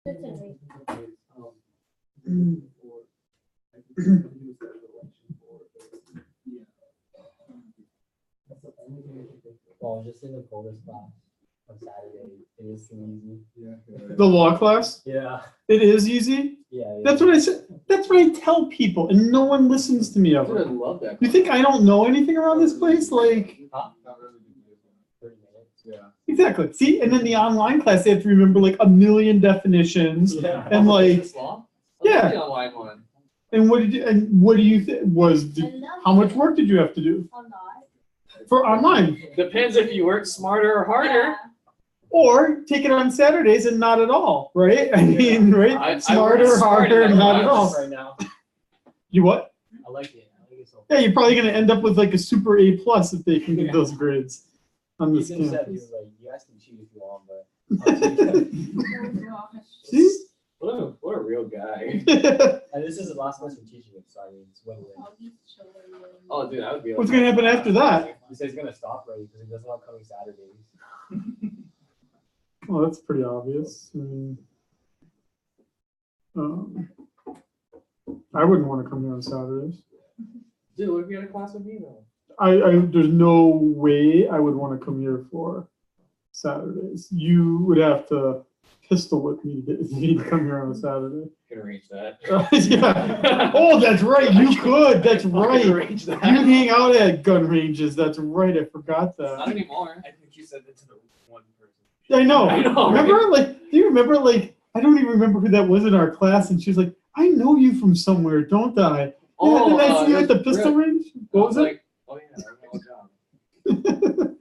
Well, just in the coldest class on Saturday, it is too easy. Yeah. The law class? Yeah. It is easy? Yeah. That's what I said. That's what I tell people, and no one listens to me Dude, I ever. love that. You think I don't know anything around this place? Like, Huh? 30 minutes. Yeah. exactly. See, and then the online class, they have to remember like a million definitions, Yeah. and like, This law? Yeah. The online one. and what do you think how much work did you have to do for online? Depends if you work smarter or harder. Or take it on Saturdays and not at all, right? I mean, right? I Smarter, work smart harder, and not I at like all. Right now. You what? I like it. I like it so Yeah, you're probably gonna end up with like a super A+ if they can get Yeah. those grades on this Ethan said he campus. was like, you guys can cheat if you want, but See? What a real guy. and this is his last semester teaching it, so I mean it's win-win. Oh, dude, I would be. What's gonna happen after that? He says he's gonna stop already because he doesn't want coming Saturdays. Well, that's pretty obvious. I mean, I wouldn't want to come here on Saturdays. Dude, what if you had a class with me though? There's no way I would want to come here for Saturdays. You would have to pistol whip me to get me to come here on a Saturday. Can arrange that. Yeah. Oh, that's right. You could. That's I right. can arrange that. You hang out at gun ranges. That's right. I forgot Not that. anymore. I think you said that to the one person. I know. I know, Remember, like, do you remember, like, I don't even remember who that was in our class, and she was like, I know you from somewhere, don't I? Yeah, didn't I see you at the pistol range? What was it? Like, oh yeah, I know job.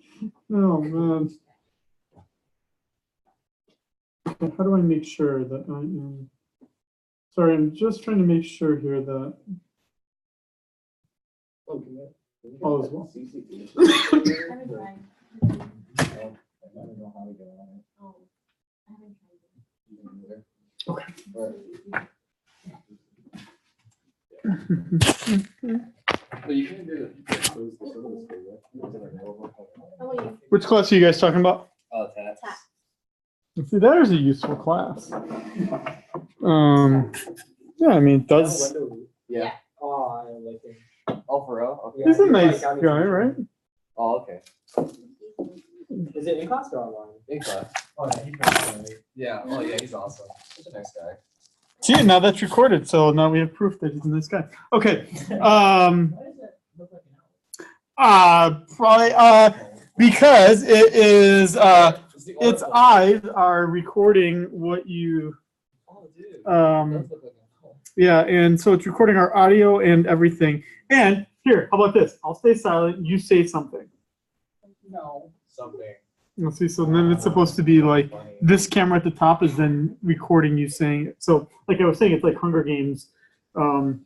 Oh, man. Okay, how do I make sure that I am... Sorry, I'm just trying to make sure here that Oh, can you- all is well. I don't know how to get on it. Okay. But you can do Which class are you guys talking about? Oh, tats. See, that is a useful class. Yeah, I mean, it does. Yeah. Oh, I like it. Oh, for real? Okay. He's a nice guy, right? Oh, okay. Is it in class or online? In class. Oh, yeah, he's very funny. Yeah. Oh, yeah. He's awesome. Such a nice guy. See, now that's recorded, so now we have proof that he's a nice guy. Okay. Why does it look like an Probably because it is its oracle. eyes are recording what you Oh, dude. um Does look like an owl. yeah, and so it's recording our audio and everything. And here, how about this? I'll stay silent, you say something. No. Something. Let's see, so then it's supposed to be like this camera at the top is then recording you saying it. So like I was saying, it's like Hunger Games. And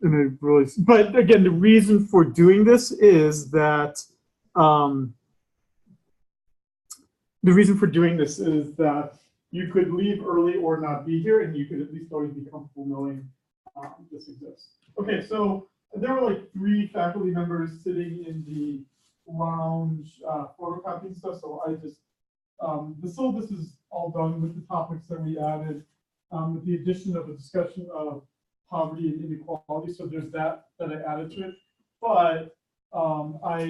it really, but again, the reason for doing this is that you could leave early or not be here, and you could at least always be comfortable knowing this exists. Okay, so there were like 3 faculty members sitting in the lounge photocopying stuff. So I just the syllabus is all done with the topics that we added, with the addition of a discussion of poverty and inequality. So there's that I added to it. But I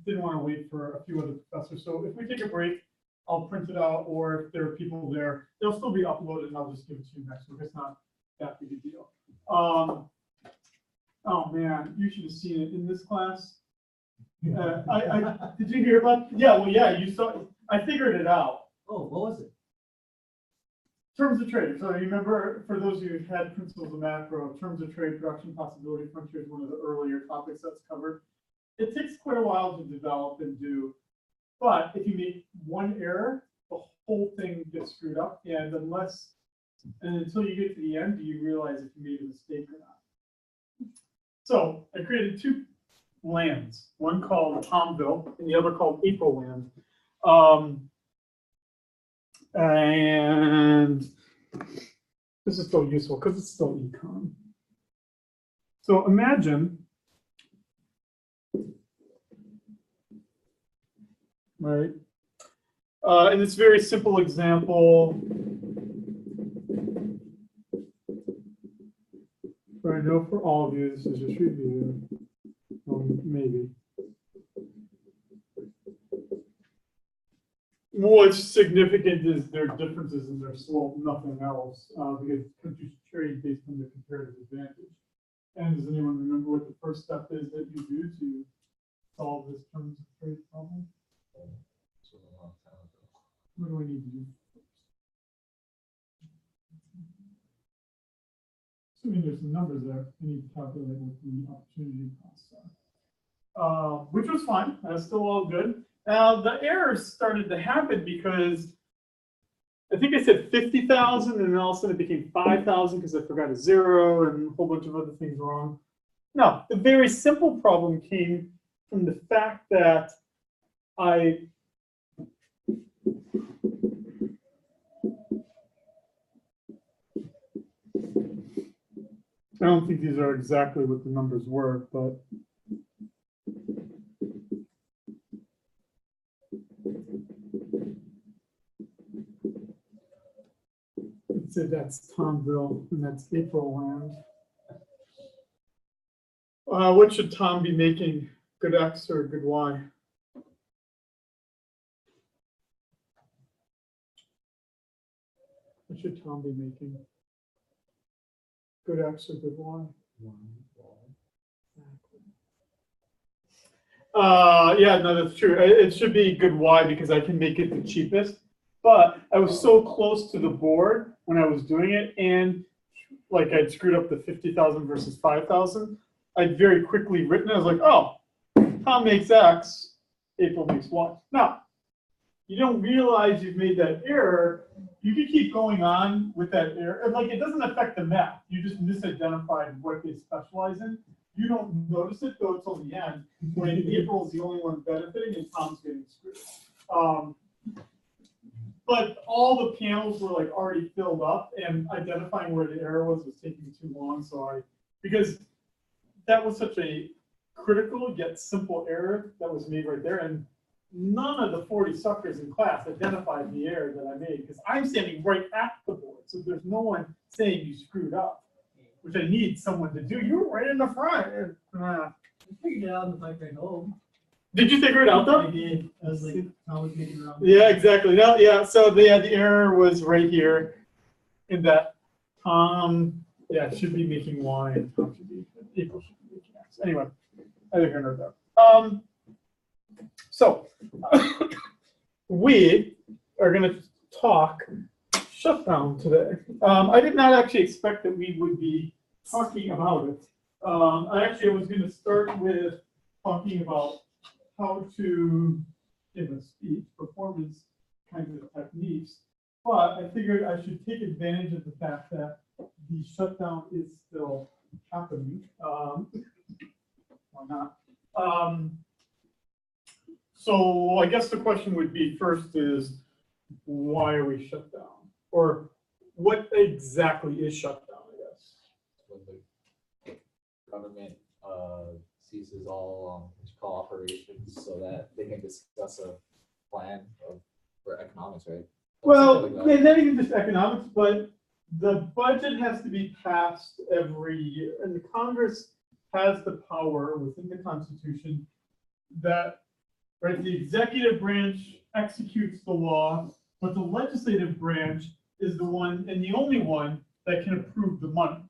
didn't want to wait for a few other professors. So if we take a break, I'll print it out, or if there are people there, they'll still be uploaded, and I'll just give it to you next week. It's not that big a deal. Oh man, you should have seen it in this class. Did you hear about? Yeah, well, yeah, you saw. I figured it out. Oh, what was it? Terms of trade. So you remember, for those of you who had principles of macro, terms of trade, production possibility, frontier is one of the earlier topics that's covered. It takes quite a while to develop and do, but if you make one error, the whole thing gets screwed up. And until you get to the end, do you realize if you made a mistake or not? So I created 2 lands, one called Tomville and the other called April Land. And this is still useful because it's still econ. So imagine, right? In this very simple example, know for all of you, this is just review. Maybe. What's significant is their differences in their slope, nothing else, because countries trade based on their comparative advantage. And does anyone remember what the first step is that you do to solve this terms of trade problem? What do I need to do? Assuming there's some numbers there, I need to calculate what the opportunity costs are. Which was fine. That's still all good. Now the errors started to happen because I think I said 50,000, and then all of a sudden it became 5,000 because I forgot a zero and a whole bunch of other things wrong. No, the very simple problem came from the fact that I don't think these are exactly what the numbers were, but let's say that's Tomville and that's April land. What should Tom be making? Good X or good Y? What should Tom be making? Good X or good Y? Yeah, no, that's true. It should be good Y because I can make it the cheapest. But I was so close to the board when I was doing it, and like I'd screwed up the 50,000 versus 5,000. I'd very quickly written it. I was like, oh, Tom makes X, April makes Y. Now, you don't realize you've made that error. You can keep going on with that error. Like, it doesn't affect the math. You just misidentified what they specialize in. You don't notice it, though, until the end, when April is the only one benefiting and Tom's getting screwed. But all the panels were like already filled up, and identifying where the error was taking too long. So because that was such a critical yet simple error that was made right there, and none of the 40 suckers in class identified the error that I made because I'm standing right at the board. So there's no one saying you screwed up, which I need someone to do. You were right in the front. I figured it out on the bike ride home. Did you figure it out though? I did. I was like, I was making around. Yeah, exactly. No, yeah. So the error was right here in that Tom, should be making Y and Tom should be April should be making X. Anyway, I think I know that. So we are going to talk shutdown today. I did not actually expect that we would be talking about it. I was going to start with talking about how to give a speech, performance kinds of techniques, but I figured I should take advantage of the fact that the shutdown is still happening. Why not? So I guess the question would be first is, why are we shut down? Or what exactly is shutdown, I guess? When the government ceases all cooperations so that they can discuss a plan for economics, right? Well, Like not even just economics, but the budget has to be passed every year. And the Congress has the power within the Constitution that, right, the executive branch executes the law, but the legislative branch is the one and the only one that can approve the money,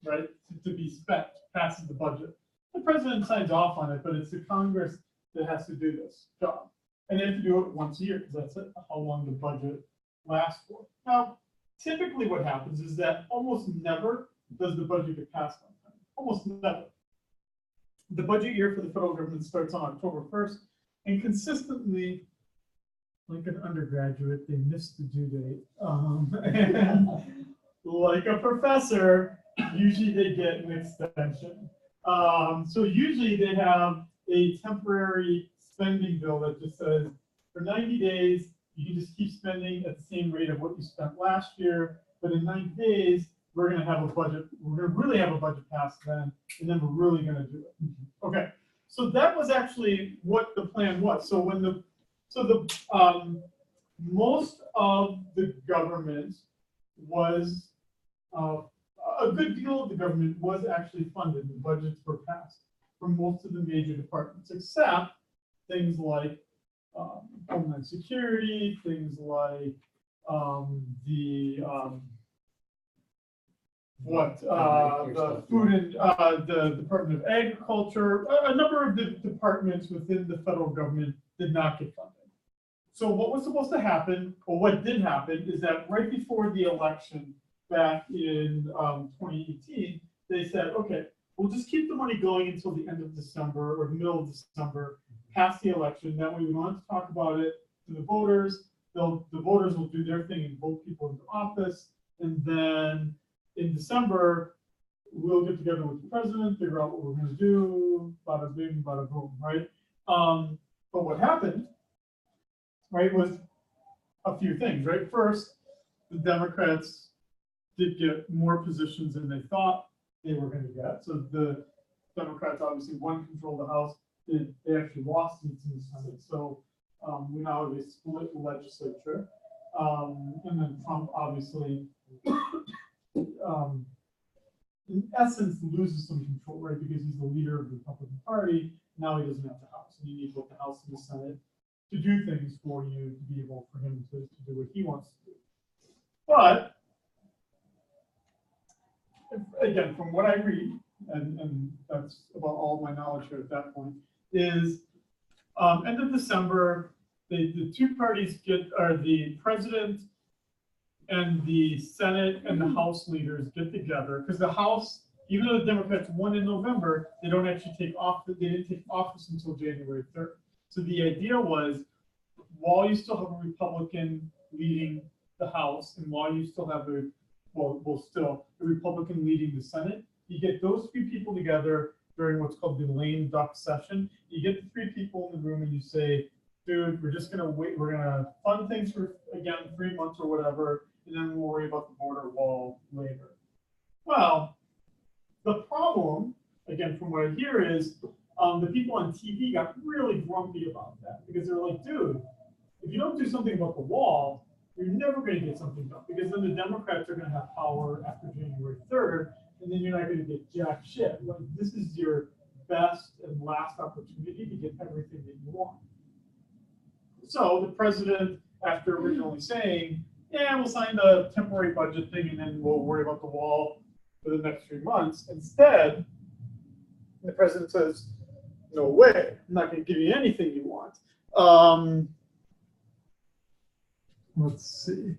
right, to be spent, passes the budget. The president signs off on it, but it's the Congress that has to do this job. And they have to do it once a year because that's how long the budget lasts for. Now, typically what happens is that almost never does the budget get passed on time. Almost never. The budget year for the federal government starts on October 1st, and consistently, like an undergraduate, they missed the due date. And like a professor, usually they get an extension. So usually they have a temporary spending bill that just says for 90 days, you can just keep spending at the same rate of what you spent last year. But in 90 days, we're going to have a budget. We're going to really have a budget passed then, and then we're really going to do it. Okay. So that was actually what the plan was. So when most of the government was a good deal of the government was actually funded. The budgets were passed for most of the major departments, except things like Homeland Security, things like the food and the Department of Agriculture. A number of the departments within the federal government did not get funding. So what was supposed to happen, or what did happen, is that right before the election back in 2018, they said, okay, we'll just keep the money going until the end of December or the middle of December, past the election. That way we don't have to talk about it to the voters. The voters will do their thing and vote people into office. And then in December, we'll get together with the president, figure out what we're going to do, bada bing, bada boom, right? But what happened, right, was a few things, right? First, the Democrats did get more positions than they thought they were going to get. So the Democrats obviously won control of the House. They actually lost seats in the Senate. So we now have a split legislature. And then Trump obviously, in essence, loses some control, right? Because he's the leader of the Republican Party. Now he doesn't have the House. And you need both the House and the Senate to do things for you, to be able for him to do what he wants to do. But again, from what I read, and that's about all my knowledge here at that point, is end of December, the two parties are the president and the Senate and the House leaders get together, because the House, even though the Democrats won in November, they don't actually take office. They didn't take office until January 3rd. So the idea was, while you still have a Republican leading the House, and while you still have a Republican leading the Senate, you get those three people together during what's called the Lameduck Session. You get the three people in the room and you say, dude, we're just gonna wait, we're gonna fund things for, again, 3 months or whatever, and then we'll worry about the border wall later. Well, the problem, again, from what I hear is, the people on TV got really grumpy about that, because they're like, dude, if you don't do something about the wall, you're never going to get something done, because then the Democrats are going to have power after January 3rd, and then you're not going to get jack shit. Like, this is your best and last opportunity to get everything that you want. So the president, after originally saying, yeah, we'll sign the temporary budget thing, and then we'll worry about the wall for the next 3 months, instead, the president says, no way, I'm not going to give you anything you want. Let's see.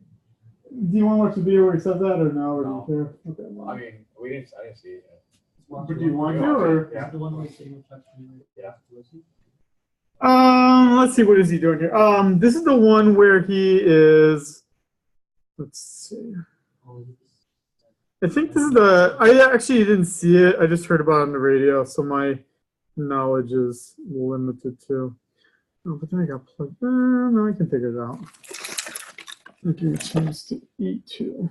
Do you want to watch the video where he says that, or no? Or No. do you care? Okay, well. I mean, I didn't see it. But do you want to, or? Yeah. The one we're sitting with Yeah. Let's see, what is he doing here? This is the one where he is. Let's see. I think this is the. I actually didn't see it. I just heard about it on the radio, so my knowledge is limited too. Oh, but then I got plugged in. Now I can figure it out. I'll give you a chance to eat too.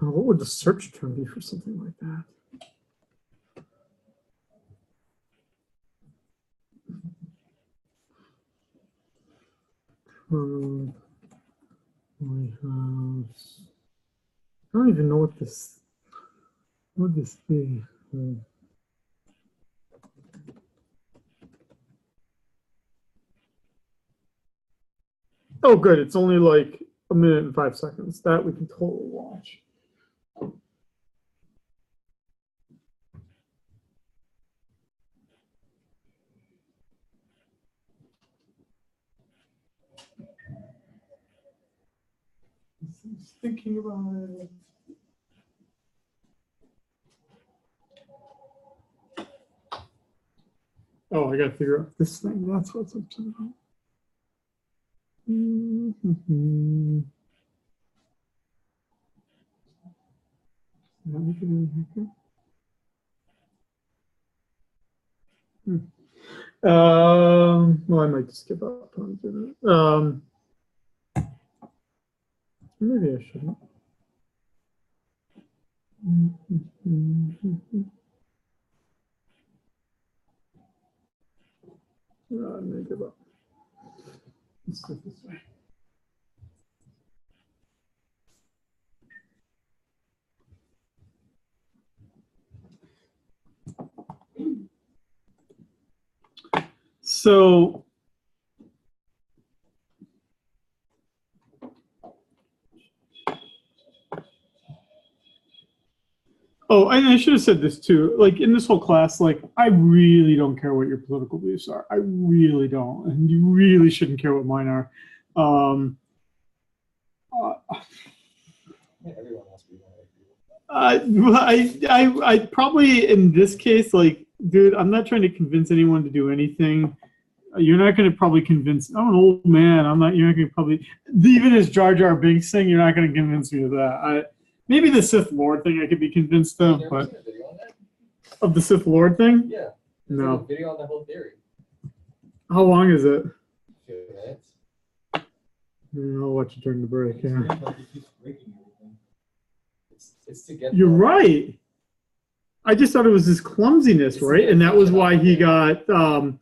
What would the search term be for something like that? My house. I don't even know what this. What would this be? Oh, good. It's only like 1 minute and 5 seconds. That we can totally watch. Just thinking about it. Oh, I gotta figure out this thing. That's what's up to now. Well, I might just give up on doing it. Maybe I shouldn't. I'm gonna give up. Let's do it this way. So oh, I should have said this too. Like in this whole class, like I really don't care what your political beliefs are. I really don't, and you really shouldn't care what mine are. Everyone has to be I probably in this case, like, dude, I'm not trying to convince anyone to do anything. You're not going to probably convince. I'm an old man. I'm not. You're not going to probably even as Jar Jar Binks thing. You're not going to convince me of that. Maybe the Sith Lord thing I could be convinced of, but seen a video on that? of the Sith Lord thing. Yeah. No. Like a video on the whole theory. How long is it? 2 minutes. I'll watch it during the break. Yeah. It's to get. You're right. I just thought it was his clumsiness, right? And that was why he got, well,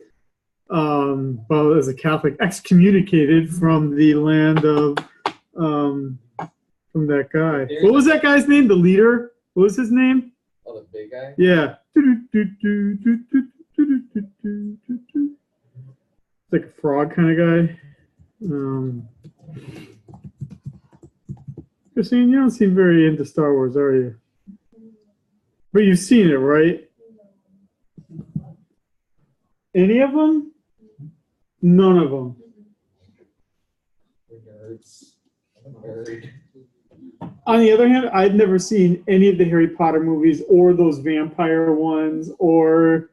as a Catholic, excommunicated from the land of, from that guy. What was that guy's name? The leader? What was his name? Oh, the big guy? Yeah. It's like a frog kind of guy. Christine, you don't seem very into Star Wars, are you? But you've seen it, right? Any of them? None of them. Nerds. I'm a nerd. On the other hand, I've never seen any of the Harry Potter movies or those vampire ones or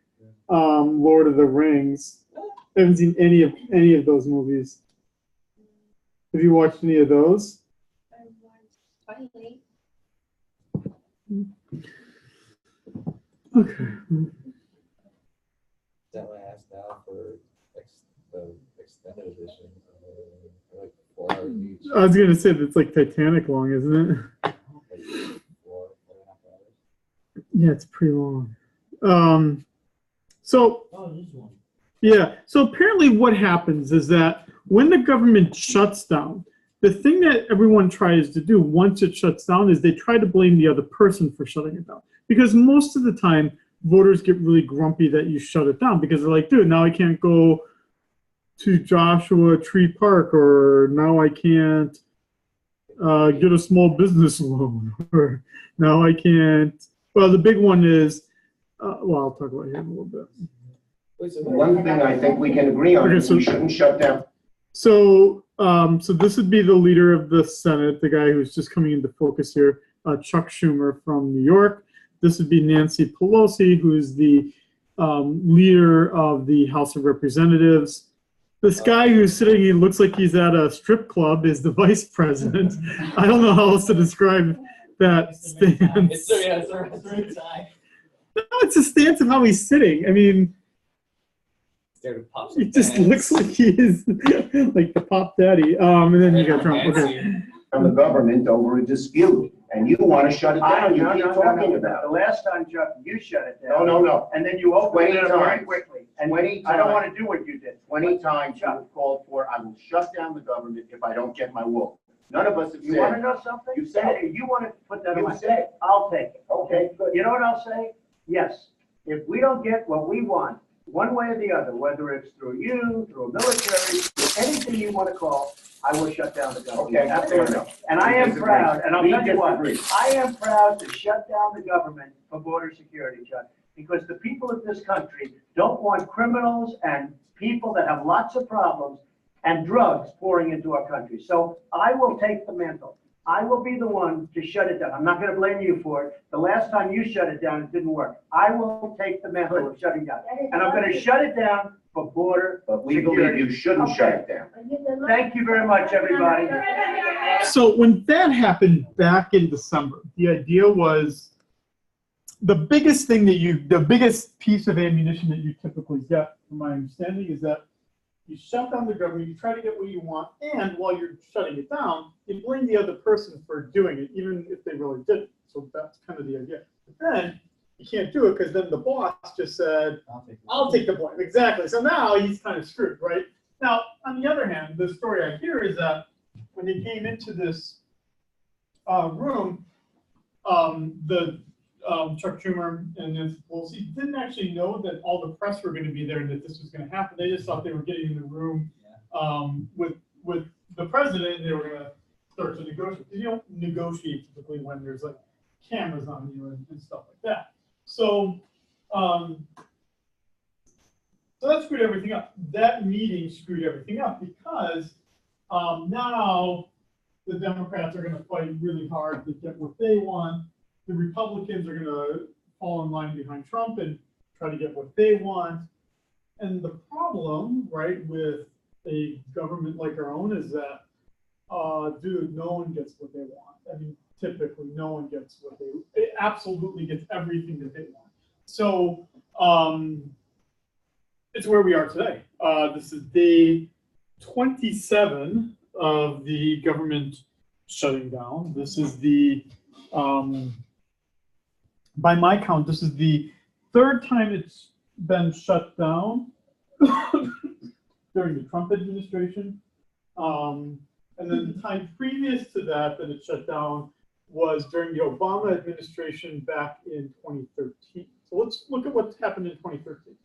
Lord of the Rings. I haven't seen any of those movies. Have you watched any of those? I've watched Twilight. Okay. That I asked now for the extended edition. Like 4 hours each. I was gonna say that's like Titanic long, isn't it? Like 4.5 hours. Yeah, it's pretty long. So Oh, this one. yeah, so apparently what happens is that when the government shuts down, the thing that everyone tries to do once it shuts down is they try to blame the other person for shutting it down. Because most of the time, voters get really grumpy that you shut it down because they're like, dude, now I can't go to Joshua Tree Park, or now I can't get a small business loan, or now I can't. Well, the big one is, well, I'll talk about him a little bit. Wait, so One thing I think we can agree on Okay, is so- we shouldn't shut down. So, so this would be the leader of the Senate, the guy who's just coming into focus here, Chuck Schumer from New York. This would be Nancy Pelosi, who's the leader of the House of Representatives. This guy who's sitting, he looks like he's at a strip club, is the vice president. I don't know how else to describe that stance. it's the right time. No, it's a stance of how he's sitting. I mean, it just looks like he is like the pop daddy. And then you got Trump. Okay. On the government over a dispute, and you want to shut it down, you keep talking The about last time, Chuck, you shut it it. down. No. And then you opened it 20 up very times. quickly. And 20 I don't times. want to do what you did. 20 times you have called for, I will shut down the government if I don't get my will. None of us have You want to said, know something? You said it. You want to put that on you my, said it. I'll take it. Okay, good. You know what I'll say? Yes. If we don't get what we want, one way or the other, whether it's through you, through a military, anything you want to call, I will shut down the government. Okay, fair Absolutely. enough. And I am Disagree. proud, and I'll We tell you what, disagree. I am proud to shut down the government for border security, Chuck, because the people of this country don't want criminals and people that have lots of problems and drugs pouring into our country. So I will take the mantle. I will be the one to shut it down. I'm not gonna blame you for it. The last time you shut it down, it didn't work. I will take the mantle of shutting down. And I'm gonna shut it down for border But we believe security. you shouldn't shut it down. Thank you very much, everybody. So when that happened back in December, the idea was the biggest piece of ammunition that you typically get, from my understanding, is that you shut down the government, you try to get what you want, and while you're shutting it down, you blame the other person for doing it, even if they really didn't. So that's kind of the idea. But then you can't do it because then the boss just said, I'll take the blame. Exactly. So now he's kind of screwed, right? Now, on the other hand, the story I hear is that when they came into this room, Chuck Schumer and Nancy Pelosi didn't actually know that all the press were going to be there and that this was going to happen. They just thought they were getting in the room with the president and they were going to start to negotiate. You don't negotiate typically when there's like cameras on you and stuff like that. So, so that screwed everything up. That meeting screwed everything up because now the Democrats are going to fight really hard to get what they want. The Republicans are going to fall in line behind Trump and try to get what they want. And the problem, right, with a government like our own is that, dude, no one gets what they want. I mean, typically, no one gets what it absolutely gets everything that they want. So it's where we are today. This is day 27 of the government shutting down. This is the by my count, this is the third time it's been shut down during the Trump administration. And then the time previous to that it shut down was during the Obama administration back in 2013. So let's look at what's happened in 2013.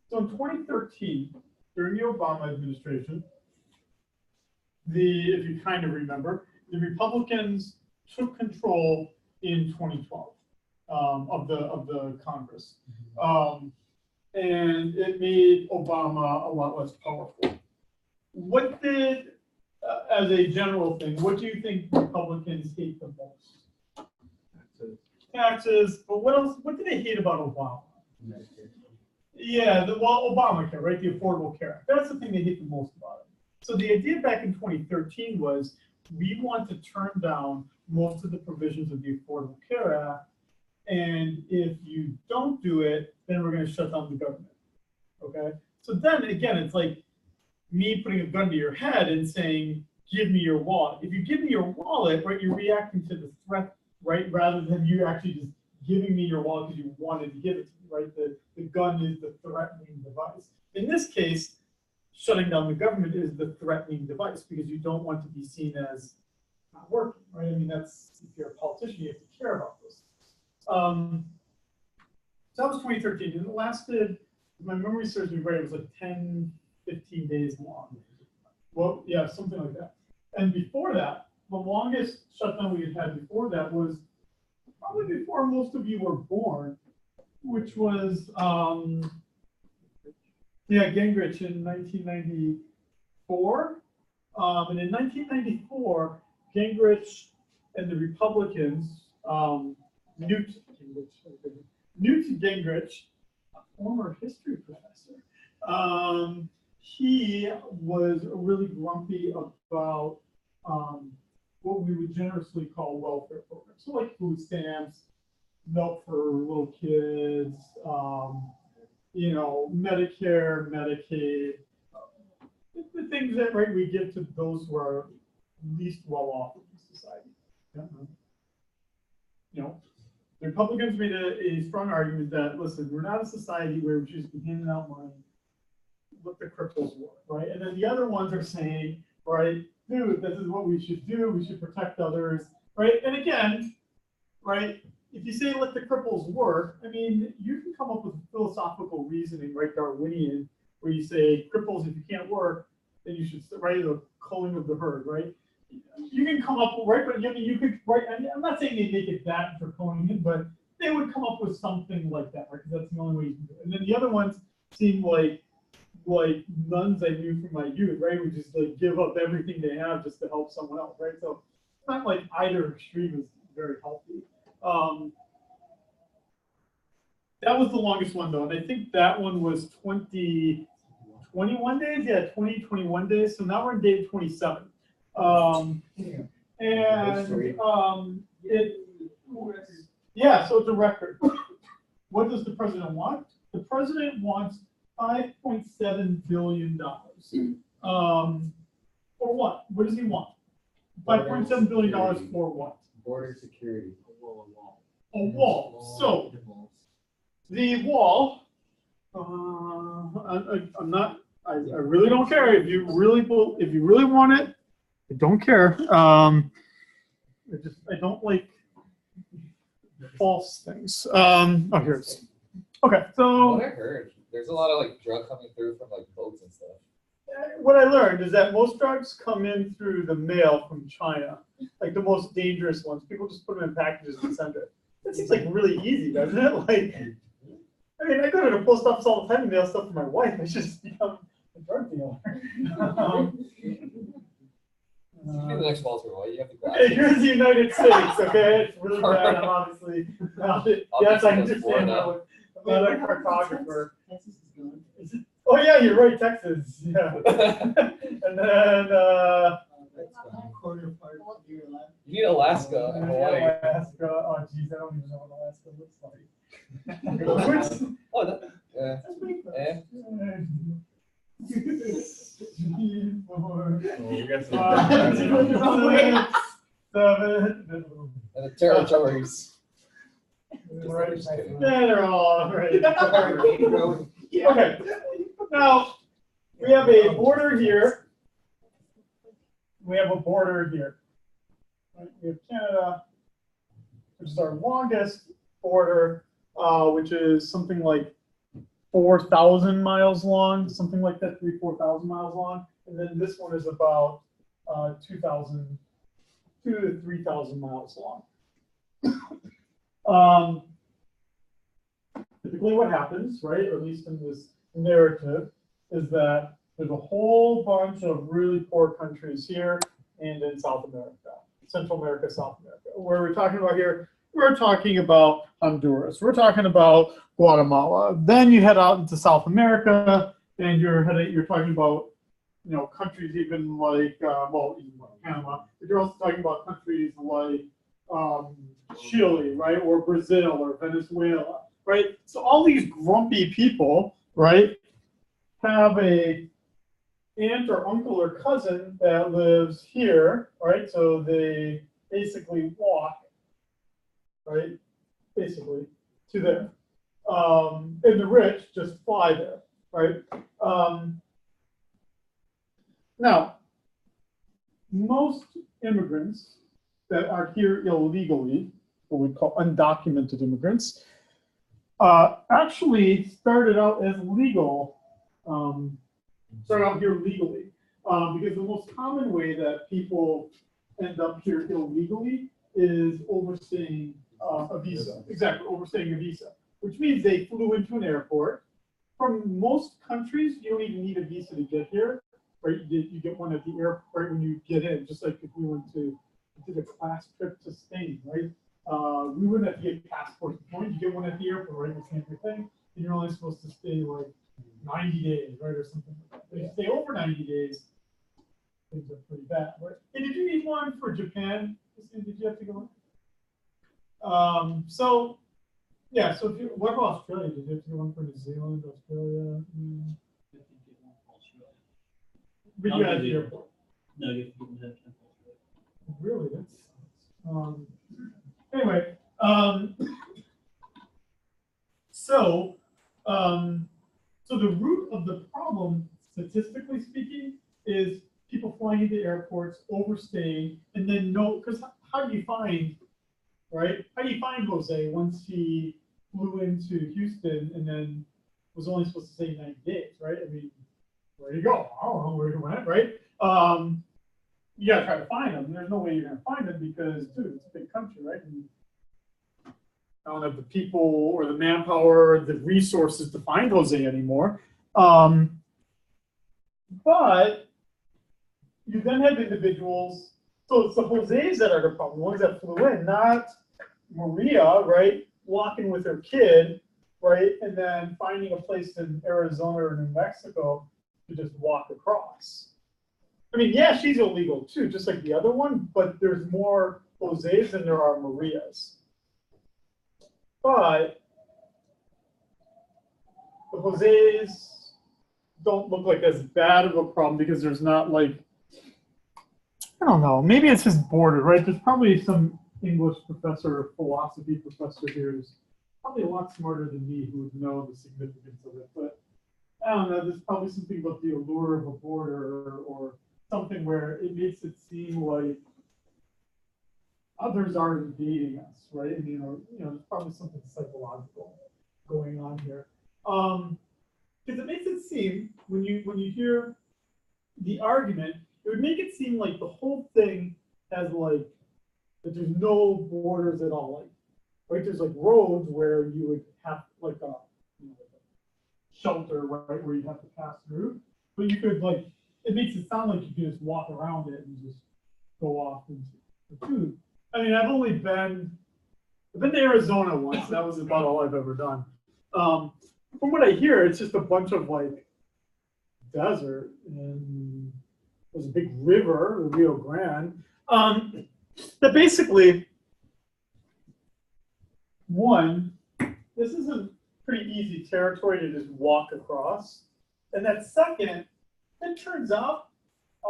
So in 2013, during the Obama administration, if you kind of remember, the Republicans took control in 2012 of the Congress, and it made Obama a lot less powerful. What did, as a general thing, what do you think Republicans hate the most? Taxes. But what else? What did they hate about Obama? Yeah, Obamacare, right? The Affordable Care Act. That's the thing they hate the most about it. So the idea back in 2013 was we want to turn down most of the provisions of the Affordable Care Act, and if you don't do it, then we're going to shut down the government. Okay? So then again, it's like me putting a gun to your head and saying, give me your wallet. If you give me your wallet, right, you're reacting to the threat, right, rather than you actually just giving me your wallet because you wanted to give it to me, right? The gun is the threatening device. In this case, shutting down the government is the threatening device because you don't want to be seen as not working, right? I mean, that's, if you're a politician, you have to care about this. So that was 2013, and it lasted, if my memory serves me right, it was like 10, 15 days long. Well, yeah, something like that. And before that, the longest shutdown we had before that was probably before most of you were born, which was, Gingrich in 1994. And in 1994, Gingrich and the Republicans, Newt Gingrich, a former history professor, he was really grumpy about what we would generously call welfare programs. So like food stamps, milk for little kids, Medicare, Medicaid, the things that, right, we give to those who are least well off in society. The Republicans made a strong argument that, listen, we're not a society where we just be handing out money, let the cripples work, right? And then the other ones are saying, right, dude, this is what we should do. We should protect others, right? And again, right, if you say let the cripples work, I mean, you can come up with philosophical reasoning, right, Darwinian, where you say cripples, if you can't work, then you should, right, the culling of the herd, right? You can come up with, right, but I mean, you could, right, I'm not saying they make it that draconian, but they would come up with something like that, right, because that's the only way you can do it. And then the other ones seem like nuns I knew from my youth, right, would just like give up everything they have just to help someone else, right? So not like either extreme is very healthy. That was the longest one though, and I think that one was 21 days. Yeah, 21 days. So now we're in day 27. Yeah, so it's a record. What does the president want? The president wants $5.7 billion. For what? What does he want? $5.7 billion for what? Border security. A wall. So the wall. I really don't care if you really want it. I don't care. I don't like false things. Oh, here it is. Okay, so What I heard, there's a lot of like drug coming through from like boats and stuff. what I learned is that most drugs come in through the mail from China, like the most dangerous ones. People just put them in packages and send it. That seems like really easy, doesn't it? Like, I mean, I go to the post office all the time and mail stuff to my wife. I should just become a drug dealer. You do the next Walter White, you have to grab Okay, here's the United States, okay? It's really bad, I'm obviously. Yes, I understand. I'm not a cartographer. Is it? Oh, yeah, you're right, Texas. Yeah. And then, You need Alaska and Hawaii. Alaska. Oh, geez, I don't even know what Alaska looks like. Oh, yeah. We got Seven. And the territories. Right. Yeah, they're all right. Okay. Now we have a border here. We have a border here. Right? We have Canada, which is our longest border, which is something like 4,000 miles long, something like that, 4,000 miles long. And then this one is about 2,000 to 3,000 miles long. Typically what happens, right, or at least in this narrative, is that there's a whole bunch of really poor countries here and in South America, Central America, South America. Where we're talking about here, we're talking about Honduras. We're talking about Guatemala. Then you head out into South America, and you're talking about, you know, countries even like, even like Panama. But you're also talking about countries like Chile, right, or Brazil, or Venezuela, right? So all these grumpy people, right, have a aunt or uncle or cousin that lives here, right? So they basically walk, right, basically to there. And the rich just fly there, right? Now, most immigrants that are here illegally, what we call undocumented immigrants, actually started out as legal, started out here legally, because the most common way that people end up here illegally is overstaying a visa. Exactly, overstaying a visa, which means they flew into an airport. From most countries, you don't even need a visa to get here, right? You get one at the airport when you get in, just like if we did a class trip to Spain, right? We wouldn't have to get passports before. You get one at the airport, right? The same thing. And you're only supposed to stay like 90 days, right? Or something like that. But if you stay over 90 days, things are pretty bad, right? Hey, did you need one for Japan? Did you have to go? So if you, what about Australia? Did you have to get one for New Zealand, Australia? But you had the airport. No, you have to get that. Really? That's anyway. So the root of the problem, statistically speaking, is people flying into airports, overstaying, and then because how do you find, right? How do you find Jose once he flew into Houston and then was only supposed to stay 90 days, right? I mean, where do you go? I don't know where he went, right? You gotta try to find them. There's no way you're gonna find them because, dude, it's a big country, right? And I don't have the people or the manpower, or the resources to find Jose anymore. But you then have individuals So it's the Jose's that are the problem, the ones that flew in, not Maria, right? Walking with her kid, right? And then finding a place in Arizona or New Mexico to just walk across. I mean, yeah, she's illegal too, just like the other one, but there's more Jose's than there are Marias. But the Jose's don't look like as bad of a problem because there's not like, I don't know, maybe it's just border, right? There's probably some English professor or philosophy professor here who's probably a lot smarter than me who would know the significance of it. But I don't know, there's probably something about the allure of a border or something where it makes it seem like others are invading us, right? And, there's probably something psychological going on here. Because it makes it seem, when you hear the argument, it would make it seem like the whole thing has like, that there's no borders at all. Like, right, there's like roads where you would have like a shelter, right, where you have to pass through. But you could like, it makes it sound like you could just walk around it and just go off into the food. I mean, I've been to Arizona once. That was about all I've ever done. From what I hear, it's just a bunch of like desert, and there's a big river, the Rio Grande. That basically, one, this is a pretty easy territory to just walk across. And that second, it turns out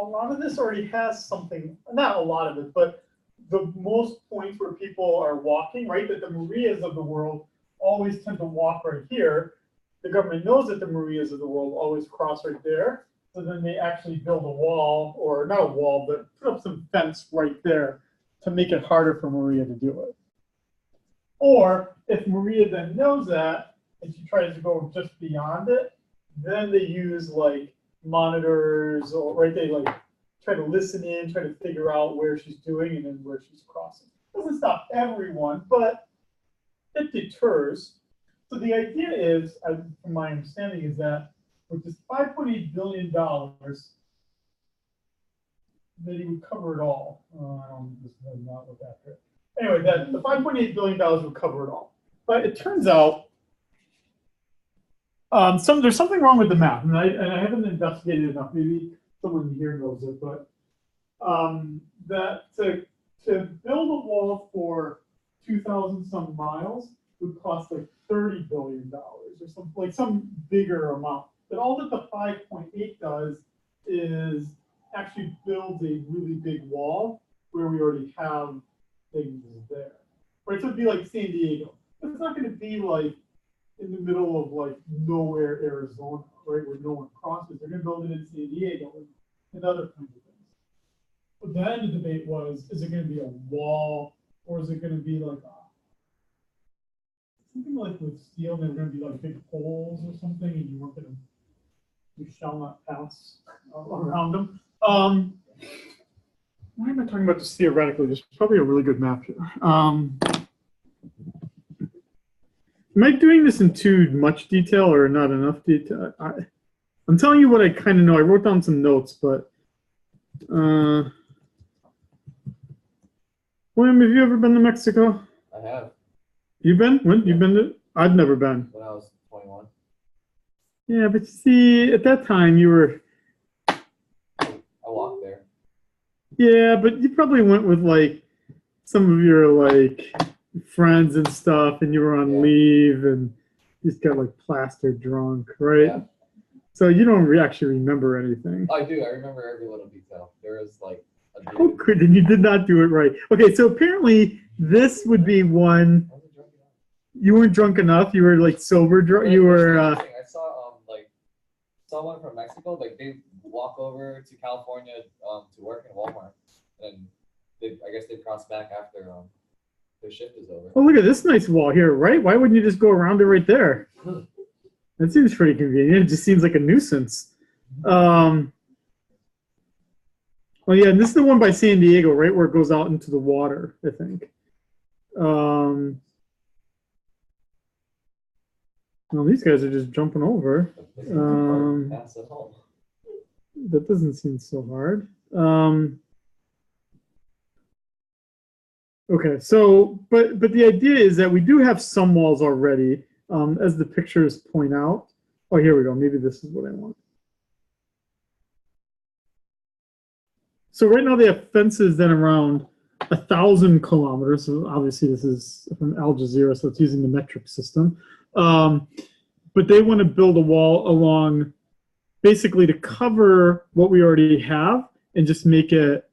a lot of this already has something, not a lot of it, but the most points where people are walking, right, that the Marias of the world always tend to walk right here. The government knows that the Marias of the world always cross right there. So then they actually build a wall, or not a wall, but put up some fence right there to make it harder for Maria to do it. Or if Maria then knows that, and she tries to go just beyond it, then they use like monitors, or right, they like try to listen in, try to figure out where she's doing and then where she's crossing. Doesn't stop everyone, but it deters. So the idea is, from my understanding, is that with this $5.8 billion, that he would cover it all. This does not look accurate. Anyway, that the $5.8 billion would cover it all. But it turns out there's something wrong with the math, and I haven't investigated enough. Maybe someone here knows it, but that to build a wall for 2,000 some miles would cost like $30 billion or something, like some bigger amount. But all that the 5.8 does is actually build a really big wall where we already have things there. Right, so it'd be like San Diego. But it's not going to be like in the middle of like nowhere, Arizona, right, where no one crosses. They're going to build it in San Diego and other kinds of things. But then the debate was, is it going to be a wall, or is it going to be like something like with steel, and they're going to be like big holes or something, and you shall not pass around them. Why am I talking about this theoretically? There's probably a really good map here. Am I doing this in too much detail or not enough detail? I'm telling you what I kind of know. I wrote down some notes, but William, have you ever been to Mexico? I have. You been? When? You've been to? I've never been. When I was 21. Yeah, but you see, at that time you were. I walked there. Yeah, but you probably went with like some of your like friends and stuff, and you were on leave, and you just got like plastered drunk, right? Yeah. So you don't actually remember anything. I do. I remember every little detail. There was like a Oh, dude. good. Then you did not do it right. Okay, so apparently this would be one. I wasn't drunk enough. You weren't drunk enough. You were like sober drunk. You were. I saw like someone from Mexico. Like they walk over to California to work in Walmart, and I guess they cross back after their shift is over. Oh, look at this nice wall here, right? Why wouldn't you just go around it right there? That seems pretty convenient. It just seems like a nuisance. Oh yeah, and this is the one by San Diego, right, where it goes out into the water, I think. Well, these guys are just jumping over. Pass it home. That doesn't seem so hard. Okay, so, but the idea is that we do have some walls already, as the pictures point out. Oh, here we go. Maybe this is what I want. So right now they have fences then around 1,000 kilometers. So obviously this is from Al Jazeera, so it's using the metric system. But they want to build a wall along, basically to cover what we already have and just make it,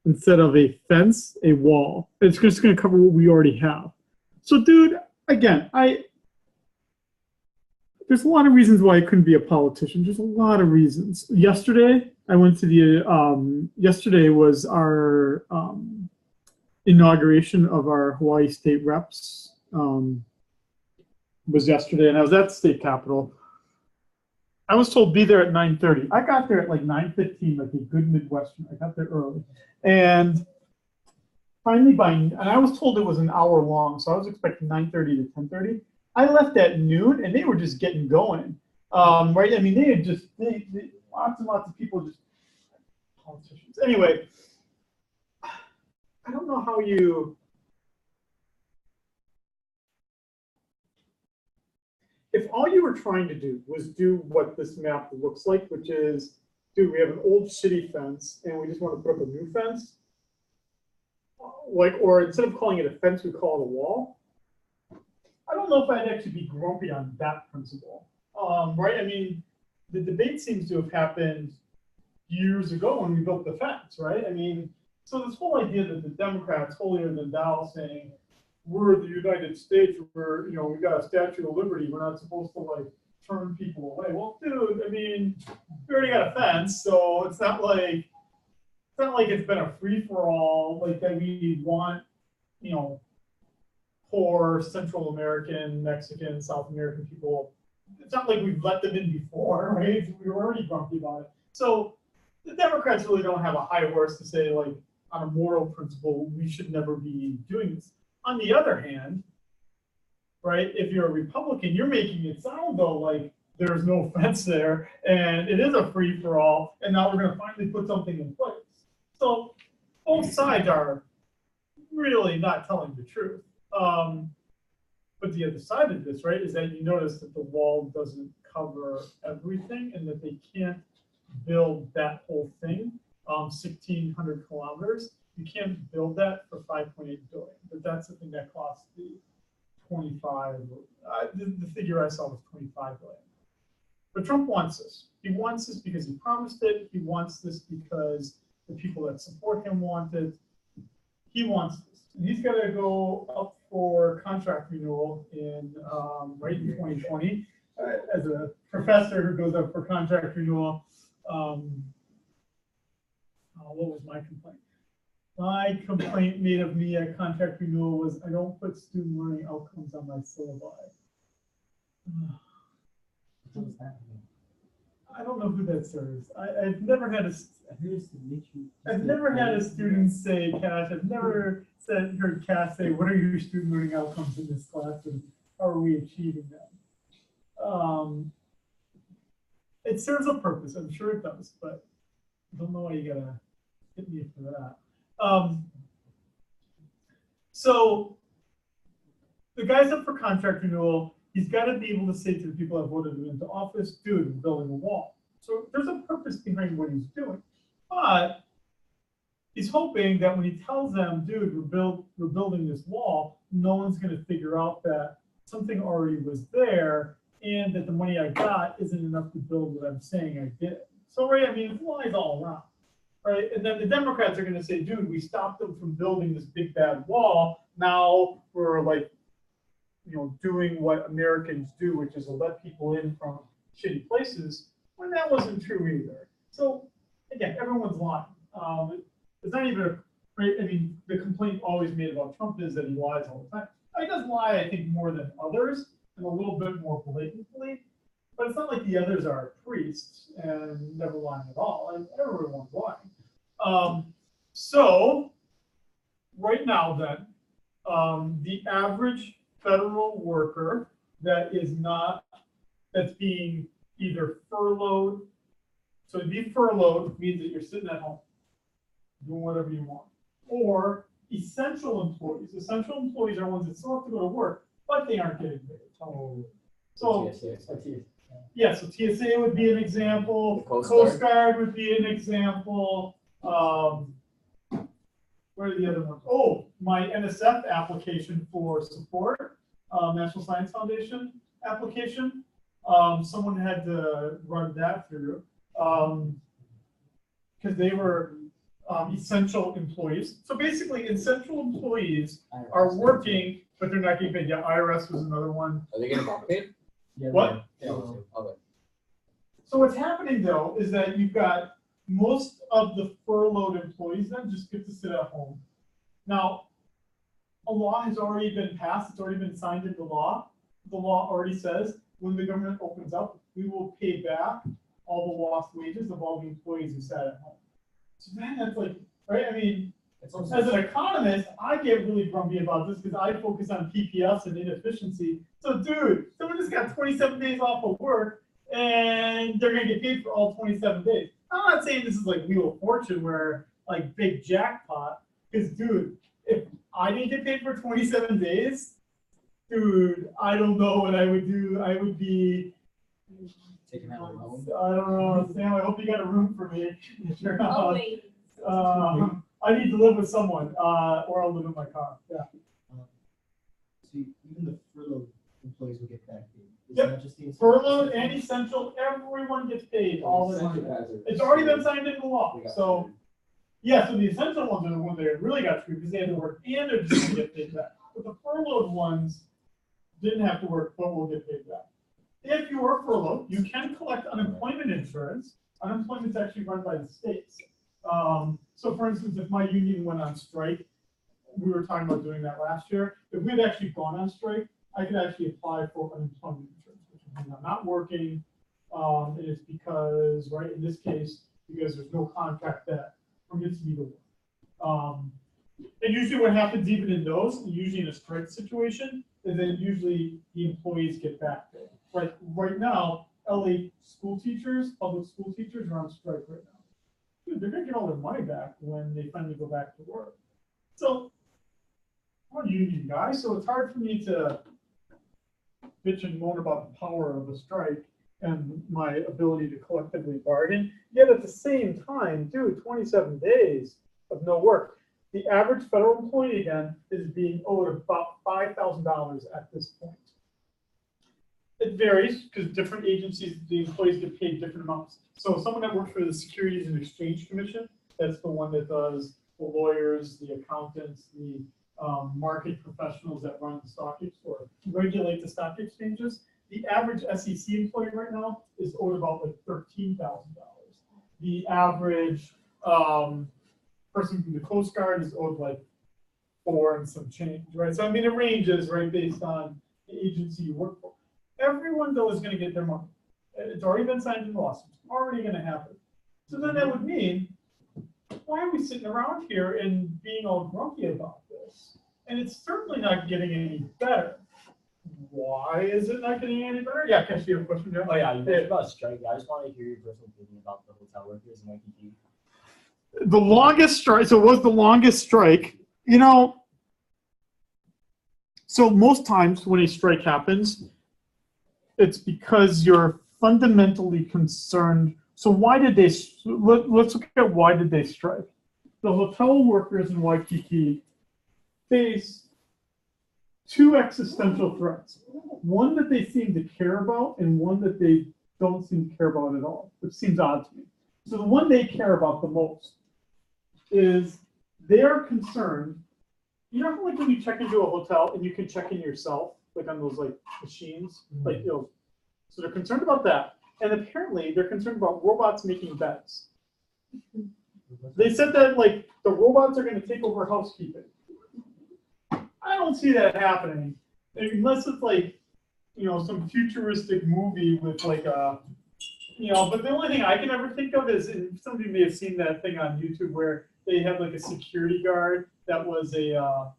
instead of a fence, a wall. It's just going to cover what we already have. So, dude, again, there's a lot of reasons why I couldn't be a politician. There's a lot of reasons. Yesterday, I went to the, yesterday was our inauguration of our Hawaii state reps, was yesterday, and I was at the state capitol. I was told be there at 9:30. I got there at like 9:15, like a good Midwestern. I got there early. And finally and I was told it was an hour long, so I was expecting 9:30 to 10:30. I left at noon, and they were just getting going, right? I mean, they had just, lots and lots of people just, politicians. Anyway, I don't know how you, if all you were trying to do was do what this map looks like, which is, dude, we have an old shitty fence and we just want to put up a new fence, like, or instead of calling it a fence, we call it a wall. I don't know if I'd actually be grumpy on that principle, right? I mean, the debate seems to have happened years ago when we built the fence, right? I mean, so this whole idea that the Democrats, holier than thou, saying, we're the United States, we're, you know, we got a Statue of Liberty, we're not supposed to like turn people away. Well, dude, I mean, we already got a fence, so it's not like it's been a free for all, like that we want, you know, poor Central American, Mexican, South American people. It's not like we've let them in before, right? We were already grumpy about it. So the Democrats really don't have a high horse to say, like, on a moral principle, we should never be doing this. On the other hand, right, if you're a Republican, you're making it sound though like there's no fence there and it is a free for all, and now we're going to finally put something in place. So both sides are really not telling the truth. But the other side of this, right, is that you notice that the wall doesn't cover everything and that they can't build that whole thing, 1,600 kilometers. You can't build that for 5.8 billion, but that's the thing that costs the 25. The figure I saw was 25 billion. But Trump wants this. He wants this because he promised it. He wants this because the people that support him want it. He wants this. And he's got to go up for contract renewal in right in 2020. As a professor who goes up for contract renewal, what was my complaint? My complaint made of me at contract renewal was I don't put student learning outcomes on my syllabi. I don't know who that serves. I've never had a student say, Cash, I've never heard Cash say, what are your student learning outcomes in this class and how are we achieving them? It serves a purpose, I'm sure it does, but I don't know why you gotta hit me for that. So the guy's up for contract renewal. He's got to be able to say to the people that voted him into office, dude, we're building a wall. So there's a purpose behind what he's doing. But he's hoping that when he tells them, dude, we're building this wall, no one's going to figure out that something already was there and that the money I got isn't enough to build what I'm saying I did. So, right, I mean, it lies all around. Right, and then the Democrats are going to say, dude, we stopped them from building this big bad wall. Now we're like, you know, doing what Americans do, which is to let people in from shitty places, when that wasn't true either. So again, everyone's lying. It's not even I mean, the complaint always made about Trump is that he lies all the time. He does lie, I think, more than others, and a little bit more blatantly. But it's not like the others are priests and never lying at all. Like, everyone's lying. So right now, then, the average federal worker that's being either furloughed. So to be furloughed means that you're sitting at home doing whatever you want, or essential employees. Essential employees are ones that still have to go to work, but they aren't getting paid. Oh, So, TSA. yeah, so TSA would be an example, The Coast Coast Guard would be an example. Where are the other ones? Oh, my NSF application for support, National Science Foundation application. Someone had to run that through, because they were essential employees. So basically, essential employees are working, but they're not getting paid. Yeah, IRS was another one. Are they getting paid? Yeah, What? yeah. Okay. So what's happening though is that you've got most of the furloughed employees then just get to sit at home. Now, a law has already been passed, it's already been signed into law. The law already says when the government opens up, we will pay back all the lost wages of all the employees who sat at home. So then that's like, right? I mean, as an economist, I get really grumpy about this because I focus on PPS and inefficiency. So dude, someone just got 27 days off of work and they're gonna get paid for all 27 days. I'm not saying this is like Wheel of Fortune where like big jackpot, because dude, if I didn't get paid for 27 days, dude, I don't know what I would do. I would be, Taking out a loan. I don't know, Sam, I hope you got a room for me. Sure. Always. I need to live with someone, or I'll live in my car. Yeah. So even the furloughed employees will get back paid. It's Yep. not just the Furloughed and essential, everyone gets paid all the money. It's already been signed into law. So, yeah, so the essential ones are the ones that really got screwed because they had to work and they're just gonna get paid back. But the furloughed ones didn't have to work, but will get paid back. If you are furloughed, you can collect unemployment insurance. Unemployment's actually run by the states. So for instance, if my union went on strike, we were talking about doing that last year. If we had actually gone on strike, I could actually apply for unemployment insurance, which means I'm not working. And it's because, right, in this case, because there's no contract that permits me to work. And usually what happens even in those, usually in a strike situation, is that usually the employees get back pay. Like right now, LA school teachers, public school teachers are on strike right now. Dude, they're gonna get all their money back when they finally go back to work. So I'm a union guy, so it's hard for me to bitch and moan about the power of a strike and my ability to collectively bargain. Yet at the same time, dude, 27 days of no work. The average federal employee again is being owed about $5,000 at this point. It varies because different agencies, the employees get paid different amounts. So someone that works for the Securities and Exchange Commission, that's the one that does the lawyers, the accountants, the market professionals that run the stock or regulate the stock exchanges. The average SEC employee right now is owed about like $13,000. The average person from the Coast Guard is owed like $4 and some change, right? So I mean, it ranges, right, based on the agency you work for. Everyone though is going to get their money. It's already been signed into law, so it's already going to happen. So then that would mean, why are we sitting around here and being all grumpy about this? And it's certainly not getting any better. Why is it not getting any better? Yeah, can I see a question, Jeff? Oh yeah, you mentioned about strike. I just want to hear your personal opinion about the hotel workers and Waikiki. The longest strike, so it was the longest strike, you know, so most times when a strike happens, it's because you're fundamentally concerned. So why did they, let's look at why did they strike. The hotel workers in Waikiki face two existential threats. One that they seem to care about and one that they don't seem to care about at all, which seems odd to me. So the one they care about the most is they're concerned. You know how like when you check into a hotel and you can check in yourself, like on those like machines, like, you know, so they're concerned about that. And apparently they're concerned about robots making beds. They said that like the robots are going to take over housekeeping. I don't see that happening unless it's like, you know, some futuristic movie with like a, you know, but the only thing I can ever think of is, and somebody may have seen that thing on YouTube where they had like a security guard that was a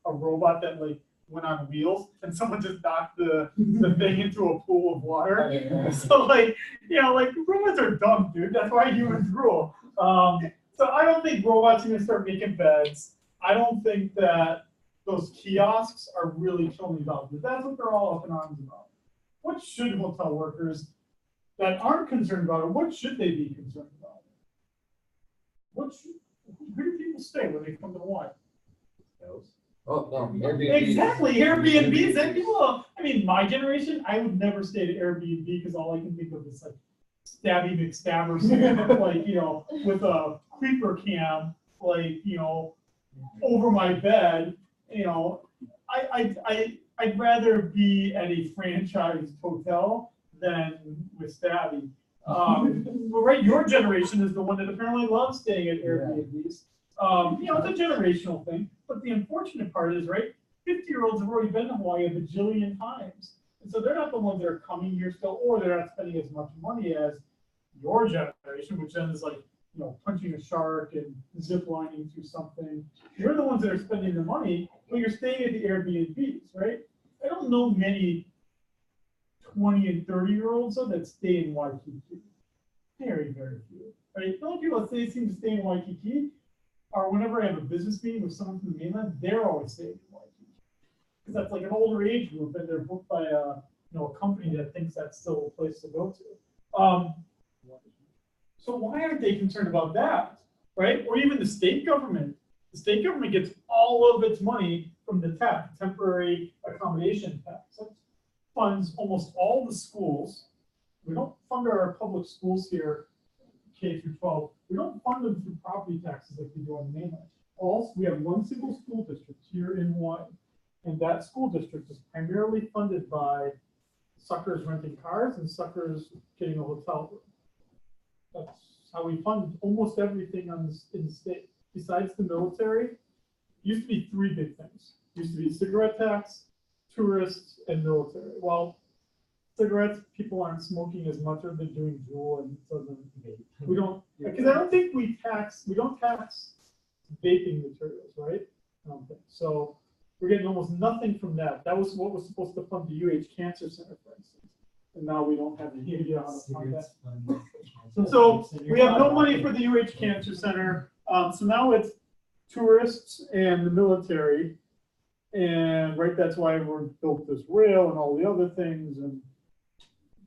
robot that like went on wheels and someone just knocked the thing into a pool of water. So like, you know, like robots are dumb, dude. That's why humans rule. So I don't think robots are gonna start making beds. I don't think that those kiosks are really killing jobs, but that's what they're all up in arms about. What should hotel workers that aren't concerned about it, what should they be concerned about? Where do people stay when they come to Hawaii? Oh, no, Airbnb. Exactly, Airbnbs. And people, I mean, my generation, I would never stay at Airbnb because all I can think of is like Stabby McStabber, like, you know, with a creeper cam, like, you know, over my bed. You know, I'd rather be at a franchised hotel than with Stabby. But right, your generation is the one that apparently loves staying at Airbnbs. You know, it's a generational thing. But the unfortunate part is, right, 50-year-olds have already been to Hawaii a bajillion times. And so they're not the ones that are coming here still, or they're not spending as much money as your generation, which then is like, you know, punching a shark and zip lining through something. You're the ones that are spending the money, but you're staying at the Airbnbs, right? I don't know many 20 and 30-year-olds that stay in Waikiki. Very, very few, right? The only people that seem to stay in Waikiki are whenever I have a business meeting with someone from the mainland, they're always staying in Waikiki. Because that's like an older age group, and they're booked by a company that thinks that's still a place to go to. So why aren't they concerned about that, right? Or even the state government. The state government gets all of its money from the TAP, temporary accommodation tax. That funds almost all the schools. We don't fund our public schools here, K through 12. We don't fund them through property taxes like we do on the mainland. Also, we have one single school district here in Hawaii, and that school district is primarily funded by suckers renting cars and suckers getting a hotel room. That's how we fund almost everything in the state. Besides the military, used to be three big things. Used to be cigarette tax, tourists, and military. Well, cigarettes, people aren't smoking as much, or they're doing Juul, and so we don't, because I don't think we don't tax vaping materials, right? I don't think. So we're getting almost nothing from that. That was what was supposed to fund the UH Cancer Center, for instance. And now we don't have any idea how to fund that. So we have no money for the UH Cancer Center. So now it's tourists and the military. And right, that's why we're built this rail and all the other things. And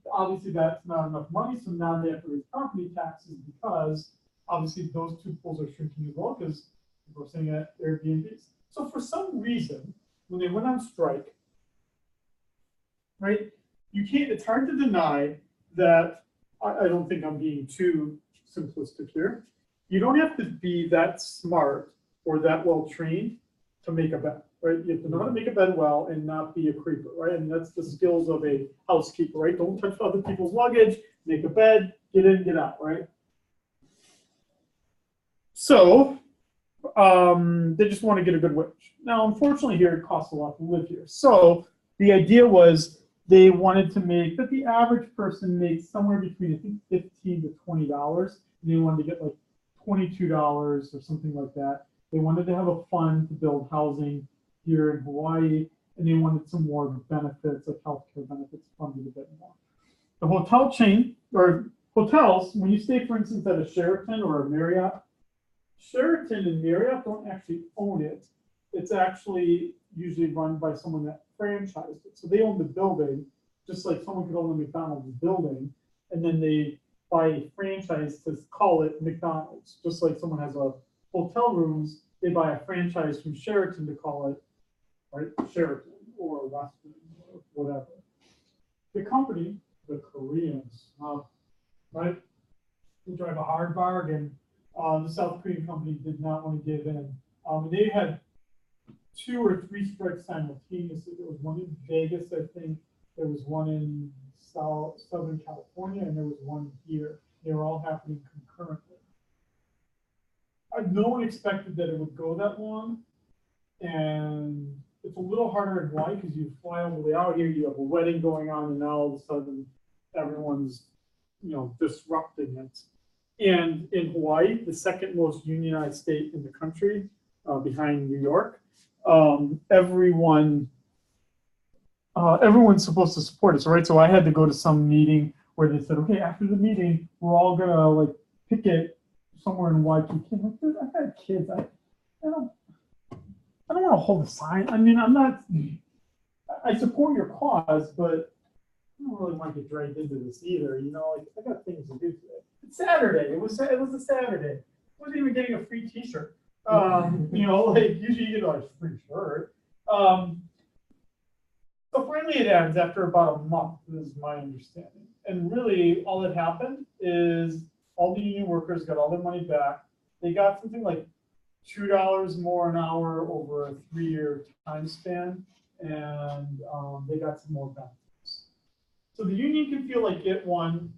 obviously that's not enough money. So now they have to raise property taxes because obviously those two pools are shrinking as well because we're sitting at Airbnbs. So for some reason, when they went on strike, right, you can't, it's hard to deny that, I don't think I'm being too simplistic here. You don't have to be that smart or that well trained to make a bed, right? You have to know how to make a bed well and not be a creeper, right? And that's the skills of a housekeeper, right? Don't touch other people's luggage, make a bed, get in, get out, right? So they just want to get a good wage. Now, unfortunately here, it costs a lot to live here. So the idea was they wanted to make that the average person makes somewhere between, I think, $15 to $20. And they wanted to get like $22 or something like that. They wanted to have a fund to build housing here in Hawaii, and they wanted some more benefits, like healthcare benefits, funded a bit more. The hotel chain, or hotels, when you stay, for instance, at a Sheraton or a Marriott, Sheraton and Marriott don't actually own it. It's actually usually run by someone that franchised it. So they own the building, just like someone could own the McDonald's building, and then they buy a franchise to call it McDonald's. Just like someone has a hotel rooms, they buy a franchise from Sheraton to call it, right, Sheraton or Westin or whatever. The company, the Koreans, right, they drive a hard bargain. The South Korean company did not want to give in. They had 2 or 3 strikes simultaneously. There was one in Vegas, I think. There was one in Southern California, and there was one here. They were all happening concurrently. No one expected that it would go that long, and it's a little harder in Hawaii because you fly all the way out here, you have a wedding going on, and now all of a sudden everyone's, disrupting it. And in Hawaii, the second most unionized state in the country, behind New York, everyone's supposed to support us, right? So I had to go to some meeting where they said, okay, after the meeting, we're all gonna picket somewhere in Waikiki. I'm like, dude, I had kids. I don't want to hold a sign. I mean, I'm not, I support your cause, but I don't really want to get dragged into this either. You know, like I got things to do today. It's Saturday. It was a Saturday. I wasn't even getting a free T-shirt. You know, like usually you get a free shirt. So finally it ends after about a month, is my understanding. And really all that happened is all the union workers got all their money back. They got something like $2 more an hour over a 3-year time span, and they got some more benefits. So the union can feel like it won.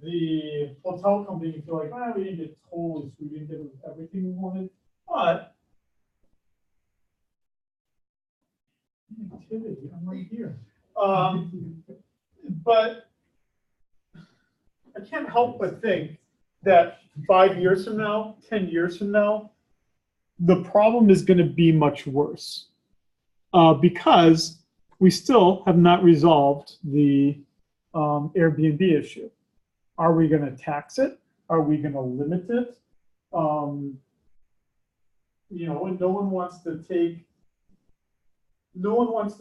The hotel company can feel like, oh, we didn't get totally screwed, we didn't get everything we wanted. But activity, I'm right here. But I can't help but think that 5 years from now, 10 years from now, the problem is going to be much worse because we still have not resolved the Airbnb issue. Are we going to tax it? Are we going to limit it? You know, and no one wants to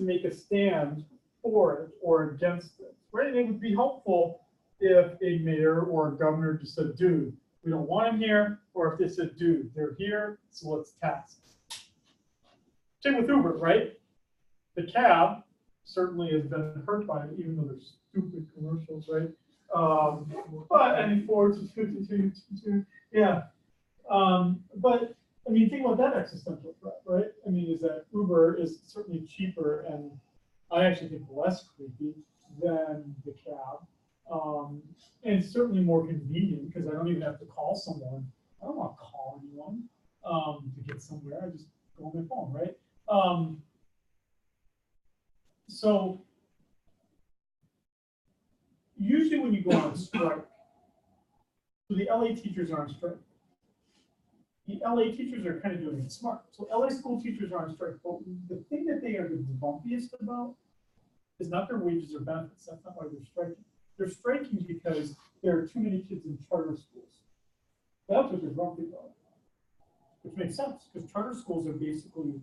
make a stand for it or against it, right? And it would be helpful if a mayor or a governor just said, dude, we don't want them here, or if they said, dude, they're here, so let's tax it. Same with Uber, right? The cab certainly has been hurt by it, even though there's stupid commercials, right? But I mean, Ford, yeah. But I mean, think about that existential threat, right? I mean, is that Uber is certainly cheaper and I actually think less creepy than the cab. And certainly more convenient because I don't even have to call someone. I don't want to call anyone to get somewhere. I just go on my phone, right? So usually when you go on strike, so the LA teachers are on strike. The LA teachers are kind of doing it smart. So LA school teachers are on strike. But the thing that they are the bumpiest about is not their wages or benefits. That's not why they're striking. They're striking because there are too many kids in charter schools. That's what they're grumpy about. Which makes sense, because charter schools are basically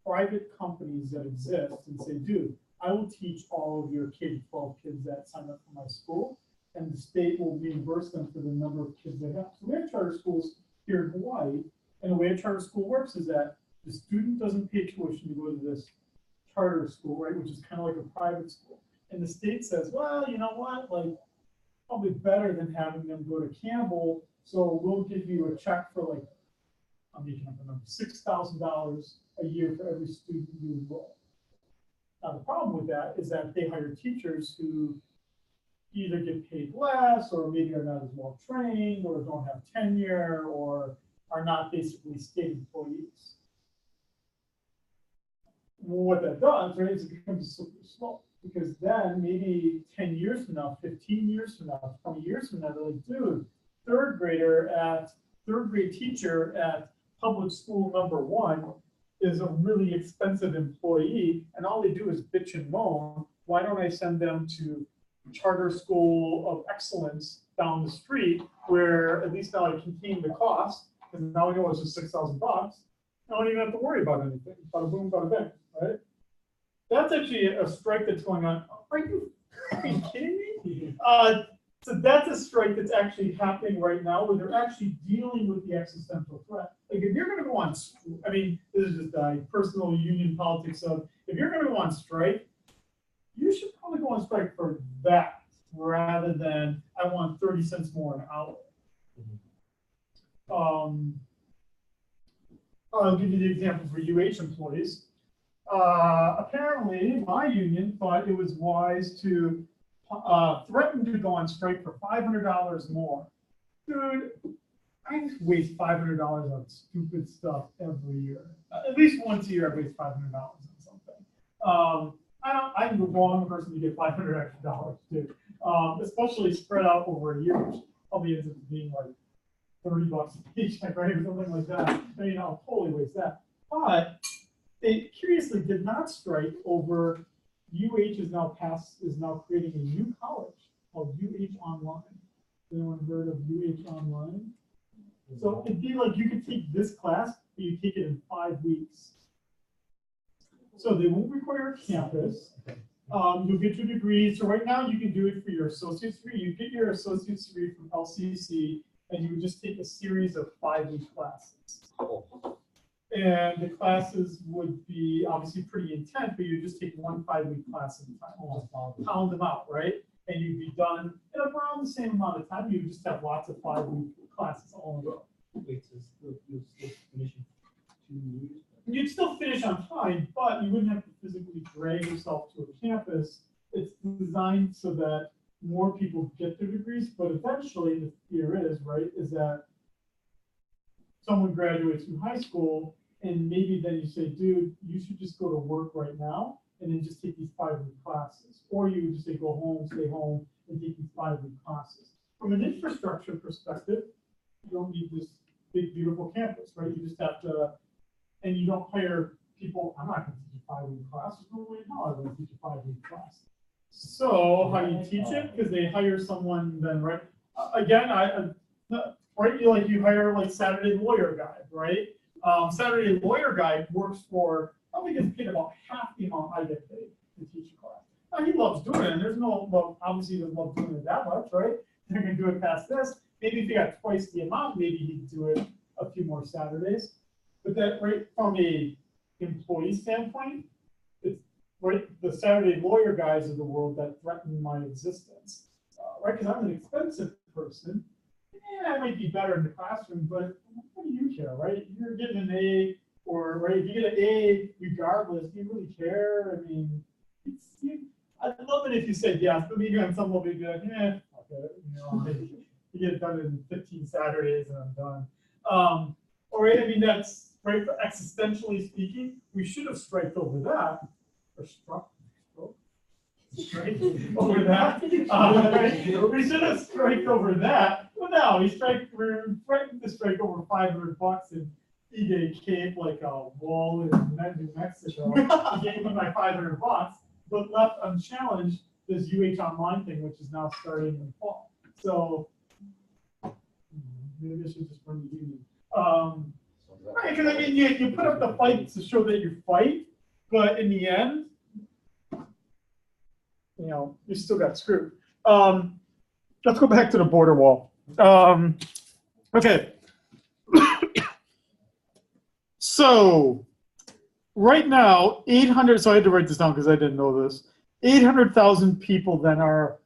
private companies that exist and say, dude, I will teach all of your K-12 kids that sign up for my school, and the state will reimburse them for the number of kids they have. So we have charter schools here in Hawaii, and the way a charter school works is that the student doesn't pay tuition to go to this charter school, right, which is kind of like a private school. And the state says, well, you know what, like, probably better than having them go to Campbell, so we'll give you a check for like, I'm making up a number, $6,000 a year for every student you enroll. Now, the problem with that is that they hire teachers who either get paid less or maybe are not as well trained or don't have tenure or are not basically state employees. What that does, right, is it becomes a slippery slope because then maybe 10 years from now, 15 years from now, 20 years from now, they're like, dude, third grade teacher at public school number 1 is a really expensive employee and all they do is bitch and moan. Why don't I send them to charter school of excellence down the street where at least now I contain the cost because now I know it's just $6,000. I don't even have to worry about anything. Bada boom, bada bing, right? That's actually a strike that's going on. Are you kidding me? So that's a strike that's actually happening right now where they're actually dealing with the existential threat. Like if you're going to go on, I mean, this is just personal union politics of, if you're going to go on strike, you should probably go on strike for that rather than I want 30 cents more an hour. I'll give you the example for UH employees. Apparently, my union thought it was wise to threaten to go on strike for $500 more. Dude, I just waste $500 on stupid stuff every year. At least once a year, I waste $500 on something. I'm the wrong person to get $500 extra dollars too, especially spread out over a year, which probably ends up being like $30 a paycheck, right, or something like that. I mean, I'll totally waste that. But they curiously did not strike over UH is now creating a new college called UH Online. Anyone heard of UH Online? So it'd be like you could take this class but you take it in 5 weeks. So they won't require a campus. You'll get your degree. So right now you can do it for your associate's degree. You get your associate's degree from LCC, and you would just take a series of 5-week classes. And the classes would be obviously pretty intense, but you just take one 5-week class at a time, pound them out, right? And you'd be done in around the same amount of time. You would just have lots of 5-week classes all in a row. Wait, so you'll still finish in 2 years? You'd still finish on time, but you wouldn't have to physically drag yourself to a campus. It's designed so that more people get their degrees, but eventually the fear is, right, is that someone graduates from high school and maybe then you say, dude, you should just go to work right now and then just take these 5-week classes. Or you would just say, go home, stay home, and take these 5-week classes. From an infrastructure perspective, you don't need this big, beautiful campus, right? You just have to, and you don't hire people, I'm not going to teach a 5-week class. There's no way in hell I'm going to teach a 5-week class. So how do you teach it? Because they hire someone then, right? Again, right, you hire like Saturday lawyer guy, right? Saturday lawyer guy works for, probably gets paid about half the amount I get paid to teach a class. Now, he loves doing it, and there's no, well, obviously he doesn't love doing it that much, right? They're going to do it past this. Maybe if he got twice the amount, maybe he'd do it a few more Saturdays. But that, right, from a employee standpoint, it's right, the Saturday lawyer guys of the world that threaten my existence, right? Because I'm an expensive person. Yeah, I might be better in the classroom, but what do you care, right? You're getting an A, or right, if you get an A, regardless, do you really care? I mean, I'd love it if you said yes, but maybe on some level you'd be like, okay, you know, you get it done in 15 Saturdays and I'm done. All right, I mean, that's right, for existentially speaking, we should have striked over that, or struck over that. Right? We should have striked over that. Well, no, we're threatened to strike over $500 in eBay Cape, like a wall in New Mexico. He gave me my $500, but left unchallenged this UH Online thing, which is now starting in the fall. So maybe I should just run the union. Right, because I mean, you put up the fights to show that you fight, but in the end, you know, you still got screwed. Let's go back to the border wall. Okay. So right now, 800, so I had to write this down because I didn't know this. 800,000 people then are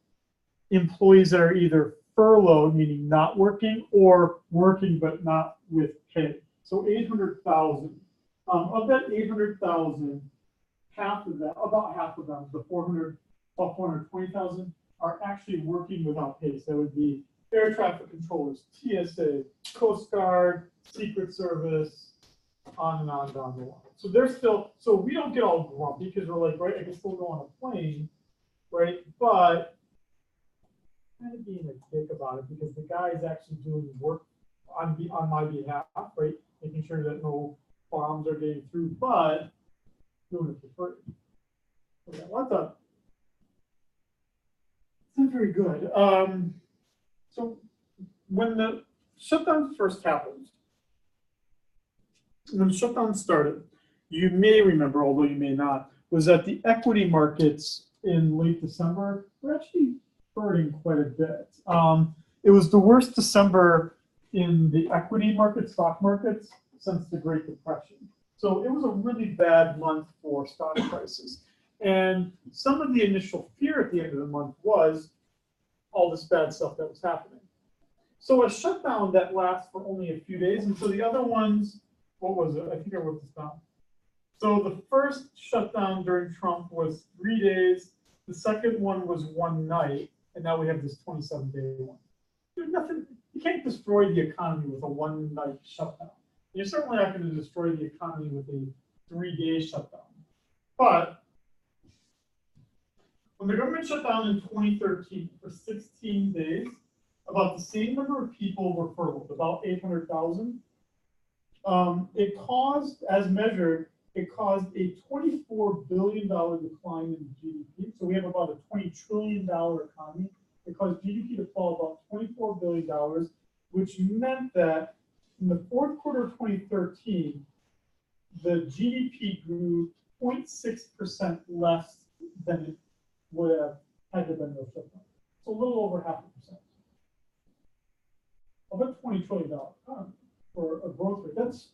employees that are either furloughed, meaning not working, or working but not with pay. So 800,000. Of that 800,000, about half of them, the 420,000, are actually working without pay. So that would be air traffic controllers, TSA, Coast Guard, Secret Service, on and on down the line. So they're still, so we don't get all grumpy because we're like, right, I can still go on a plane, right? But kind of being a dick about it because the guy is actually doing work on my behalf, right? Making sure that no bombs are getting through, but doing it for free. Okay, what's up? It's not very good. So when the shutdown first happened, when the shutdown started, you may remember, although you may not, was that the equity markets in late December were actually hurting quite a bit. It was the worst December in the equity market, stock markets, since the Great Depression. So it was a really bad month for stock prices. And some of the initial fear at the end of the month was all this bad stuff that was happening. So a shutdown that lasts for only a few days, and so the other ones, what was it? I think I wrote this down. So the first shutdown during Trump was 3 days. The second one was one night, and now we have this 27-day one. There's nothing. You can't destroy the economy with a one-night shutdown. You're certainly not going to destroy the economy with a 3-day shutdown. But when the government shut down in 2013 for 16 days, about the same number of people were furloughed, about 800,000. It caused, as measured, it caused a $24 billion decline in GDP. So we have about a $20 trillion economy. It caused GDP to fall about $24 billion, which meant that in the fourth quarter of 2013, the GDP grew 0.6% less than it would have had there been no shutdown. So a little over 0.5%. About $20 trillion for a growth rate. That's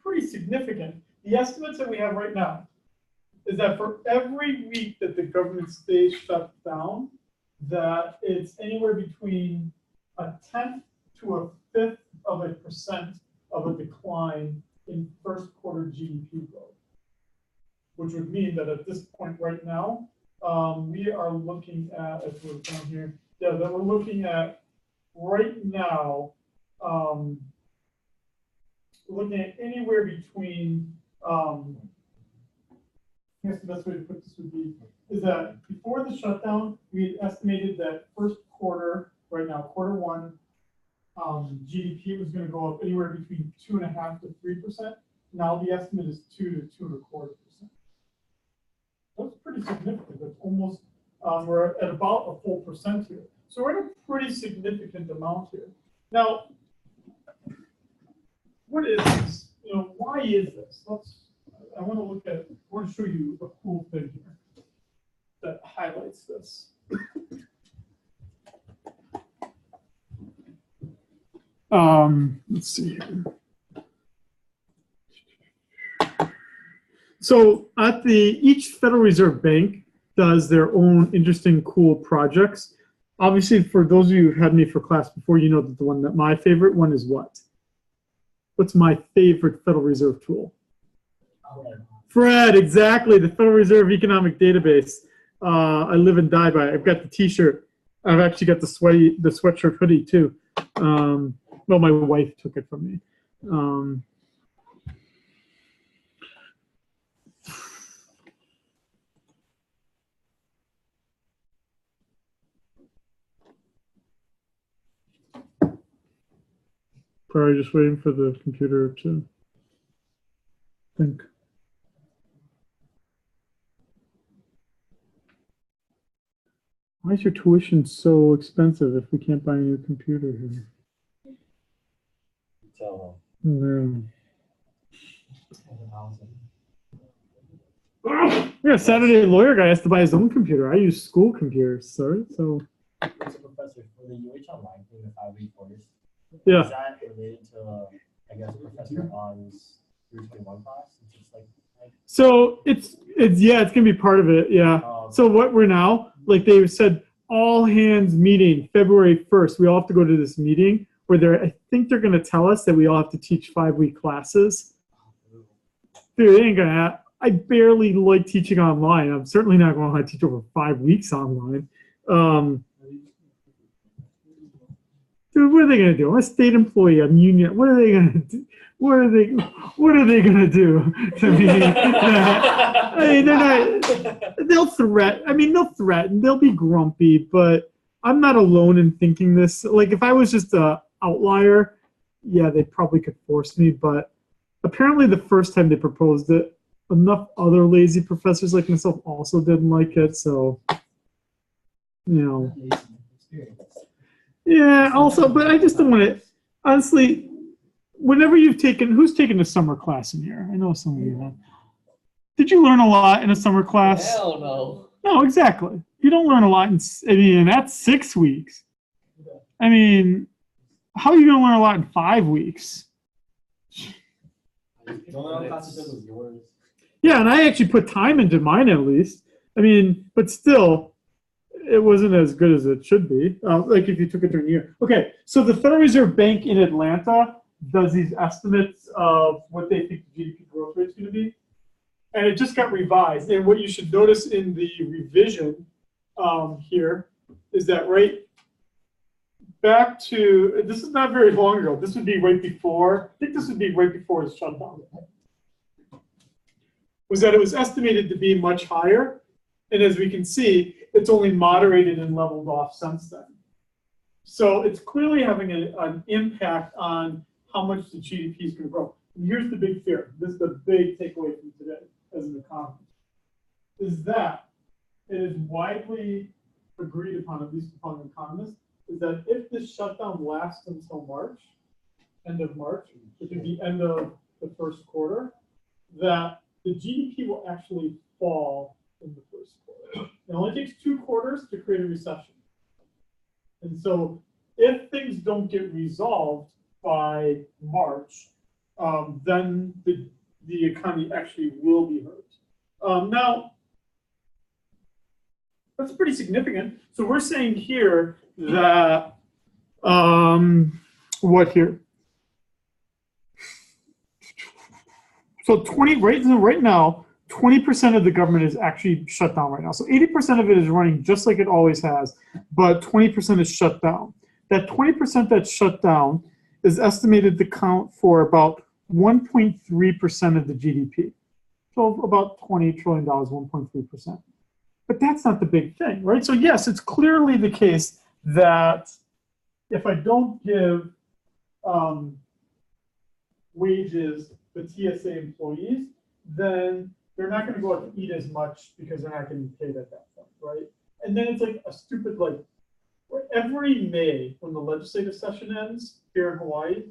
pretty significant. The estimates that we have right now is that for every week that the government stays shut down, that it's anywhere between 1/10 to 1/5% of a decline in first quarter GDP growth, which would mean that at this point right now, we are looking at, as we're down here, yeah, that we're looking at right now, we're looking at anywhere between, I guess the best way to put this would be, is that before the shutdown, we had estimated that first quarter, right now, quarter one, GDP was going to go up anywhere between 2.5% to 3%. Now the estimate is 2 to 2.25%. That's pretty significant. That's almost, we're at about a full percent here. So we're at a pretty significant amount here. Now, what is this? You know, why is this? I want to look at, I want to show you a cool thing here that highlights this. Let's see here. So at each Federal Reserve Bank does their own interesting, cool projects. Obviously, for those of you who've had me for class before, you know that the one that my favorite one is what? What's my favorite Federal Reserve tool? Fred, exactly, the Federal Reserve Economic Database. I live and die by it. I've got the T-shirt. I've actually got the sweatshirt hoodie too. Well, my wife took it from me. Probably just waiting for the computer to think. Why is your tuition so expensive if we can't buy a new computer here? So, Yeah, Saturday lawyer guy has to buy his own computer. I use school computers, sorry. So as a professor, for the UH Online thing, the 5-week course, yeah. is that related to, I guess, Professor On's 321 class? It's just like, So it's yeah, it's gonna be part of it. Yeah. So what we're now, like they said, all hands meeting February 1st. We all have to go to this meeting where I think they're gonna tell us that we all have to teach 5-week classes. Dude, they ain't gonna happen. I barely like teaching online. I'm certainly not going to teach over 5 weeks online. Dude, what are they going to do? I'm a state employee. I'm union. What are they going to do? What are they going to do to me? I mean, they're not. They'll threaten. They'll be grumpy. But I'm not alone in thinking this. Like, if I was just an outlier, yeah, they probably could force me. But apparently, the first time they proposed it, enough other lazy professors like myself also didn't like it, so, you know. Yeah, also, but I just don't want to, honestly, whenever you've taken, who's taken a summer class in here? I know some of you have. Did you learn a lot in a summer class? Hell no. No, exactly. You don't learn a lot that's 6 weeks. I mean, how are you going to learn a lot in 5 weeks? the only class you took was yours. Yeah, and I actually put time into mine at least. I mean, but still, it wasn't as good as it should be. Like if you took it during the year. Okay, so the Federal Reserve Bank in Atlanta does these estimates of what they think the GDP growth rate is going to be. And it just got revised. And what you should notice in the revision here is that right back to, this is not very long ago. This would be right before, I think this would be right before the shutdown. Was that it was estimated to be much higher. And as we can see, it's only moderated and leveled off since then. So it's clearly having an impact on how much the GDP is going to grow. And here's the big fear. This is the big takeaway from today as an economist, is that it is widely agreed upon, at least among economists, is that if this shutdown lasts until March, end of March, which is the end of the first quarter, that the GDP will actually fall in the first quarter. It only takes 2 quarters to create a recession. And so if things don't get resolved by March, then the economy actually will be hurt. Now, that's pretty significant. So we're saying here that, what here? So right now, 20% of the government is actually shut down right now. So 80% of it is running just like it always has, but 20% is shut down. That 20% that's shut down is estimated to count for about 1.3% of the GDP. So about $20 trillion, 1.3%. But that's not the big thing, right? So yes, it's clearly the case that if I don't give wages to TSA employees, then they're not going to go out to eat as much because they're not getting paid at that point, right? And then it's like a stupid, like, every May when the legislative session ends here in Hawaii,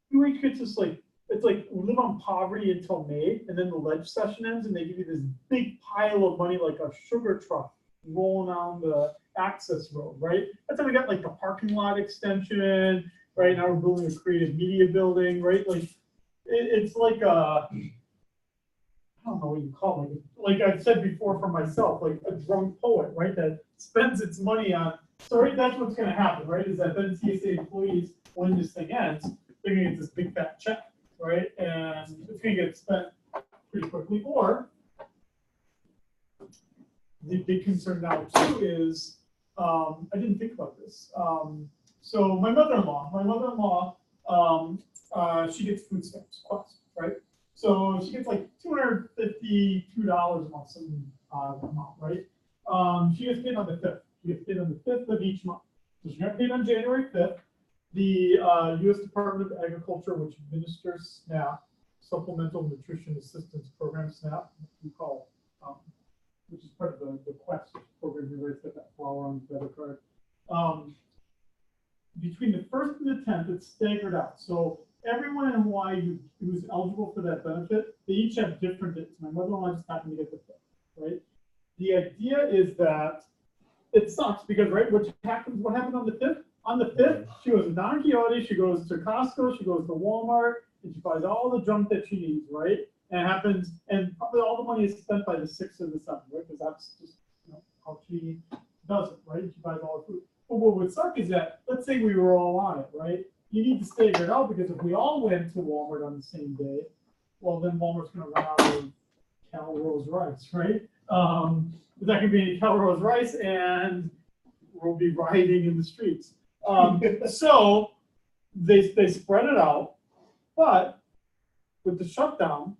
you could just like, it's like we live on poverty until May, and then the leg session ends, and they give you this big pile of money like a sugar truck rolling down the access road, right? That's how we got like the parking lot extension, right? Now we're building a creative media building, right? Like it's like a, I don't know what you call it. Like I said before for myself, like a drunk poet, right? That spends its money on. So right, that's what's going to happen, right? Is that then TSA employees, when this thing ends, they're going to get this big fat check, right? And it's going to get spent pretty quickly. Or the big concern now too is, I didn't think about this. So my mother-in-law, she gets food stamps, right? So she gets like $252 a month, some amount, right? She gets paid on the 5th. She gets paid on the 5th of each month. So she got paid on January 5th. The U.S. Department of Agriculture, which administers SNAP, Supplemental Nutrition Assistance Program, SNAP, which is part of the Quest program, you already said that flower on the debit card. Between the 1st and the 10th, it's staggered out. So everyone in Hawaii who's eligible for that benefit, they each have different dates. My mother-in-law just happened to get the 5th, right? The idea is that it sucks because, right, what happened on the 5th? On the 5th, she goes to Don Quixote, she goes to Costco, she goes to Walmart, and she buys all the junk that she needs, right? And it happens, and probably all the money is spent by the 6th or the 7th, right? Because that's just how she does it, right? She buys all the food. But what would suck is that, let's say we were all on it, right? You need to stagger it out because if we all went to Walmart on the same day, well, then Walmart's going to run out of Calrose rice, right? There's not going to be any Calrose rice, and we'll be rioting in the streets. So they spread it out, but with the shutdown,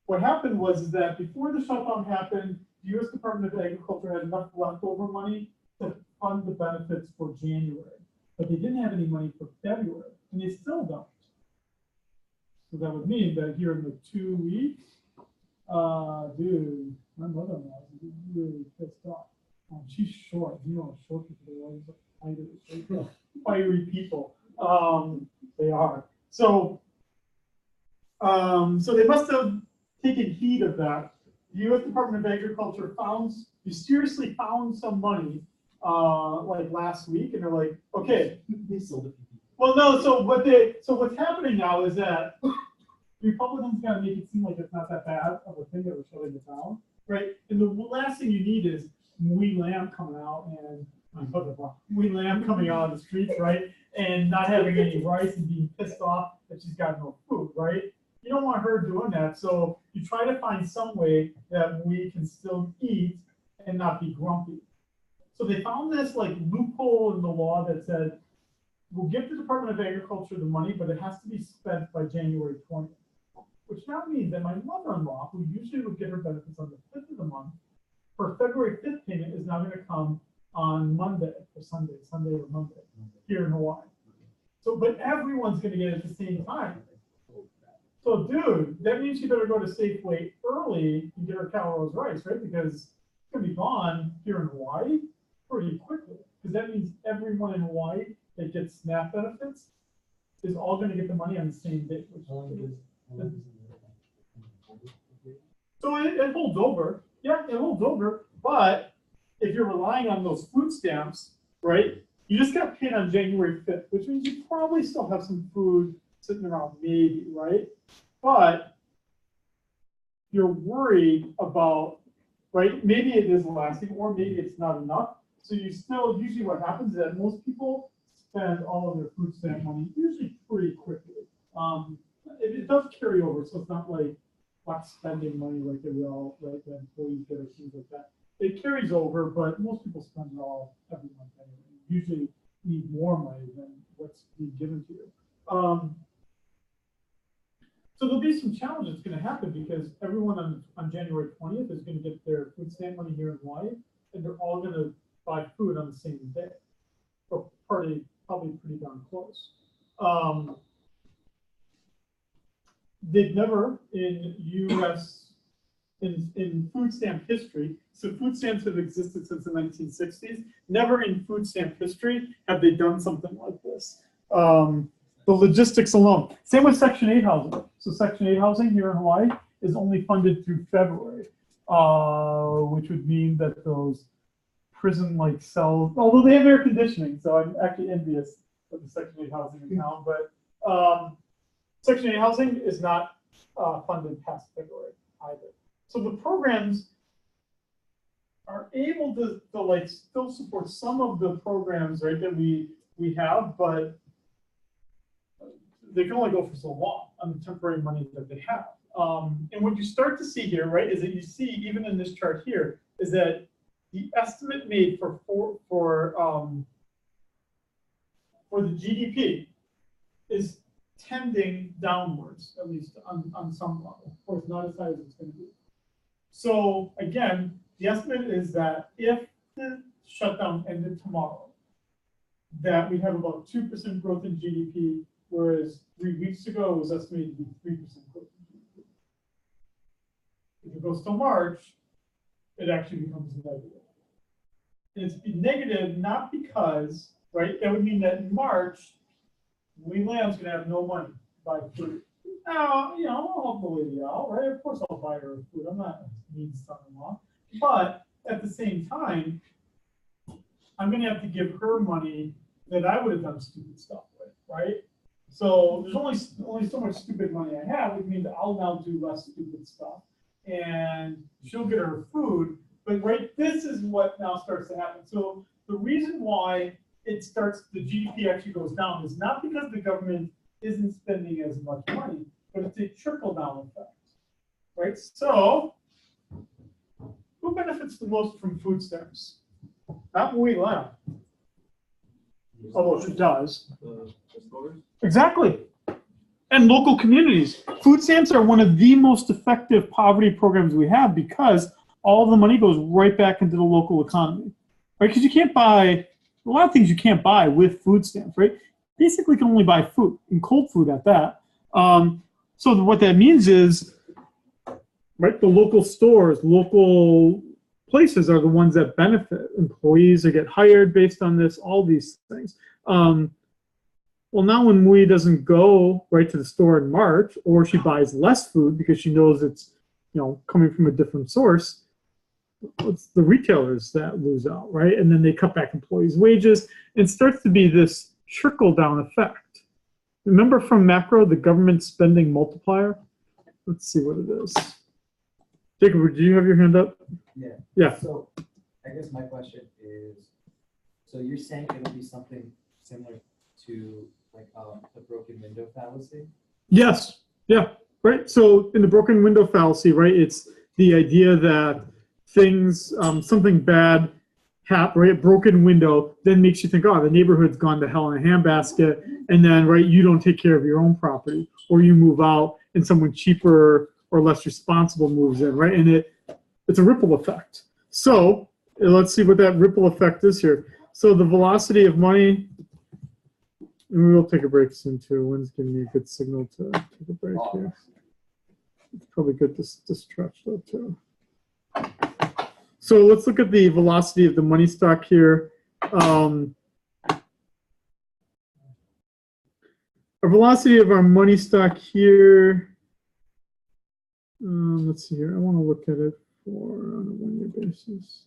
what happened was that before the shutdown happened, the U.S. Department of Agriculture had enough leftover money to fund the benefits for January, but they didn't have any money for February, and they still don't. So that would mean that here in the 2 weeks, dude, my mother-in-law is really pissed off. She's short, short people are always fiery people. They are. So they must have taken heed of that. The U.S. Department of Agriculture mysteriously found some money like last week, and they're like, okay. They sold it. Well, no. So what's happening now is that Republicans gotta make it seem like it's not that bad of a thing that we're shutting it down, right? And the last thing you need is Wee Lamb coming out and Wee Lamb coming out on the streets, right? And not having any rice and being pissed off that she's got no food, right? You don't want her doing that, so you try to find some way that we can still eat and not be grumpy. So they found this like loophole in the law that said, we'll give the Department of Agriculture the money, but it has to be spent by January 20th. Which now means that my mother-in-law, who usually would get her benefits on the 5th of the month, her February 5th payment is now going to come on Monday or Sunday or Monday here in Hawaii. So, but everyone's going to get it at the same time. So, dude, that means you better go to Safeway early and get her Calrose rice, right? Because it's going to be gone here in Hawaii pretty quickly. Because that means everyone in Hawaii that gets SNAP benefits, is all gonna get the money on the same day. How long does- how long does it work? So it holds over, yeah, it holds over, but if you're relying on those food stamps, right, you just got paid on January 5th, which means you probably still have some food sitting around, maybe, right? But you're worried about, right, maybe it is lasting, or maybe it's not enough. So you still, usually what happens is that most people spend all of their food stamp money usually pretty quickly. It does carry over, so it's not like spending money like they will, like the employees get or things like that. It carries over, but most people spend it all every month anyway. Usually need more money than what's being given to you. So there'll be some challenges going to happen because everyone on January 20th is going to get their food stamp money here in Hawaii, and they're all going to buy food on the same day, or probably pretty darn close. They've never in U.S. in food stamp history, so food stamps have existed since the 1960s. Never in food stamp history have they done something like this. The logistics alone. Same with Section 8 housing. So Section 8 housing here in Hawaii is only funded through February, which would mean that those prison-like cells, although they have air conditioning, so I'm actually envious of the Section 8 housing in town, but Section 8 housing is not funded past February either. So the programs are able to like still support some of the programs, right, that we have, but they can only go for so long on the temporary money that they have. And what you start to see here, right, is that you see even in this chart here is that the estimate made for the GDP is tending downwards, at least on some level. Of course, not as high as it's going to be. So again, the estimate is that if the shutdown ended tomorrow, that we have about 2% growth in GDP, whereas 3 weeks ago it was estimated to be 3% growth in GDP. If it goes till March, it actually becomes negative. And it's negative not because, right, that would mean that in March, Leland's going to have no money to buy food. Now, you know, I'll help the lady out, right? Of course I'll buy her food. I'm not a mean son-in-law. But at the same time, I'm going to have to give her money that I would have done stupid stuff with, right? So there's only so much stupid money I have, which means I'll now do less stupid stuff. And she'll get her food. But right, this is what now starts to happen. So the reason why the GDP actually goes down is not because the government isn't spending as much money, but it's a trickle-down effect, right? So who benefits the most from food stamps? Not Moelam, although she does. Exactly. And local communities. Food stamps are one of the most effective poverty programs we have because all the money goes right back into the local economy, right? Because you can't buy a lot of things you can't buy with food stamps, right? Basically, you can only buy food, and cold food at that. So what that means is, right, the local stores, local places are the ones that benefit. Employees that get hired based on this, all these things. Well, now when Mui doesn't go right to the store in March, or she buys less food because she knows it's, you know, coming from a different source, it's the retailers that lose out, right? And then they cut back employees' wages. It starts to be this trickle-down effect. Remember from macro, the government spending multiplier? Let's see what it is. Jacob, do you have your hand up? Yeah. Yeah. So I guess my question is, so you're saying it'll be something similar to like the broken window fallacy? Yes. Yeah. Right. So in the broken window fallacy, right, it's the idea that things, something bad happen, right, a broken window, then makes you think, oh, the neighborhood's gone to hell in a handbasket, and then, right, you don't take care of your own property, or you move out, and someone cheaper or less responsible moves in, right, and it's a ripple effect. So let's see what that ripple effect is here. So the velocity of money, and we'll take a break soon too. When's giving me a good signal to take a break here? It's probably good to stretch though too. So let's look at the velocity of the money stock here. All our velocity of our money stock here. Let's see here. I want to look at it for on a 1 year basis.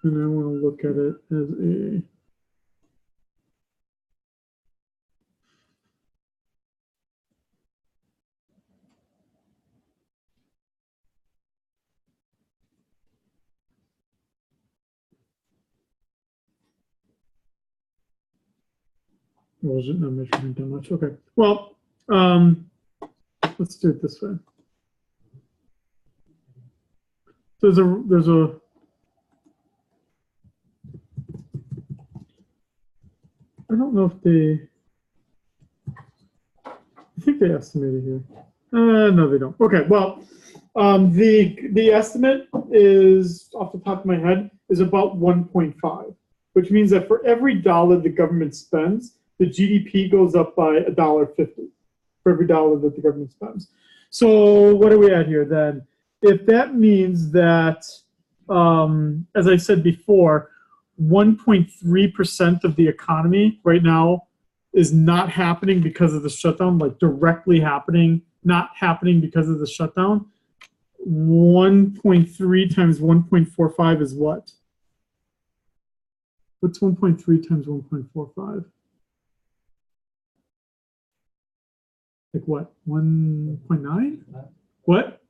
And I want to look at it as a Well, is it not measuring that much? Okay. Well, let's do it this way. There's a I don't know if they I think they estimated here. No, they don't. Okay. Well, the estimate is off the top of my head is about 1.5, which means that for every dollar the government spends, the GDP goes up by $1.50 for every dollar that the government spends. So what are we at here then? If that means that, as I said before, 1.3% of the economy right now is not happening because of the shutdown, like directly happening, not happening because of the shutdown. 1.3 times 1.45 is what? What's 1.3 times 1.45? Like what? 1.9? What?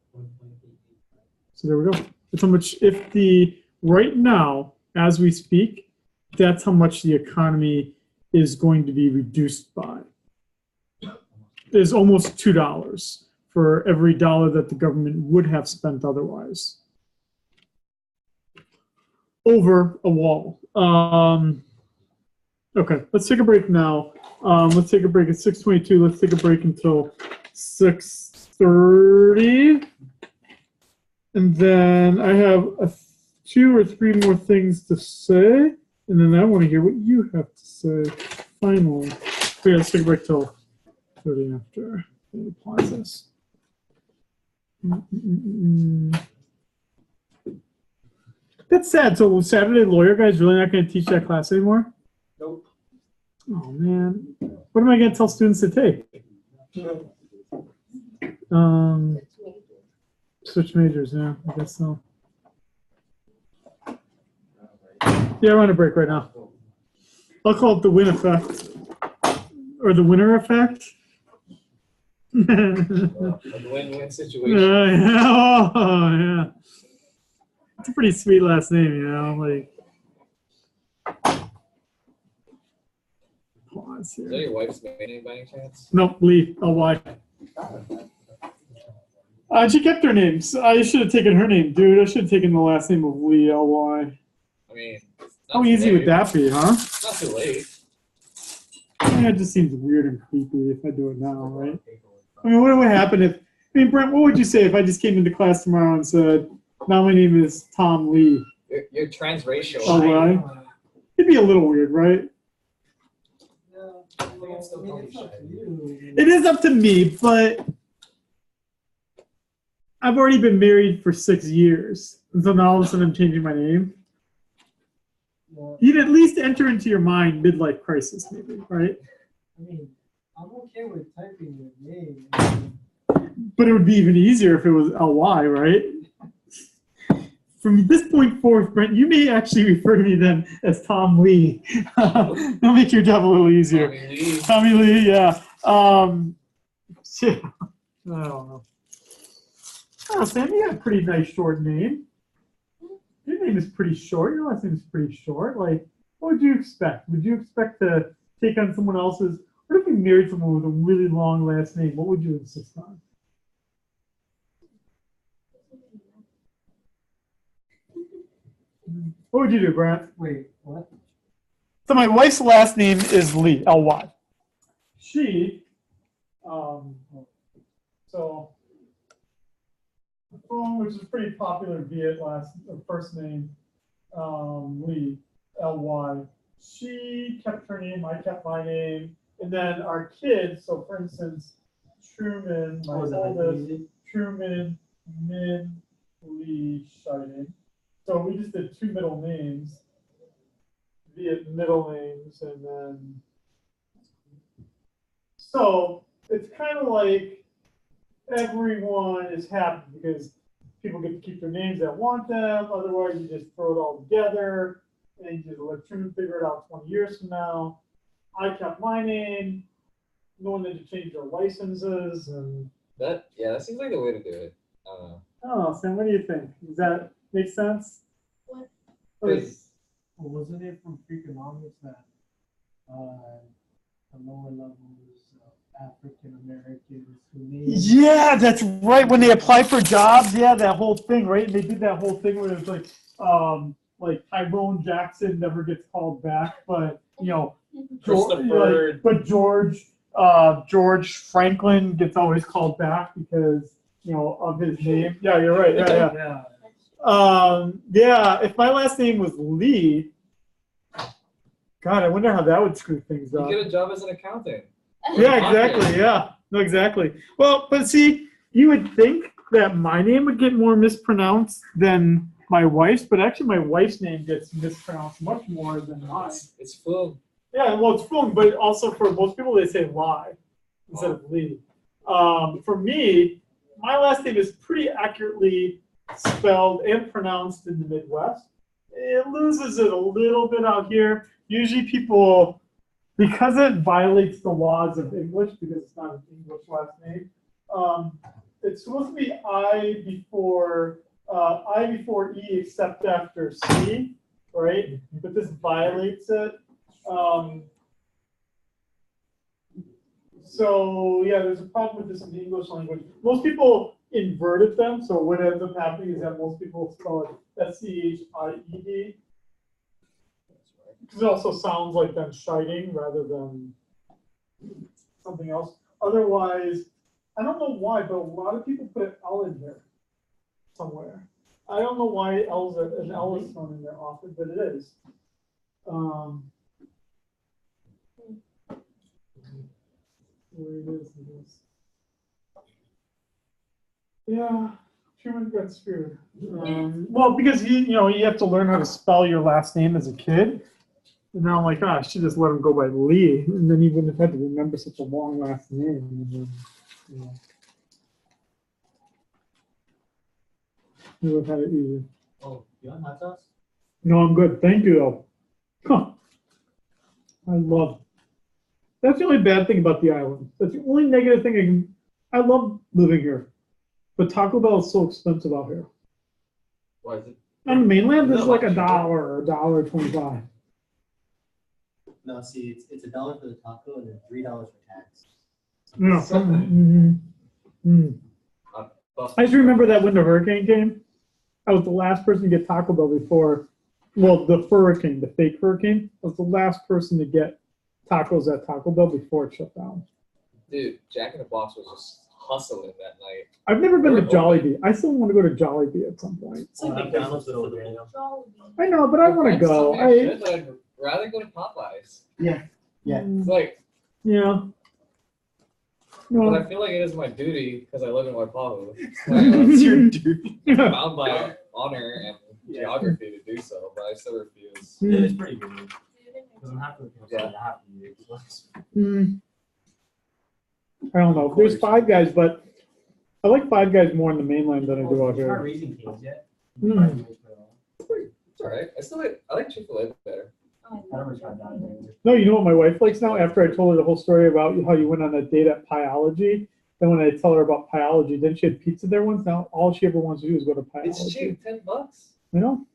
So there we go. That's how much, right now, as we speak, that's how much the economy is going to be reduced by. There's almost $2 for every dollar that the government would have spent otherwise. Over a wall. Okay, let's take a break now. Let's take a break at 6:22. Let's take a break until 6:30. And then I have 2 or 3 more things to say. And then I want to hear what you have to say. Finally. Okay, let's take a break till 30 after they apply this. That's sad. So Saturday lawyer guy's really not going to teach that class anymore? Nope. Oh man, what am I going to tell students to take? Switch majors. Yeah, I guess so. Yeah, we're on a break right now. I'll call it the win effect, or the winner effect. A win-win situation. Yeah. Oh, yeah. It's a pretty sweet last name, you know. Like, pause Is that here. your wife's maiden name by any chance? No, Lee. L-Y. She kept her name. So I should have taken her name, dude. I should have taken the last name of Lee, L-Y. I mean, How easy would that be, huh? Not too late. Yeah, it just seems weird and creepy if I do it now, right? I mean, what would happen if, Brent, what would you say if I just came into class tomorrow and said, now my name is Tom Lee? You're transracial. Oh, right? It'd be a little weird, right? It is up to me, but I've already been married for 6 years. And so now all of a sudden I'm changing my name. You'd at least enter into your mind midlife crisis, maybe, right? I mean, I'm okay with typing your name. But it would be even easier if it was LY, right? From this point forth, Brent, you may actually refer to me then as Tom Lee. That'll make your job a little easier. Tommy Lee, yeah. Yeah. I don't know. Oh, Sam, you got a pretty nice short name. Your name is pretty short. Your last name is pretty short. Like, what would you expect? Would you expect to take on someone else's? What if you married someone with a really long last name? What would you insist on? What would you do, Brent? Wait, what? So my wife's last name is Lee, L-Y. She, which is pretty popular Viet first name, Lee, L-Y. She kept her name, I kept my name, and then our kids, so for instance, Truman, my oldest, Truman, Min, Lee, Shining. So we just did 2 middle names, Viet middle names, and then So it's kind of like everyone is happy because people get to keep their names that want them. Otherwise, you just throw it all together and you just let Truman figure it out 20 years from now. I kept my name. No one had to change their licenses. And That seems like the way to do it. oh, Sam, what do you think? Does that make sense? What? Well, wasn't it from Freakonomics that the lower levels of African Americans who need? Yeah, that's right. When they apply for jobs, yeah, that whole thing, right? They did that whole thing where it's like Tyrone Jackson never gets called back, but George Franklin gets always called back because of his name. Yeah, you're right. Yeah. If my last name was Lee, God, I wonder how that would screw things You up. get a job as an accountant. Yeah, exactly. Yeah, no, exactly. Well, but see, you would think that my name would get more mispronounced than my wife's, but actually my wife's name gets mispronounced much more than mine. It's full. Yeah, well, it's Fung, but also for most people, they say Lie instead of Lee. For me, my last name is pretty accurately spelled and pronounced in the Midwest. It loses it a little bit out here. Usually people, because it violates the laws of English, because it's not an English last name, it's supposed to be I before E except after C, right? But this violates it. So yeah, there's a problem with this in the English language. Most people inverted them, so what ends up happening is that most people spell it S-C-H-I-E-D. Because it also sounds like them shining rather than something else. Otherwise, I don't know why, but a lot of people put an L in there somewhere. I don't know why an L is thrown in there often, but it is. Where it is. Yeah, Truman got screwed. Well, because you have to learn how to spell your last name as a kid. And now I'm like, I should just let him go by Lee, and then he wouldn't have had to remember such a long last name. And then, he would have had it easier. Oh, you want hot sauce? No, I'm good. Thank you, though. Huh. I love. That's the only bad thing about the island. That's the only negative thing I love living here. But Taco Bell is so expensive out here. Why is it? On the mainland, it's No, like much. $1 or $1.25. No, see, it's $1 for the taco and then $3 for tax. Yeah. I just remember that when the hurricane came, I was the last person to get Taco Bell before, well, the hurricane, the fake hurricane, I was the last person to get tacos at Taco Bell before it shut down. Dude, Jack in the Box was just hustling that night. I've never been to We're Jollibee. I still want to go to Jollibee at some point. It's like McDonald's with Filipino. I know, but I want to go. I'd rather go to Popeyes. Yeah. It's like, Yeah. but No. I feel like it is my duty because I live in Waipahu. It's your duty. I'm bound by honor and geography to do so, but I still refuse. It's pretty good. Because I'm half Filipino, so Yeah. I have to eat it. I don't know. There's Five Guys, but I like Five Guys more in the mainland than I do out You're not here. raising kids yet? It's alright. I like Chick-fil-A better. I never tried that either. No, you know what my wife likes now? After I told her the whole story about how you went on a date at Pyology, then when I tell her about Pyology, then she had pizza there once. Now all she ever wants to do is go to Pyology. It's cheap, $10. You know?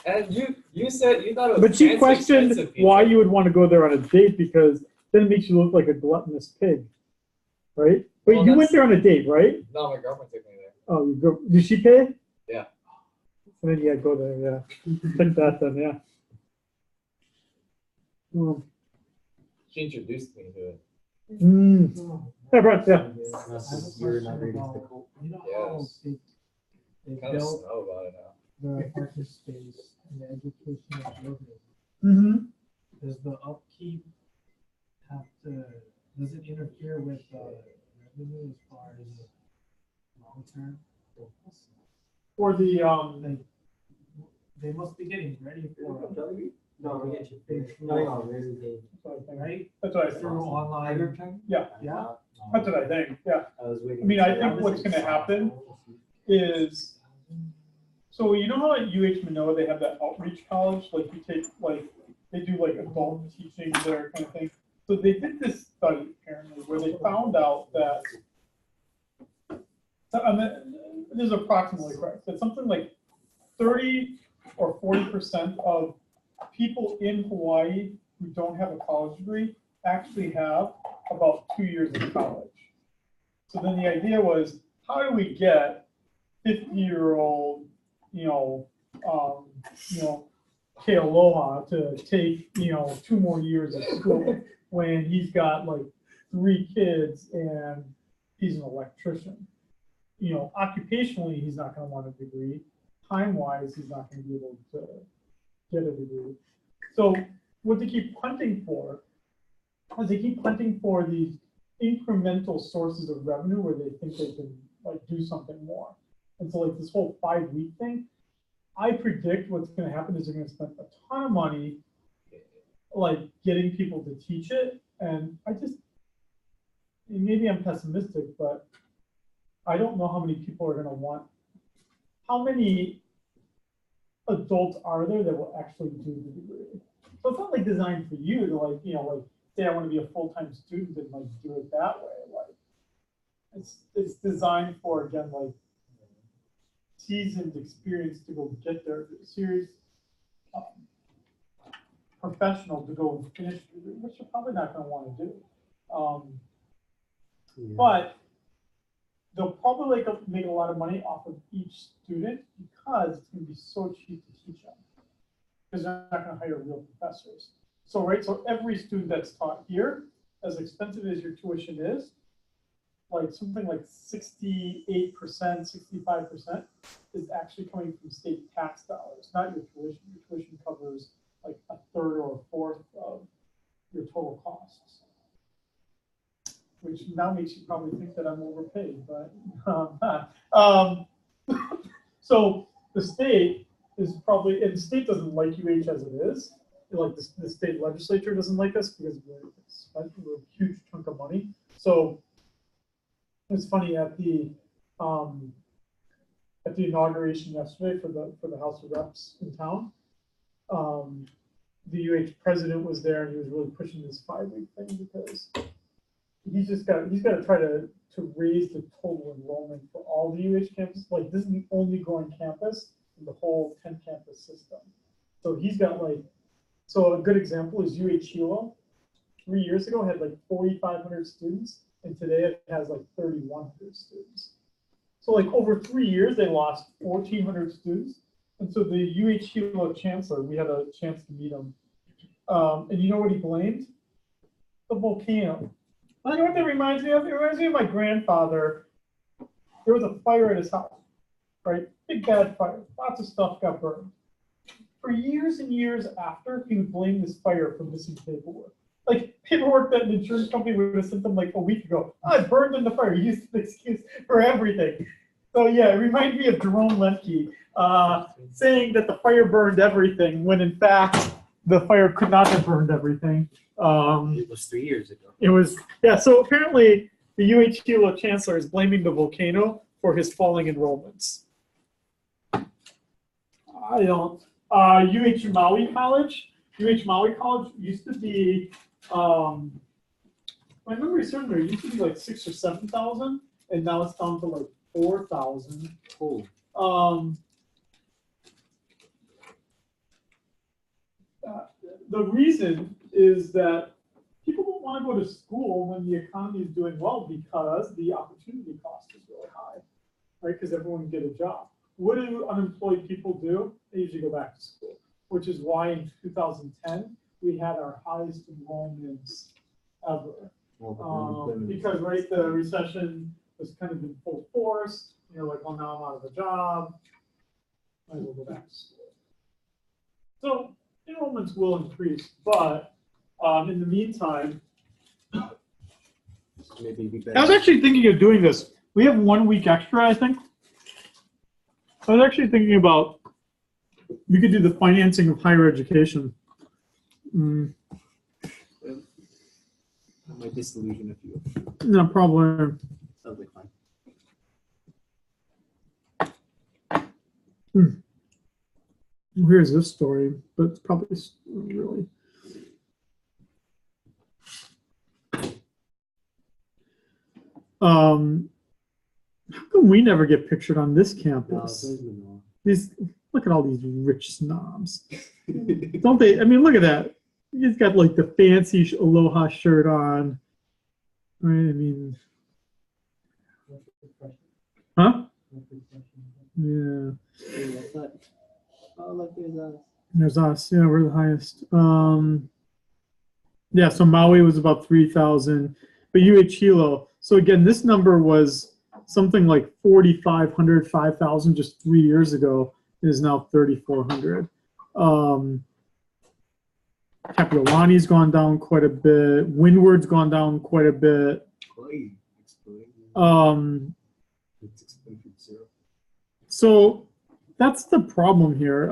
And you said you thought it was But she fancy, questioned expensive pizza. why you would want to go there on a date because then it makes you look like a gluttonous pig, right? But Well, you went that's- there on a date, right? No, my girlfriend took me there. Oh, you go. Did she pay? Yeah. And then go there. Yeah, take that then. Yeah. She introduced me to it. Yeah, right. Yeah. You're not raising the cult. You know Yes. how they Kind of built know about it now. the parking space and the education of building. Mm-hmm. Does the upkeep have to, does it interfere with revenue as far as long term? Or the Like, they must be getting ready for No, we get you. No, very good. That's what I threw online. Yeah, Yeah. that's what I think, yeah. I was waiting. I mean, I think what's gonna happen is, so you know how at UH Manoa, they have that outreach college, like you take, like, they do like adult teaching there kind of thing. So they did this study apparently where they found out that, this is approximately correct, that something like 30 or 40% of people in Hawaii who don't have a college degree actually have about 2 years of college. So then the idea was, how do we get 50-year-old, Kealoha to take, 2 more years of school when he's got like 3 kids and he's an electrician. Occupationally, he's not going to want a degree. Time-wise, he's not going to be able to get a degree. So what they keep hunting for is they keep hunting for these incremental sources of revenue where they think they can like do something more. And so like this whole 5-week thing, I predict what's going to happen is they're going to spend a ton of money like getting people to teach it. And maybe I'm pessimistic, but I don't know how many people are going to want, how many adults are there that will actually do the degree? So it's not like designed for you to like, say I want to be a full-time student and like do it that way. Like it's designed for, again, like seasoned experience to go get their serious professional to go and finish, which you're probably not going to want to do. But they'll probably make a lot of money off of each student because it's going to be so cheap to teach them because they're not going to hire real professors. So every student that's taught here, as expensive as your tuition is, like something like 68%, 65% is actually coming from state tax dollars, not your tuition. Your tuition covers like a third or a fourth of your total costs, which now makes you probably think that I'm overpaid, but so the state is probably, and the state doesn't like UH as it is. Like the state legislature doesn't like us because we're a huge chunk of money. So it's funny at the inauguration yesterday for the House of Reps in town. The UH president was there and he was really pushing this 5-week thing because he's got to try to raise the total enrollment for all the UH campuses. Like this is the only growing campus in the whole 10 campus system. So he's got so a good example is UH Hilo. 3 years ago had like 4,500 students, and today it has like 3,100 students. So like over 3 years, they lost 1,400 students. And so the UH Hilo chancellor, we had a chance to meet him. And you know what he blamed? The volcano. You know what that reminds me of? It reminds me of my grandfather. There was a fire at his house, right? Big bad fire. Lots of stuff got burned. For years and years after, he would blame this fire for missing paperwork. Like paperwork that an insurance company would have sent them like a week ago. I burned in the fire. He used an excuse for everything. So yeah, it reminded me of Jerome Lemke saying that the fire burned everything when in fact the fire could not have burned everything. It was 3 years ago. It was, yeah, so apparently the UH Hilo chancellor is blaming the volcano for his falling enrollments. I don't. UH Maui College used to be, my memory is certain, there used to be like 6,000 or 7,000, and now it's down to like 4,000. Cool. The reason is that people don't want to go to school when the economy is doing well because the opportunity cost is really high, right? Because everyone can get a job. What do unemployed people do? They usually go back to school, which is why in 2010, we had our highest enrollments ever. Because, right, the recession was kind of in full force. You're like, well, now I'm out of a job. I will go back to school. So enrollments will increase, but in the meantime, I was actually thinking of doing this. We have 1 week extra, I think. I was actually thinking about we could do the financing of higher education. Mm, I might disillusion a few. no problem. Sounds like fun. Here's this story, but it's probably really. How come we never get pictured on this No, campus? it's always Manila. These, look at all these rich snobs. Don't they? I mean, look at that. He's got like the fancy Aloha shirt on. Right? I mean, huh? Yeah. Hey, I thought, oh, look, there's us. There's us. Yeah, we're the highest. Yeah, so Maui was about 3,000, but UH Hilo. So again, this number was something like 4,500, 5,000 just 3 years ago. It is now 3,400. Kapiolani's gone down quite a bit. Windward's gone down quite a bit. Hawaii exploding. It's exploding from zero. So that's the problem here.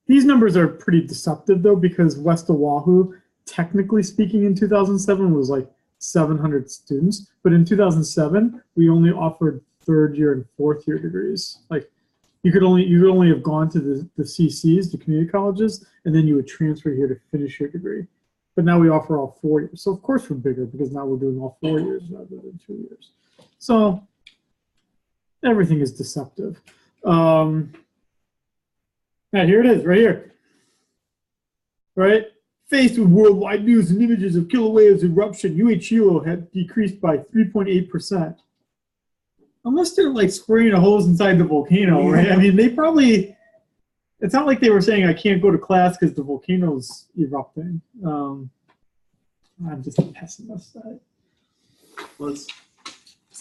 These numbers are pretty deceptive though, because West Oahu, technically speaking, in 2007 was like 700 students, but in 2007 we only offered third year and fourth year degrees. Like you could only have gone to the CCs, the community colleges, and then you would transfer here to finish your degree. But now we offer all 4 years. So of course we're bigger because now we're doing all 4 years rather than 2 years. So everything is deceptive. Yeah, here it is, right here. Right? Faced with worldwide news and images of Kilauea's eruption, UH Hilo had decreased by 3.8%. Unless they're like spraying a hose inside the volcano, right? I mean, they probably, it's not like they were saying, I can't go to class because the volcano's erupting. I'm just a pessimist. Well, it's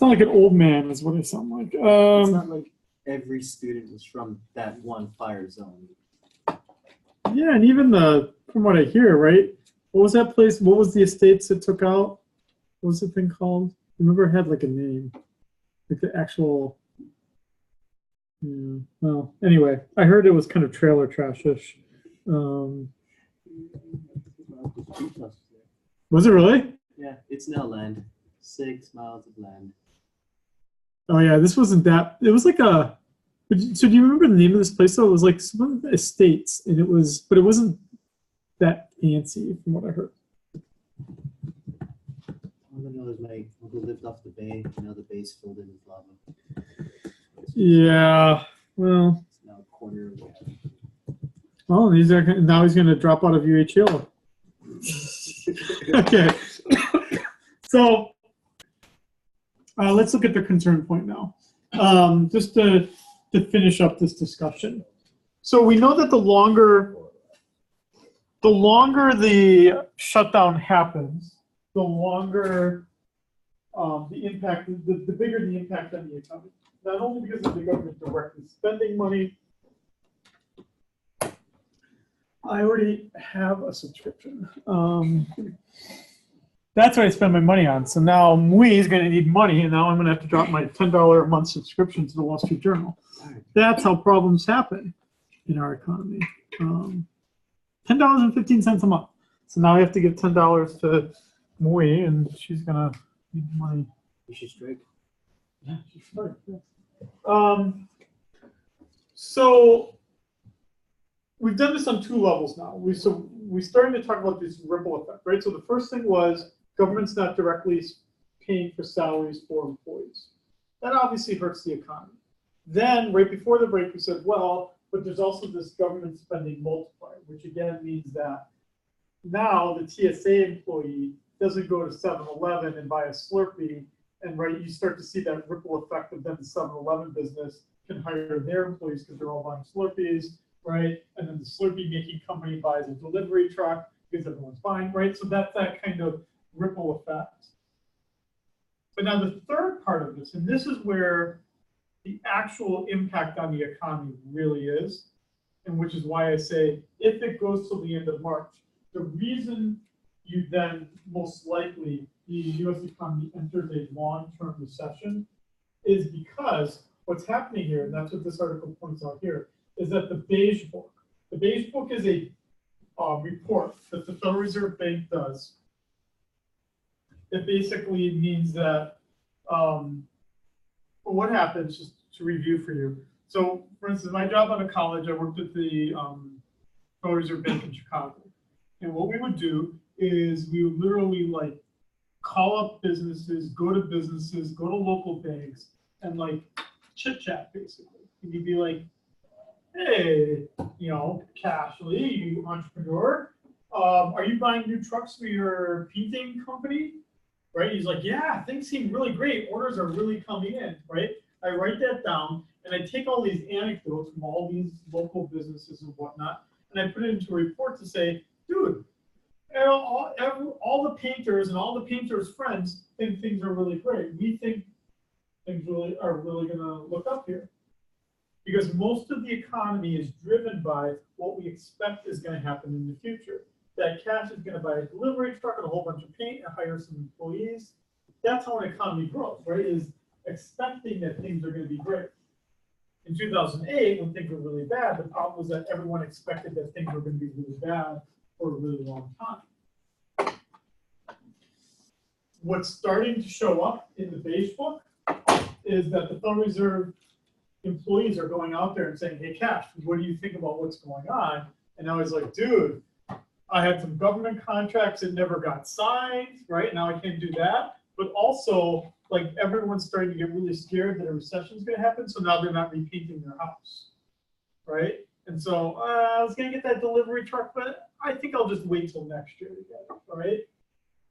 Sound like an old man is what I sound like. not like every student was from that one fire zone. Yeah, and even from what I hear, right? What was that place? What was the estates that took out? What was the thing called? I remember it had like a name, like the actual. Yeah. Well, anyway, I heard it was kind of trailer trashish. Was it really? Yeah, it's now land. 6 miles of land. Oh yeah, this wasn't that. It was like a. So do you remember the name of this place? Though it was like some of the estates, and it was, but it wasn't that fancy, from what I heard. All I know is my uncle lived off the bay. Now the bay's filled in with lava. Yeah. Well. It's now a corner of the Oh, now he's going to drop out of UHL. Okay. So let's look at the concern point now. Just to finish up this discussion. So we know that the longer the shutdown happens, the longer the impact, the bigger the impact on the economy. Not only because of the government directly spending money. I already have a subscription. That's what I spend my money on. So now Mui is going to need money, and now I'm going to have to drop my $10 a month subscription to the Wall Street Journal. That's how problems happen in our economy. $10.15 a month. So now I have to give $10 to Mui, and she's going to need money. You should strike. Yeah, she's right. So we've done this on 2 levels now. We started to talk about this ripple effect, right? So the first thing was government's not directly paying for salaries for employees. That obviously hurts the economy. Then right before the break, we said, well, but there's also this government spending multiplier, which again means that now the TSA employee doesn't go to 7-Eleven and buy a Slurpee, and right, you start to see that ripple effect of then the 7-Eleven business can hire their employees because they're all buying Slurpees, right? And then the Slurpee making company buys a delivery truck because everyone's buying, right? So that's that kind of ripple effect. But now the third part of this, and this is where the actual impact on the economy really is, and which is why I say if it goes till the end of March, the reason you then most likely the U.S. economy enters a long-term recession is because what's happening here, and that's what this article points out here, is that the beige book is a report that the Federal Reserve Bank does. It basically means that what happens, just to review for you. So, for instance, my job out of college, I worked at the Federal Reserve Bank in Chicago. And what we would do is we would literally like call up businesses, go to local banks, and like chit chat basically. And you'd be like, hey, Cashley, you entrepreneur, are you buying new trucks for your painting company? Right? He's like, yeah, things seem really great. Orders are really coming in, right? I write that down and I take all these anecdotes from all these local businesses and whatnot, and I put it into a report to say, dude, all the painters and all the painters' friends think things are really great. We think things are really going to look up here. Because most of the economy is driven by what we expect is going to happen in the future. That Cash is going to buy a delivery truck and a whole bunch of paint and hire some employees. That's how an economy grows, right? Is expecting that things are going to be great. In 2008, when things were really bad, the problem was that everyone expected that things were going to be really bad for a really long time. What's starting to show up in the beige book is that the Federal Reserve employees are going out there and saying, hey, Cash, what do you think about what's going on? And I was like, dude, I had some government contracts that never got signed, right? Now I can't do that. But also, like, everyone's starting to get really scared that a recession is going to happen, so now they're not repainting their house, right? And so I was going to get that delivery truck, but I think I'll just wait till next year to get it, right?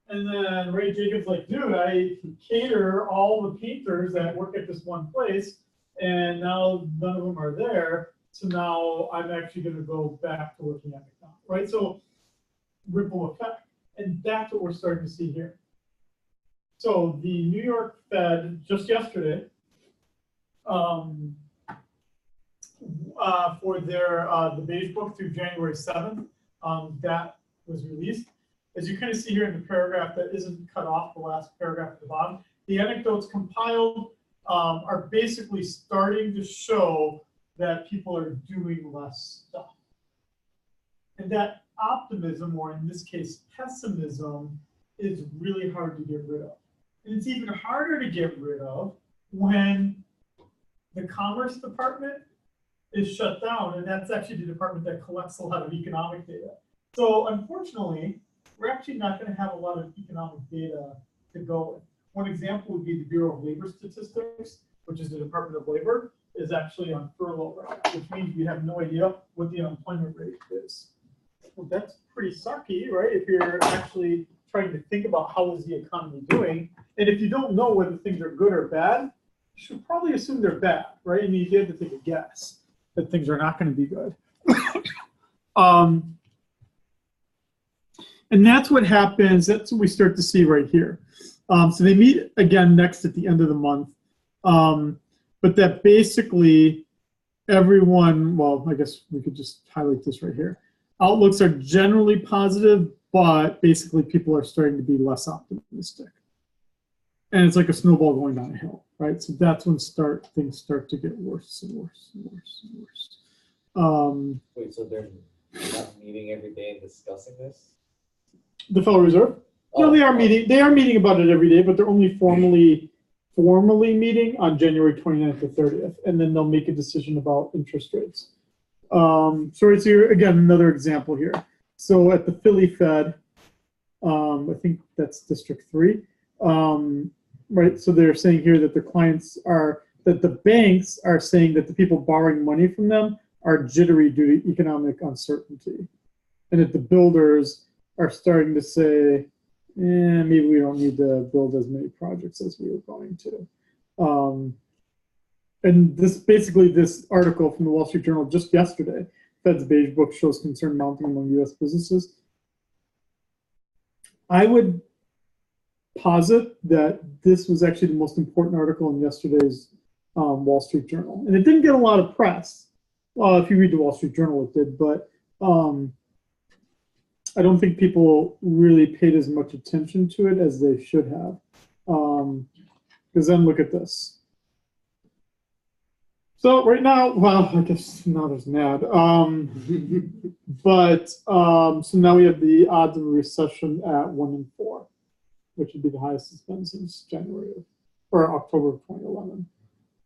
And then Ray Jacobs like, dude, I cater all the painters that work at this one place, and now none of them are there, so now I'm actually going to go back to working at McDonald's, right? So ripple effect, and that's what we're starting to see here. So the New York Fed just yesterday, for their the beige book through January 7th, that was released. As you kind of see here in the paragraph that isn't cut off, the last paragraph at the bottom, the anecdotes compiled are basically starting to show that people are doing less stuff. And that optimism, or in this case, pessimism, is really hard to get rid of. And it's even harder to get rid of when the Commerce Department is shut down, and that's actually the department that collects a lot of economic data. So unfortunately, we're actually not going to have a lot of economic data to go with. One example would be the Bureau of Labor Statistics, which is the Department of Labor, is actually on furlough right now, which means we have no idea what the unemployment rate is. Well, that's pretty sucky, right? If you're actually trying to think about how is the economy doing, and if you don't know whether things are good or bad, you should probably assume they're bad, right? And you have to take a guess that things are not going to be good. And that's what happens. That's what we start to see right here. So they meet again next at the end of the month. But that basically everyone, well, I guess we could just highlight this right here. Outlooks are generally positive, but basically people are starting to be less optimistic. And it's like a snowball going down a hill, right? So that's when things start to get worse and worse and worse and worse. Wait, so they're not meeting every day and discussing this? The Federal Reserve? No, they are meeting. They are meeting about it every day, but they're only formally meeting on January 29th or 30th, and then they'll make a decision about interest rates. So it's here again another example here. So at the Philly Fed, I think that's District 3, right? So they're saying here that the banks are saying that the people borrowing money from them are jittery due to economic uncertainty, and that the builders are starting to say, maybe we don't need to build as many projects as we were going to. And this article from the Wall Street Journal just yesterday, Fed's beige book shows concern mounting among U.S. businesses. I would posit that this was actually the most important article in yesterday's Wall Street Journal. And it didn't get a lot of press. Well, if you read the Wall Street Journal, it did, but I don't think people really paid as much attention to it as they should have. Because then look at this. So right now, well, I guess now there's NAD. But so now we have the odds of a recession at 1 in 4, which would be the highest it's been since January or October of 2011.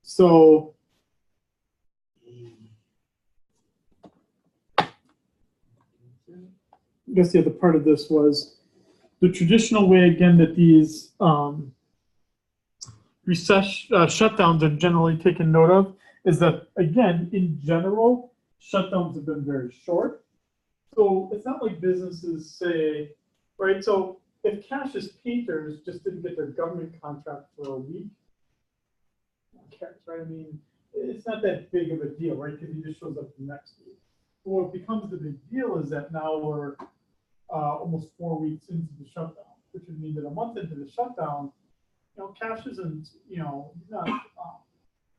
So I guess the other part of this was the traditional way again that these shutdowns are generally taken note of is that, again, in general, shutdowns have been very short. So it's not like businesses say, right? So if Cash's painters just didn't get their government contract for a week, who cares, right? I mean, it's not that big of a deal, right? Because he just shows up the next week. But what becomes the big deal is that now we're almost 4 weeks into the shutdown, which would mean that a month into the shutdown, Cash isn't, he's not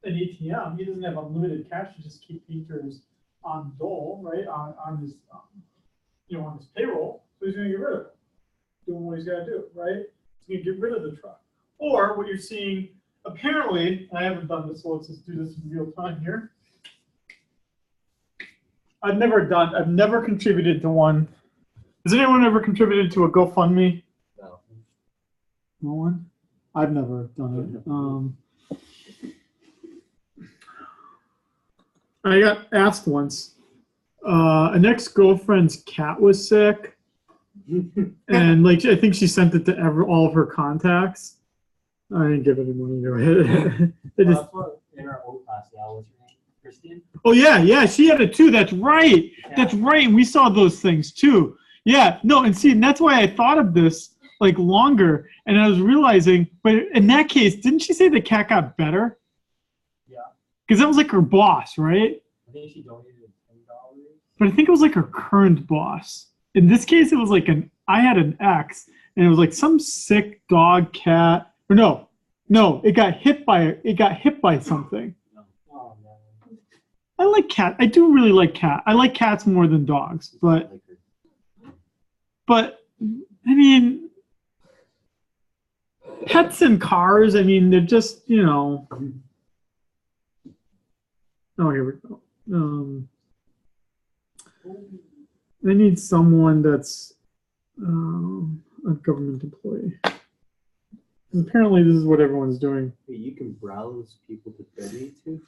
an ATM. He doesn't have unlimited cash to just keep painters on dole, right? On his, on his payroll. So he's going to get rid of it, doing what he's got to do, right? He's going to get rid of the truck. Or what you're seeing, apparently, I haven't done this, so let's just do this in real time here. I've never contributed to one. Has anyone ever contributed to a GoFundMe? No. No one? I've never done it. I got asked once. An ex-girlfriend's cat was sick, and I think she sent it to all of her contacts. I didn't give any money to it. That's what in our old class, what's her name? Christine? Oh yeah, she had it too. That's right. Yeah. That's right. We saw those things too. Yeah, no, and that's why I thought of this longer, and I was realizing, but in that case, didn't she say the cat got better? Yeah. Because that was her boss, right? I think she donated $10. But I think it was her current boss. In this case, it was I had an ex, and it was some sick dog, cat, or no, it got hit by something. Oh, man. I like cat. I do really like cat. I like cats more than dogs, but I mean, pets and cars, I mean, they're just, Oh, here we go. I need someone that's a government employee. And apparently, this is what everyone's doing. Wait, you can browse people to donate to?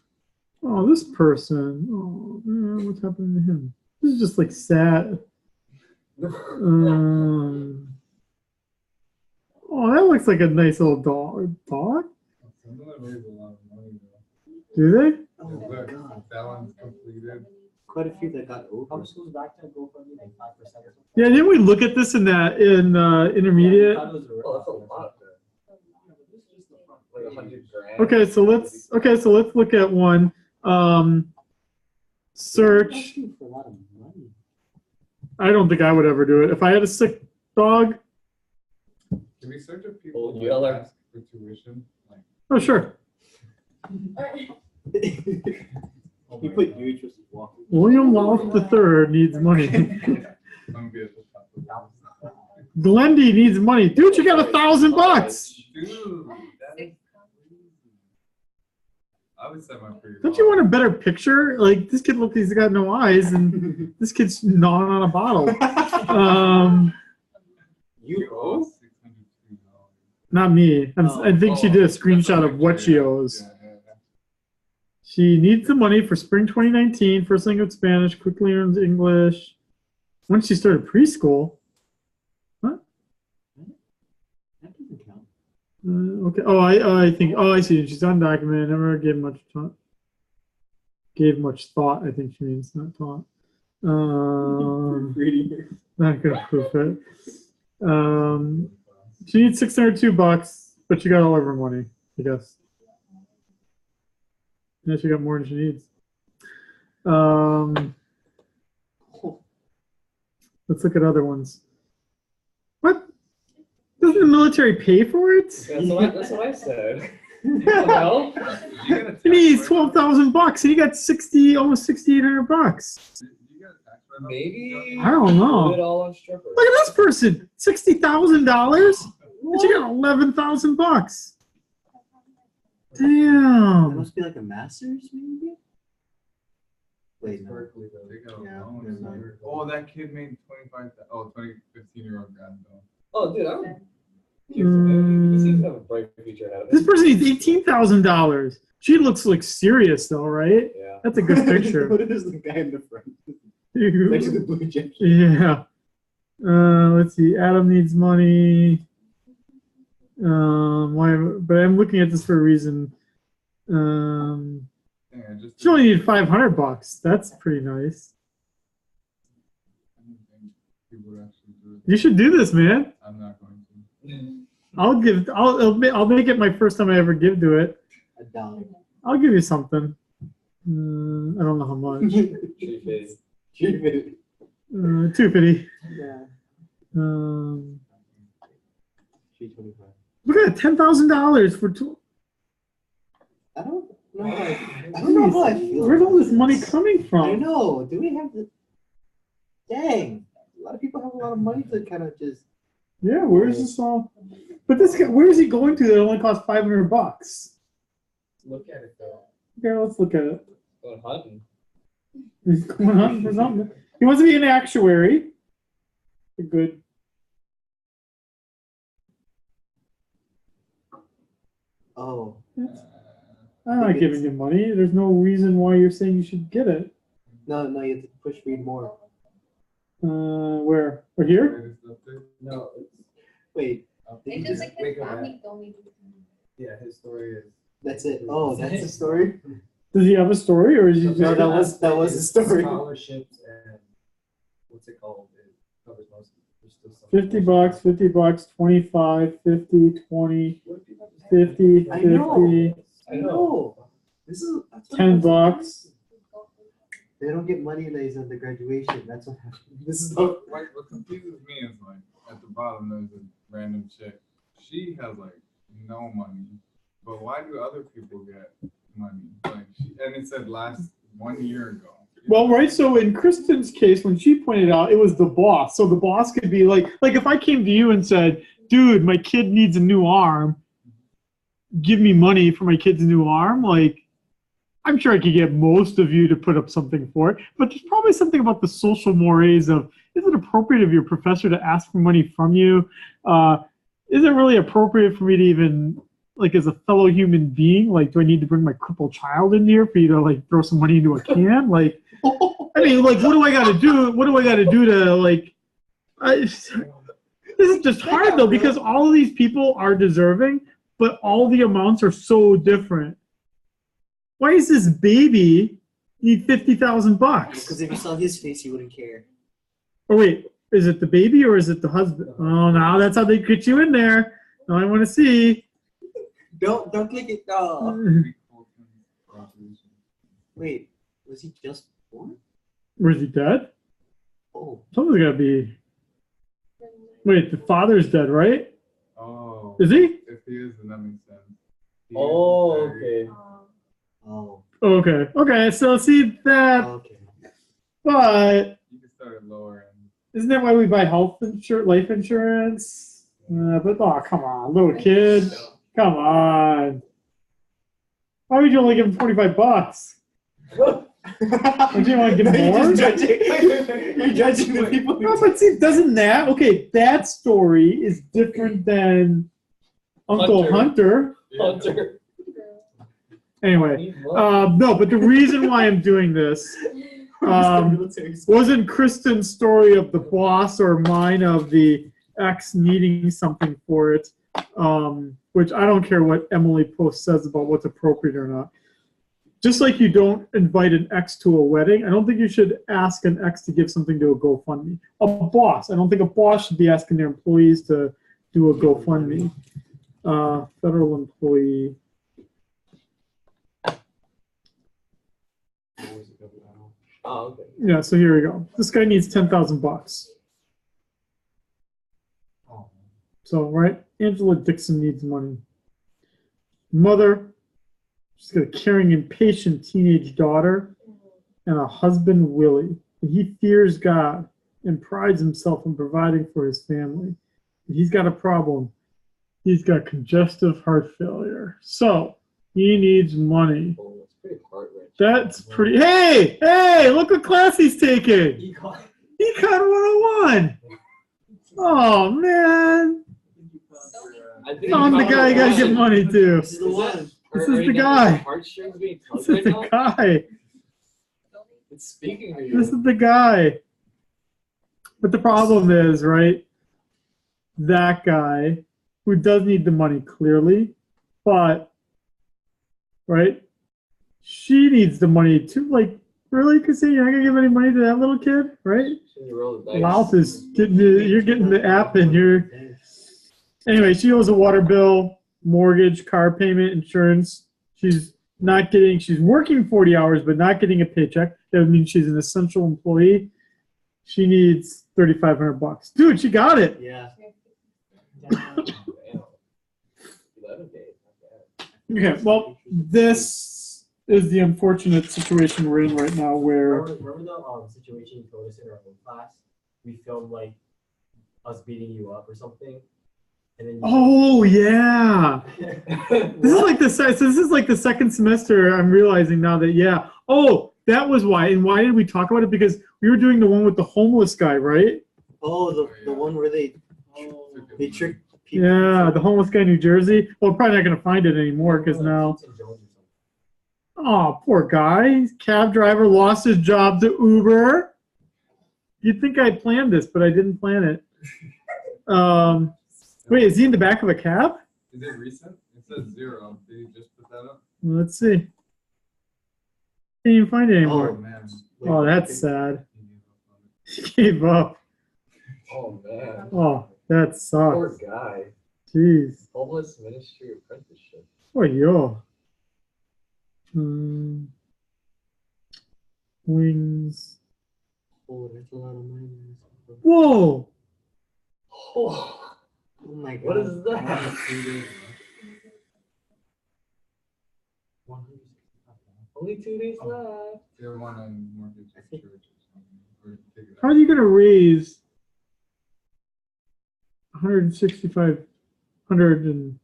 Oh, this person. Oh, man, what's happening to him? This is just sad. Oh, that looks like a nice little dog. Dog? Do they? Oh my god. That one's completed. Quite a few that got How over. much goes back to GoFundMe? 5% or something? Yeah, didn't we look at this in intermediate? Yeah, I thought it was a Well, that's a lot. Like 100 grand. Okay, so let's look at one. Search. Asking for a lot of money. I don't think I would ever do it. If I had a sick dog, Can we search if people Well, y'all are- ask for tuition? oh sure. You put you just walking. William Wallace III needs money. Some be at the top of the list. Glendy needs money. Dude, you got $1,000. Dude, that is crazy. I would set my free. Don't you want a better picture? This kid looks, he's got no eyes, and this kid's gnawing on a bottle. You owe? $602. Not me. I think she did a screenshot of what she owes. She needs the money for spring 2019, first language Spanish, quickly learns English. When she started preschool. What? That doesn't count. Okay. Oh, I think. Oh, I see. She's undocumented. Never gave much thought. Gave much thought. I think she means not taught. Reading. Not gonna proof it. She needs $602, but she got all of her money, I guess. Yeah, she got more than she needs. Let's look at other ones. What? Doesn't the military pay for it? That's what I said. Well, He needs $12,000, and he got almost $6,800. maybe. I don't know. Put it all on strippers. Look at this person, $60,000, and she got $11,000. That Damn. must be like a master's, maybe? Wait, no. Berkeley though. They got Yeah, loans. never mind. Oh, that kid made 25, 15-year-old grad though. Oh, dude, I would. He Mm. seems to have a bright future ahead of This him. person needs $18,000. She looks like serious though, right? Yeah. That's a good picture. What is the guy in the front? Next to the blue jacket. Yeah. Let's see. Adam needs money. Why? But I'm looking at this for a reason. Dang, I just She only needed $500. That's pretty nice. I don't think people would actually do it. You should do this, man. I'm not going to. I'll make it my first time I ever give to it. $1. I'll give you something. I don't know how much. 350. 250. Yeah. 325. Look at that, $10,000 for two. I don't know how I don't know how I feel. Where's all about this money coming I from? know. Do we have the? Dang. A lot of people have a lot of money to kind of just. Yeah, where's this all? But this guy, where is he going to that only costs $500? Look at it though. Okay, let's look at it. Going hunting. He's going hunting for something. He wants to be an actuary. Good. Oh. I'm not giving you money. There's no reason why you're saying you should get it. No, you have to push read more. Where? Or here? No, it's, Wait, It's just like his family told me. yeah, his story is. that's it. Oh, that's the story. Does he have a story, or is he No, just? that was the story. Scholarships and what's it called? It covers most. There's still some- $50, $50, 25, 50, 20, What if people just- 50, I know. 50, I know. This is $10. They don't get money days at the graduation. That's what happened. This is the What confuses me is like at the bottom there's a random chick. She has like no money, but why do other people get money? Like and it said last 1 year ago. Well, right. So in Kristen's case, when she pointed out, it was the boss. So the boss could be like if I came to you and said, "Dude, my kid needs a new arm. Give me money for my kid's new arm." Like, I'm sure I could get most of you to put up something for it. But there's probably something about the social mores of: is it appropriate of your professor to ask for money from you? Is it really appropriate for me to even, like, as a fellow human being, like, do I need to bring my crippled child in here for you to, like, throw some money into a can? Like, I mean, like, what do I got to do? What do I got to do to, like, this is just hard, though, because all of these people are deserving, but all the amounts are so different. Why is this baby need $50,000? because if you saw his face, you wouldn't care. Oh, wait. Is it the baby or is it the husband? Oh, now that's how they get you in there. Now I want to see. Don't click it. Oh. Wait, was he just born? Or is he dead? Oh. Someone's got to be. Wait, the father's dead, right? Oh. Is he? If he is, then that makes sense. He Oh, is very- okay. Oh. Okay. Okay. So see that, Okay. but You can start at lower end. isn't that why we buy health insurance, life insurance? But oh, come on, little kid, come on. Why would you only give him $45? Would you want to give him more? You're judging the people. No, but see, doesn't that that story is different than Uncle Hunter? Hunter. Anyway, no, but the reason why I'm doing this wasn't Kristen's story of the boss or mine of the ex needing something for it, which I don't care what Emily Post says about what's appropriate or not. Just like you don't invite an ex to a wedding, I don't think you should ask an ex to give something to a GoFundMe. A boss, I don't think a boss should be asking their employees to do a GoFundMe. Federal employee. Oh, okay. Yeah, so here we go. This guy needs $10,000. So, right, Angela Dixon needs money. Mother, she's got a caring and patient teenage daughter and a husband, Willie. And he fears God and prides himself in providing for his family. And he's got a problem. He's got congestive heart failure. So, He needs money. Oh, it's pretty heart-wrenching. That's pretty. Hey, hey, look what class he's taking. Econ. Econ 101. Oh man, I think I'm the guy you gotta give money to. This is the one. This is the guy. Heartstrings being This tugged is right the now. guy. It's speaking to you. This is the guy. But the problem is, right? That guy who does need the money clearly, but right, she needs the money too. Like, really? Because you're not gonna give any money to that little kid, right? Should you roll the dice? Louth is getting you're getting the app and you're. Anyway, she owes a water bill, mortgage, car payment, insurance. She's not getting. She's working 40 hours, but not getting a paycheck. That would mean she's an essential employee. She needs $3,500. Dude, she got it. Yeah. Damn. 11 days. Not bad. Okay, well, this is the unfortunate situation we're in right now where. Remember the situation you told us in our own class? We filmed like us beating you up or something, and then. You Oh yeah, this is like the second semester. I'm realizing now that yeah. Oh, that was why. And why did we talk about it? Because we were doing the one with the homeless guy, right? Oh, the one where they tricked people. Yeah, the homeless guy in New Jersey. Well, we're probably not gonna find it anymore because now. Oh, poor guy. Cab driver lost his job to Uber. You'd think I planned this, but I didn't plan it. Wait, is he in the back of a cab? Is it recent? It says 0. Did you just put that up? Let's see. Can't even find it Oh anymore. man. Oh, that's sad. He gave up. Oh man. Oh, that Poor sucks. guy. Jeez. Homeless ministry apprenticeship. Oh, yo. Wings. Oh, that's a lot of money. Whoa. Oh, Oh my god. what is that? Only 2 days left. They want a mortgage at church or something. Or take it How out. are you going to raise 165, 100 and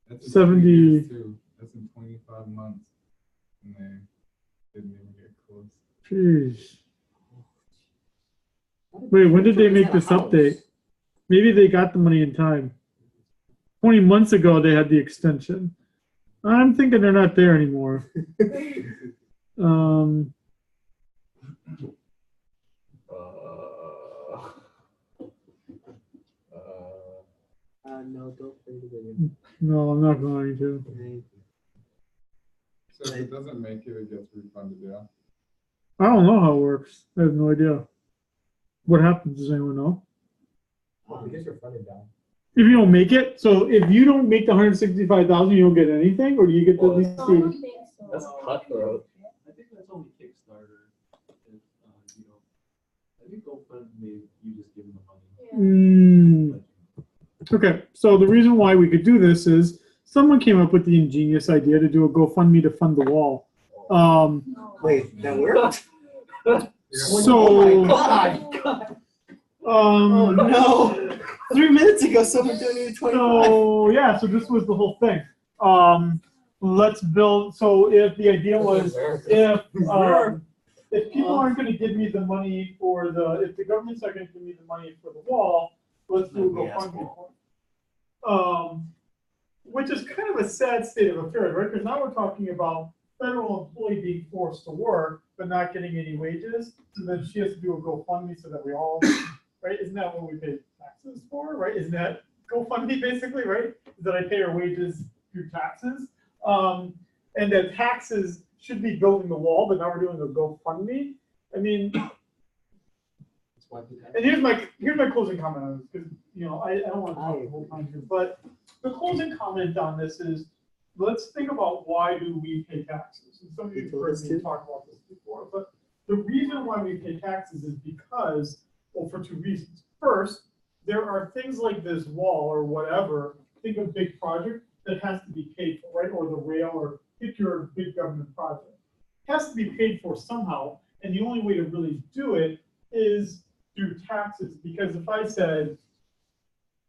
That's in 70. 2 years, too. That's in 25 months. And they didn't even get close. Jeez. Wait, when did they make this update? Maybe they got the money in time. 20 months ago, they had the extension. I'm thinking they're not there anymore. No, don't play the video. No, I'm not going to. So if it doesn't make it, it gets refunded, yeah? I don't know how it works. I have no idea. What happens? Does anyone know? Because you're funded down. If you don't make it, so if you don't make the 165,000, you don't get anything, or do you get the Well, least? I don't think so. That's cutthroat. I think that's only Kickstarter. If, you know, I think GoFundMe, you just give them the money. Mm. Okay, so the reason why we could do this is someone came up with the ingenious idea to do a GoFundMe to fund the wall. Wait, that worked? So, Oh no! 3 minutes ago, someone donated 25. so yeah, so this was the whole thing. Let's build. So if the idea was if people aren't going to give me the money for if the government's not going to give me the money for the wall, let's do a GoFundMe for it. Which is kind of a sad state of affairs, right? Because now we're talking about federal employee being forced to work but not getting any wages. So then she has to do a GoFundMe so that we all, right? Isn't that what we pay taxes for, right? Isn't that GoFundMe basically, right? Is that I pay her wages through taxes. And that taxes should be building the wall, but now we're doing a GoFundMe. I mean, and here's my closing comment on this, because I don't want to talk the whole time here, but the closing comment on this is, let's think about why do we pay taxes. And some of you have heard me talk about this before, but the reason why we pay taxes is because, well, for 2 reasons. First, there are things like this wall or whatever, think of big project that has to be paid for, right? Or the rail, or if you're a big government project. It has to be paid for somehow, and the only way to really do it is through taxes. Because if I said,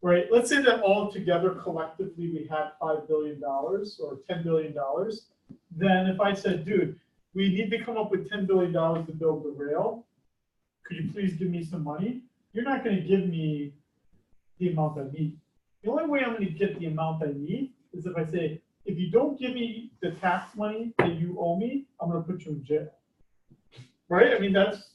right? Let's say that all together collectively we had $5 billion or $10 billion. Then if I said, dude, we need to come up with $10 billion to build the rail, could you please give me some money? You're not going to give me the amount I need. The only way I'm going to get the amount I need is if I say, if you don't give me the tax money that you owe me, I'm going to put you in jail. Right? I mean, that's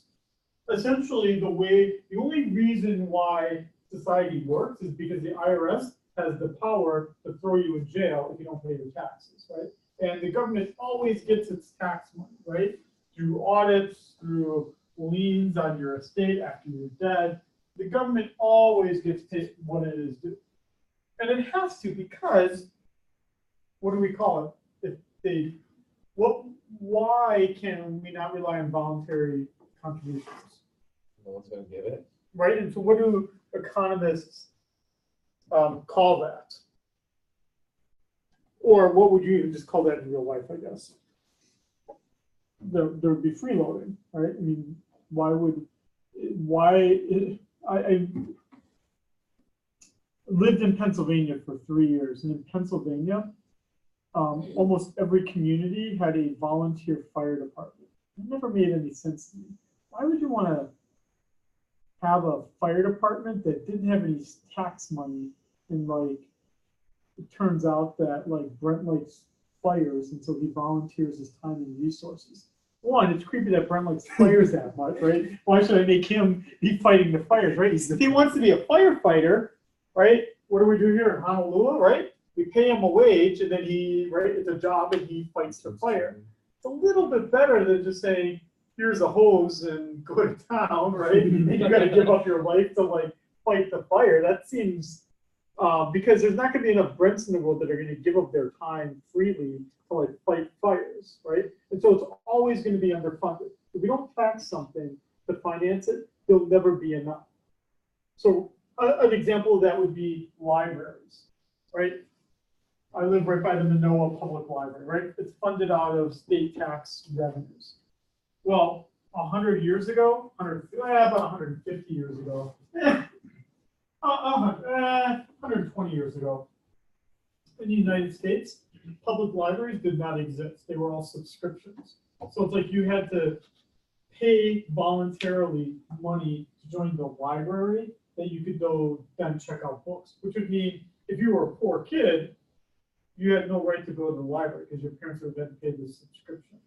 essentially the way, the only reason why society works is because the IRS has the power to throw you in jail if you don't pay your taxes, right? And the government always gets its tax money, right? Through audits, through liens on your estate after you're dead. The government always gets paid what it is due. And it has to, because, what do we call it? If they, why can we not rely on voluntary contributions? No one's gonna give it. Right? And so what do economists call that? Or what would you even just call that in real life, I guess? There would be freeloading, right? I mean, I lived in Pennsylvania for 3 years, and in Pennsylvania, almost every community had a volunteer fire department. It never made any sense to me. Why would you want to have a fire department that didn't have any tax money, and like it turns out that like Brent likes fires, and so he volunteers his time and resources. One, it's creepy that Brent likes fires that much, right? Why should I make him be fighting the fires, right? If he wants to be a firefighter, right? What do we do here in Honolulu, right? We pay him a wage, and then he, right, it's a job, and he fights the fire. It's a little bit better than just saying, here's a hose and go to town, right? And you got to give up your life to like fight the fire. That seems, because there's not going to be enough Brents in the world that are going to give up their time freely to like fight fires, right? And so it's always going to be underfunded. If we don't tax something to finance it, there'll never be enough. So an example of that would be libraries, right? I live right by the Manoa Public Library, right? It's funded out of state tax revenues. Well, 100 years ago, about 150 years ago, 120 years ago, in the United States, public libraries did not exist. They were all subscriptions. So it's like you had to pay voluntarily money to join the library that you could go then check out books, which would mean if you were a poor kid, you had no right to go to the library because your parents would have had to pay the subscription.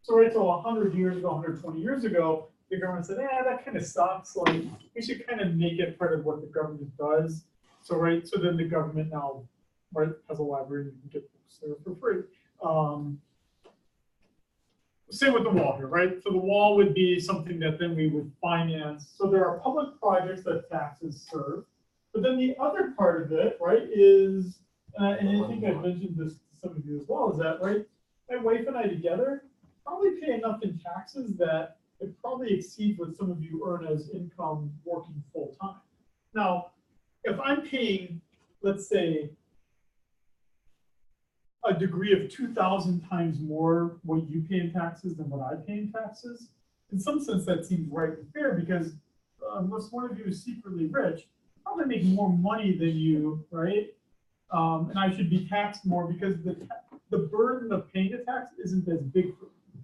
So right till 100 years ago, 120 years ago, the government said, that kind of sucks. Like, we should kind of make it part of what the government does. So, right, so then the government now, right, has a library and you can get books there for free. Same with the wall here, right? So the wall would be something that then we would finance. So there are public projects that taxes serve. But then the other part of it, right, is, and I think I've mentioned this to some of you as well, is that, right, my wife and I together probably pay enough in taxes that it probably exceeds what some of you earn as income working full time. Now, if I'm paying, let's say, a degree of 2,000 times more what you pay in taxes than what I pay in taxes, in some sense that seems right and fair because unless one of you is secretly rich, I probably make more money than you, right? And I should be taxed more because the burden of paying a tax isn't as big for me,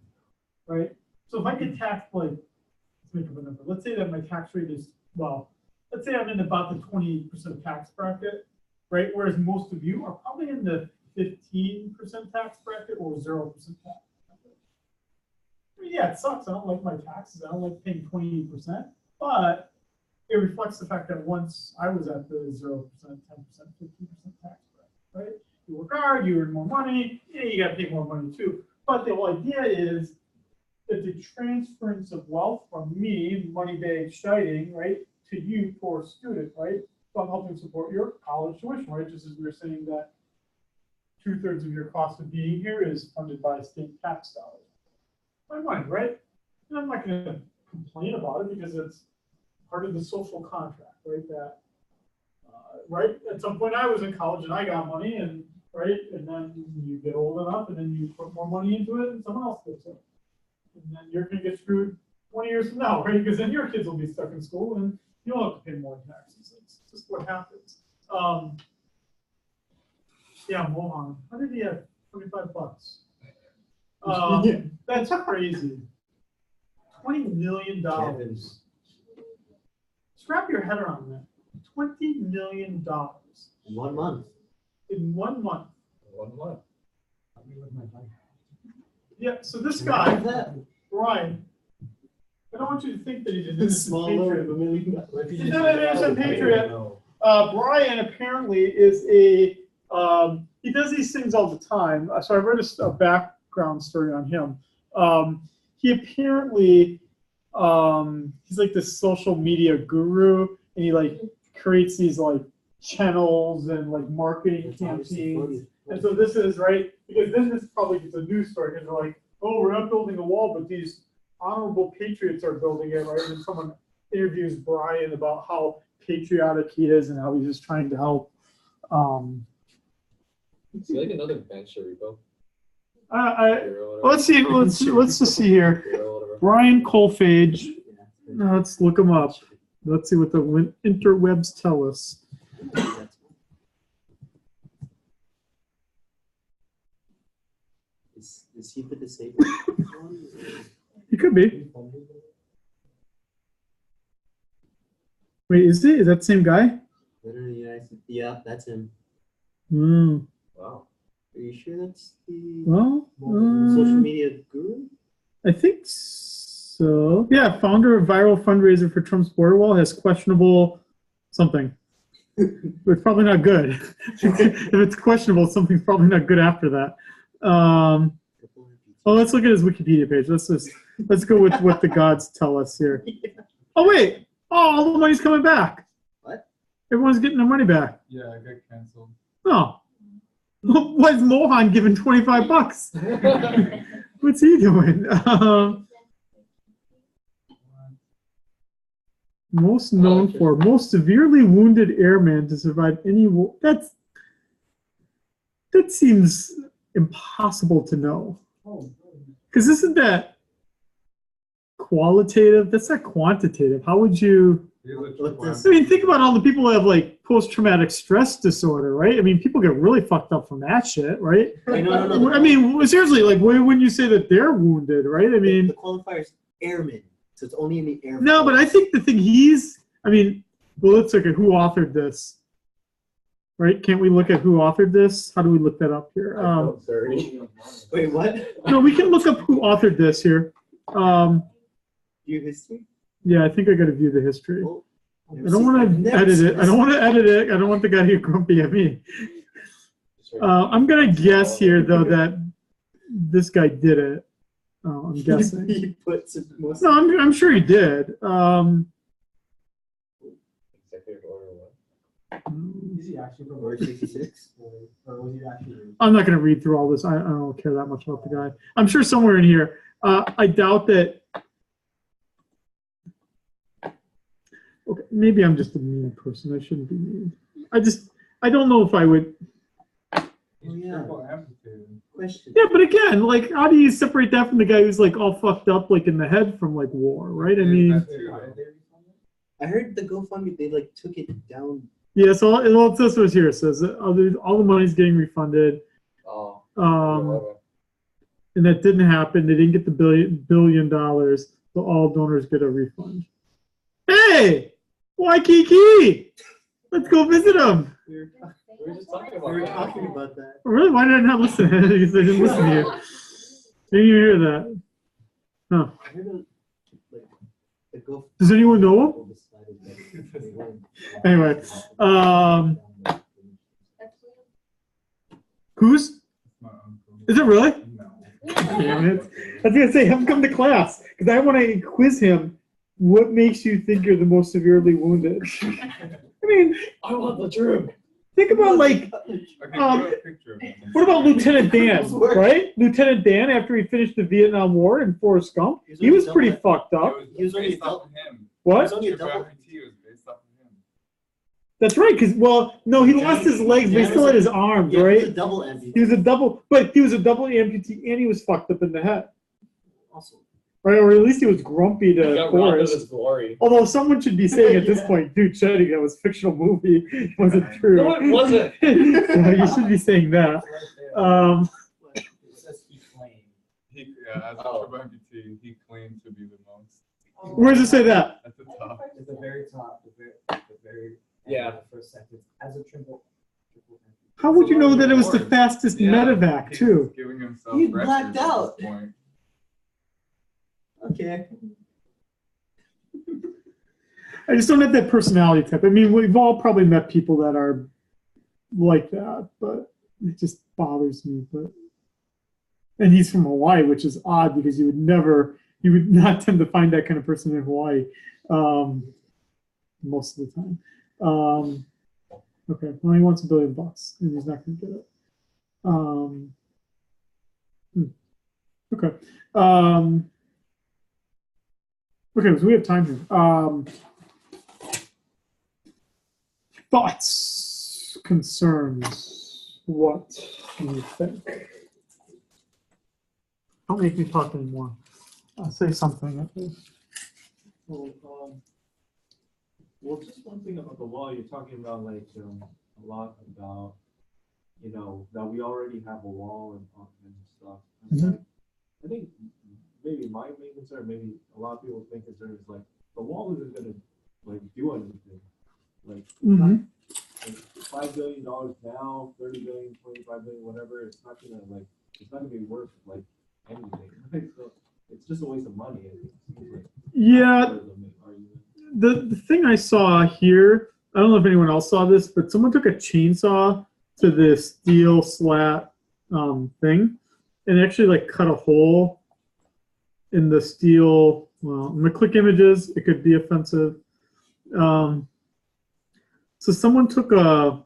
right? So if I get taxed like, let's make up a number. Let's say that my tax rate is, well, let's say I'm in about the 20% tax bracket, right? Whereas most of you are probably in the 15% tax bracket or 0% tax bracket. I mean, yeah, it sucks. I don't like my taxes. I don't like paying 28%, but it reflects the fact that once I was at the 0%, 10%, 15% tax bracket, right? You work hard, you earn more money, yeah, you got to pay more money too. But the whole idea is that the transference of wealth from me, money bag shining, right, to you, poor student, right? So I'm helping support your college tuition, right? Just as we were saying that 2/3 of your cost of being here is funded by state tax dollars. My money, right? And I'm not going to complain about it because it's part of the social contract, right? That, right? At some point I was in college and I got money and, right? And then you get old enough and then you put more money into it and someone else gets it. And then you're going to get screwed 20 years from now, right? Because then your kids will be stuck in school and you'll have to pay more taxes. It's just what happens. Yeah, Mohan, how did he have $25? That's crazy. $20 million. Wrap your head around that. $20 million In 1 month. in 1 month. 1 month. Yeah, so this guy, That. Brian, I don't want you to think that he's an innocent Small patriot. loan of $1 million. He's not an innocent patriot. Brian apparently is a, he does these things all the time. So I read a background story on him. He apparently, he's like this social media guru, and he like creates these like channels and like marketing campaigns. And so this is right, because then this probably gets a news story, because they're like, oh, we're not building a wall, but these honorable patriots are building it, right? And then someone interviews Brian about how patriotic he is and how he's just trying to help. Is he like another venture repo? Let's see. Let's just see here. Brian Colfage. Let's look him up. Let's see what the interwebs tell us. Is he the disabled? He could be. Wait, is it? Is that the same guy? Yeah, that's him. Mm. Wow. Are you sure that's the Well, social media guru? I think so. Yeah, founder of viral fundraiser for Trump's border wall has questionable something. It's probably not good. If it's questionable, something's probably not good after that. Oh, let's look at his Wikipedia page. Let's go with what the gods tell us here. Oh wait! Oh, all the money's coming back. What? Everyone's getting their money back. Yeah, I got canceled. Oh, why is Mohan giving $25? What's he doing? Most known for most severely wounded airman to survive any war. That seems impossible to know. Because isn't that qualitative? That's not quantitative. How would you? I mean, think about all the people who have like post-traumatic stress disorder, right? I mean, people get really fucked up from that shit, right? No. I mean, seriously, like, why wouldn't you say that they're wounded, right? I mean, the qualifier is airman, so it's only in the air. no, but I think the thing well, let's look at who authored this, right? Can't we look at who authored this? How do we look that up here? Wait, what? No, we can look up who authored this here. View history? Yeah, I think I got to view the history. Well, I don't want to edit it. I don't want to edit it. I don't want the guy to get grumpy at me. I'm going to guess here, though, that this guy did it. Oh, I'm guessing. He puts it most. No, I'm sure he did. Executive order what? Is he actually from Order 66? Or was he actually? I'm not going to read through all this. I don't care that much about the guy. I'm sure somewhere in here. I doubt that. Okay, maybe I'm just a mean person. I shouldn't be mean. I don't know if I would. Question. Yeah, but again, like, how do you separate that from the guy who's like all fucked up, like in the head from like war, right? I mean, I heard the GoFundMe, they like took it down. yeah. So it says what's here. It says that all the money's getting refunded. Oh. And that didn't happen. They didn't get the $1 billion, so all donors get a refund. Hey, Waikiki, let's go visit him. We were just talking We about were that. talking about that. Really? Why did I not listen? Because I didn't listen to you. Didn't you hear that? Huh. I heard the GoFundMe. Does anyone know him? Anyway, who's? Is it really? No. Damn it. I was gonna say, have him come to class because I want to quiz him. What makes you think you're the most severely wounded? I mean, I want the truth. think about like, Okay, put a picture of him. what about Lieutenant Dan, right? Lieutenant Dan, after he finished the Vietnam War in Forrest Gump, he was pretty fucked up. It He was only based off of him. What? It's only a Your double. amputee was based off of him. That's right, because, well, no, he lost his legs, but he still had his arms, Yeah, right? he was a double amputee. He was a double amputee, and he was fucked up in the head. Also, right? Or at least he was grumpy He to got robbed of Forrest. his glory. Although someone should be saying at this Yeah. point, dude, Chetty, that was a fictional movie. It wasn't true. No, it wasn't. So you should be saying that. It says he claimed. As a Oh. triple amputee, he claimed to be the most. Where does it say that? At the top. At the very top, the very end Yeah. of the first sentence, as a triple amputee. How would you It's a lot know of that it was the awards. fastest medevac, he's too? Giving himself He records blacked at out. this point. Okay. I just don't have that personality type. I mean, we've all probably met people that are like that, but it just bothers me. But and he's from Hawaii, which is odd because you would not tend to find that kind of person in Hawaii most of the time. Okay, well, he wants $1 billion, and he's not going to get it. Okay. Okay, so we have time here. Thoughts, concerns, what do you think? Don't make me talk anymore. I'll say something at least. Well, just one thing about the wall, you're talking about like a lot about, that we already have a wall and stuff. And Mhm. like, I think maybe my main concern, maybe a lot of people's main concern is like the wall isn't gonna like do anything. Like, Mhm. like $5 billion now, 30 billion, 25 billion, whatever. It's not gonna be worth like anything. Right? So it's just a waste of money. It seems like Yeah, part of the main argument. the thing I saw here, I don't know if anyone else saw this, but someone took a chainsaw to this steel slat thing and actually like cut a hole in the steel. Well, I'm gonna click images. It could be offensive. So someone took a.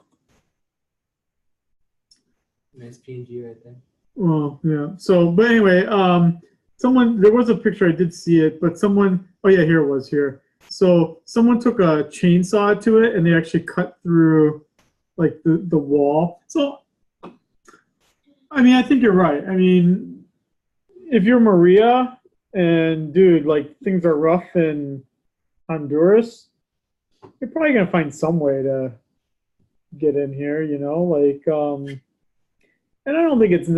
Nice PNG right there. Well, yeah. So, but anyway, there was a picture, I did see it, but oh yeah, here it was here. So someone took a chainsaw to it and they actually cut through like the wall. So, I mean, I think you're right. I mean, if you're Maria and dude, like things are rough in Honduras, you're probably going to find some way to get in here, like, and I don't think it's not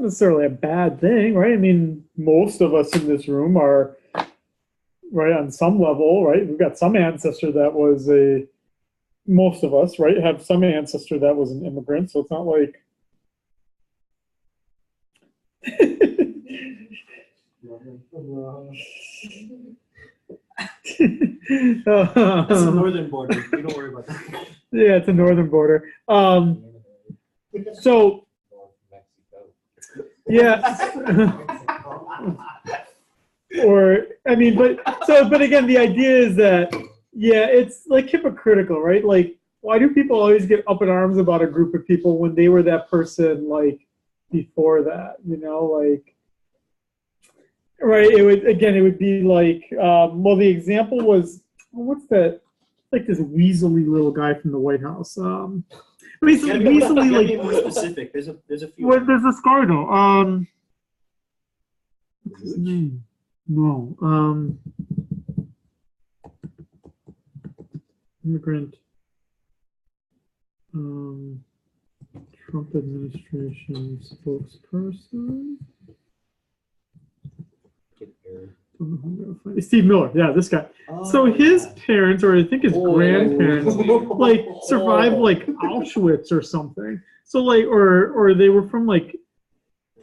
necessarily a bad thing, right? I mean, most of us in this room are, right, on some level, right? We've got some ancestor that was most of us, right, have some ancestor that was an immigrant, so it's not like. That's the northern border. We don't worry about that. Yeah, it's a northern border. So, yeah. Or, I mean, but again, the idea is that, yeah, it's like hypocritical, right? Like, why do people always get up in arms about a group of people when they were that person, like, before that, like, right? It would be like, well, the example was, what's that? Like this weaselly little guy from the White House. Weaselly, Gotta be like, more specific. There's a few. well, there's this guy though. What's his name? No. Immigrant. Trump administration spokesperson. Steve Miller, yeah, this guy. So his parents, or I think his grandparents, like survived like Auschwitz or something. So like, or they were from like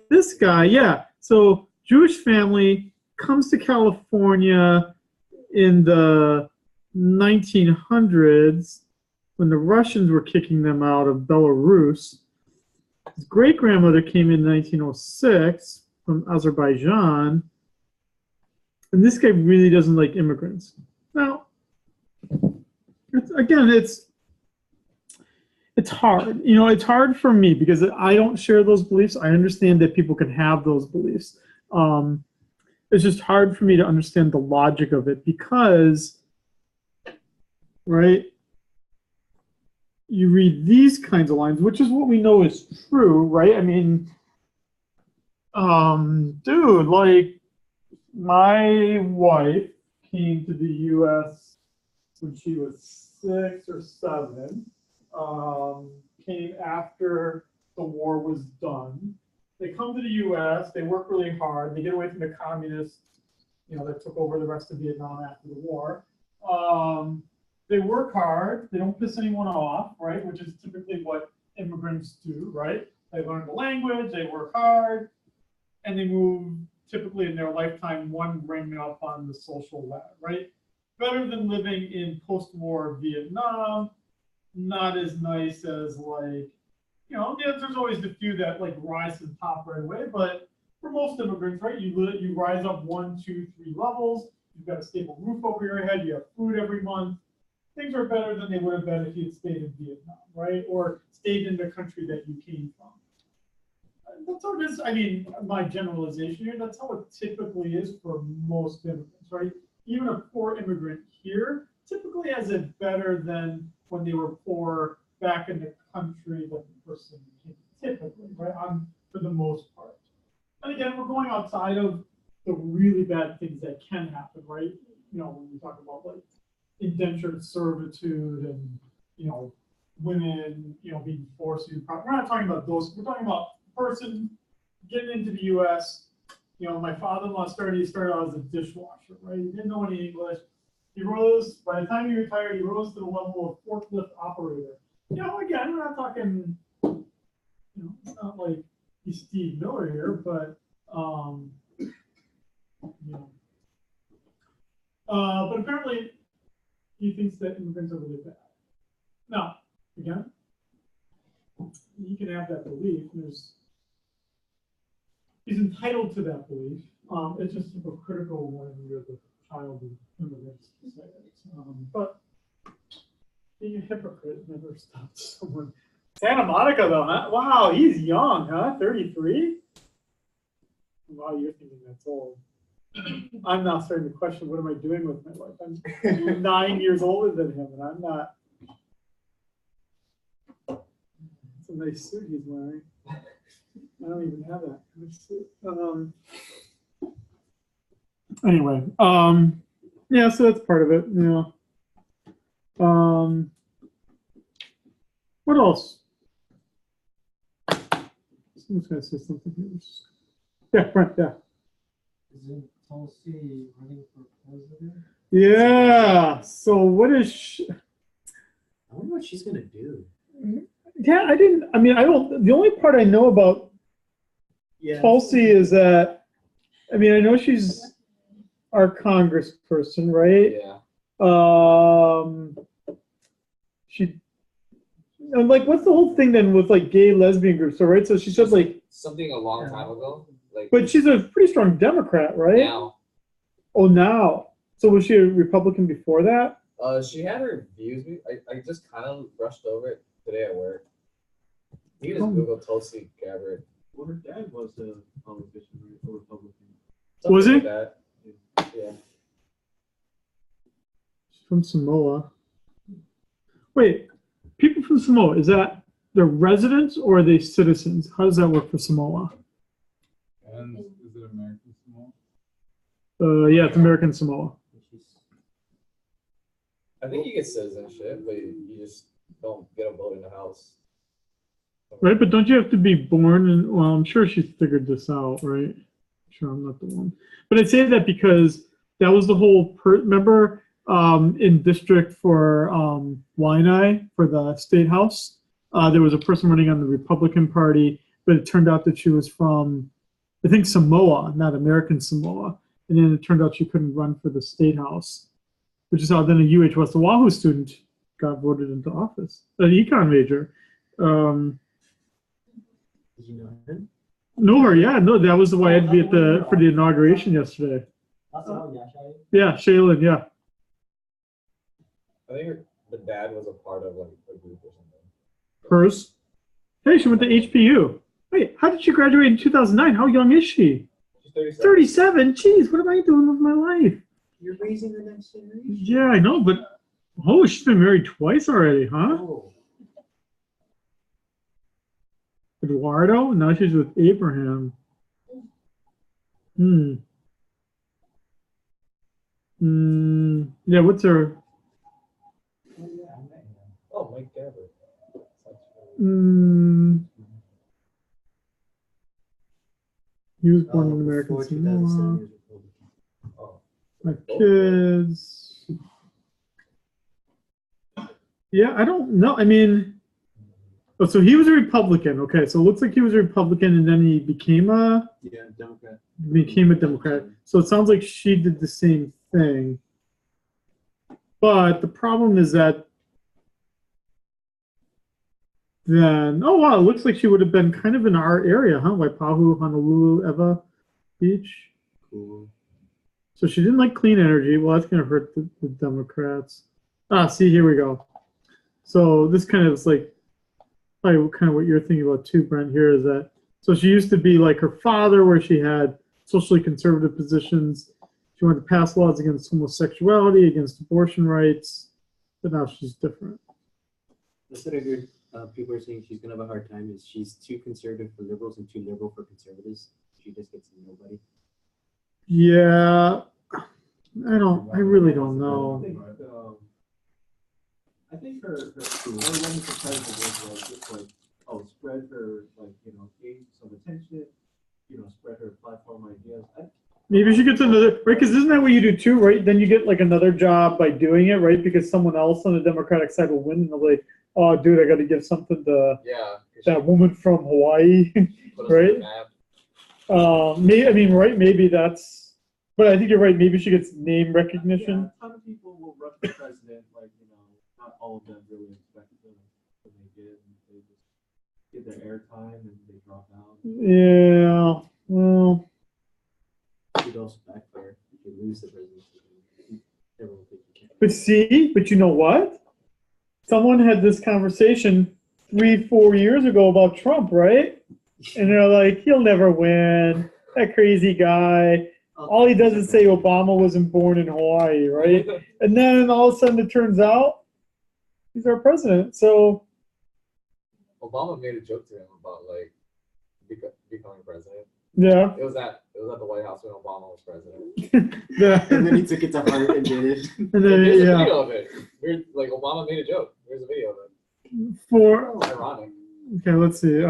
this guy, yeah. So Jewish family comes to California in the 1900s when the Russians were kicking them out of Belarus. His great grandmother came in 1906 from Azerbaijan. And this guy really doesn't like immigrants. Now, it's hard. It's hard for me because I don't share those beliefs. I understand that people can have those beliefs. It's just hard for me to understand the logic of it because, right, you read these kinds of lines, which is what we know is true, right? I mean, Dude, like my wife came to the U.S. when she was 6 or 7. Came after the war was done. They come to the U.S. They work really hard. They get away from the communists, that took over the rest of Vietnam after the war. They work hard. They don't piss anyone off, right? Which is typically what immigrants do, right? They learn the language. They work hard. And they move typically in their lifetime one ring up on the social ladder, right? Better than living in post-war Vietnam, not as nice as like, there's always the few that like rise to the top right away, but for most immigrants, right, you rise up 1, 2, 3 levels, you've got a stable roof over your head, you have food every month. Things are better than they would have been if you had stayed in Vietnam, right? Or stayed in the country that you came from. That's how it is. I mean, my generalization here, that's how it typically is for most immigrants, right? Even a poor immigrant here typically has it better than when they were poor back in the country that the person came, typically, right? For the most part. And again, we're going outside of the really bad things that can happen, right? When we talk about like indentured servitude and, women, being forced to do property. We're not talking about those. We're talking about person getting into the U.S. My father-in-law started out as a dishwasher, right? He didn't know any English. He rose, by the time he retired, he rose to the level of forklift operator. Again, we're not talking, it's not like he's Steve Miller here, but, but apparently he thinks that immigrants are really bad. Now, again, you can have that belief. He's entitled to that belief. It's just hypocritical when you're the child of immigrants to say it. But being a hypocrite never stops someone. Santa Monica, though, huh? Wow, he's young, huh? 33? Wow, you're thinking that's old. I'm now starting to question, what am I doing with my life? I'm 9 years older than him, and I'm not. It's a nice suit he's wearing. I don't even have that nice suit. Anyway, yeah, so that's part of it. What else? Someone's gonna say something here. Yeah, right, yeah. Isn't Tulsi running for president? Yeah. So what is she? I wonder what she's gonna do. Yeah, I don't. The only part I know about Tulsi is that, I know she's our congressperson, right? Yeah. She, like, what's the whole thing then with like gay lesbian groups? So right, so she said like something a long time ago. Like, but she's a pretty strong Democrat, right? now. Oh, now. So was she a Republican before that? She had her views. I just kind of brushed over it today at work. You can just Google Tulsi Gabbard. Well, her dad was a politician, right? A Republican. Something Was he? like that. Yeah. She's from Samoa. Wait, people from Samoa, is that they're residents or are they citizens? How does that work for Samoa? And is it American Samoa? Yeah, it's American Samoa. I think you get citizenship, but you just don't get a vote in the House. Right, but don't you have to be born in, well, I'm sure she's figured this out, right? I'm sure I'm not the one. But I say that because that was the whole, remember in district for Waianae, for the state house, there was a person running on the Republican Party, but it turned out that she was from, I think, Samoa, not American Samoa. And then it turned out she couldn't run for the state house, which is how then a UH West Oahu student got voted into office, an econ major. Did you know him? Know her, yeah. No, that was why I had to be at for the inauguration yesterday. That's all, yeah, Shai. Yeah, Shaylin, yeah. I think the dad was a part of like a group or something. Hers. Hey, she went to HPU. Wait, how did she graduate in 2009? How young is she? She's 37. 37? Jeez, what am I doing with my life? You're raising the next generation. Yeah, I know, but oh, she's been married twice already, huh? Oh. Eduardo? Now she's with Abraham. Hmm. Yeah, what's her? Oh, Mike Gabbard. He was born in American Before Samoa. 2007 years old. Oh. My kids. Yeah, I don't know. I mean, oh, so he was a Republican. Okay, so it looks like he was a Republican, and then he became a Democrat. Democrat. So it sounds like she did the same thing. But the problem is that then, oh wow, it looks like she would have been kind of in our area, huh? Waipahu, Honolulu, Eva Beach. Cool. So she didn't like clean energy. Well, that's going to hurt the Democrats. See, here we go. So this kind of is like, probably kind of what you're thinking about too, Brent, here is that, so she used to be like her father, where she had socially conservative positions. She wanted to pass laws against homosexuality, against abortion rights, but now she's different. That's what I heard. People are saying she's gonna have a hard time. Is she's too conservative for liberals and too liberal for conservatives? She just gets nobody. Yeah, I really don't know. I think her running for president was like, just like, spread her, like, gain some attention, spread her platform ideas. Maybe she gets another, right? Because isn't that what you do too, right? Then you get like another job by doing it, right? Because someone else on the Democratic side will win, and they'll be like, oh, dude, I got to give something to that woman from Hawaii, right? Right? Maybe that's, but I think you're right. Maybe she gets name recognition. Yeah, a ton of people will run for president, like, not all of them really expect them when they get, and they just get their airtime and they drop out. Yeah, well. It could also backfire if you lose the presidency. Everyone thinks you can't. But you know what? Someone had this conversation 3-4 years ago about Trump, right? And they're like, he'll never win. That crazy guy. All he does is say Obama wasn't born in Hawaii, right? And then all of a sudden it turns out he's our president. So Obama made a joke to him about like becoming president. yeah. It was at the White House when Obama was president. Yeah. And then he took it to heart and did it. And then, There's a video of it. Like Obama made a joke. There's a video of it. Ironic. Okay, let's see.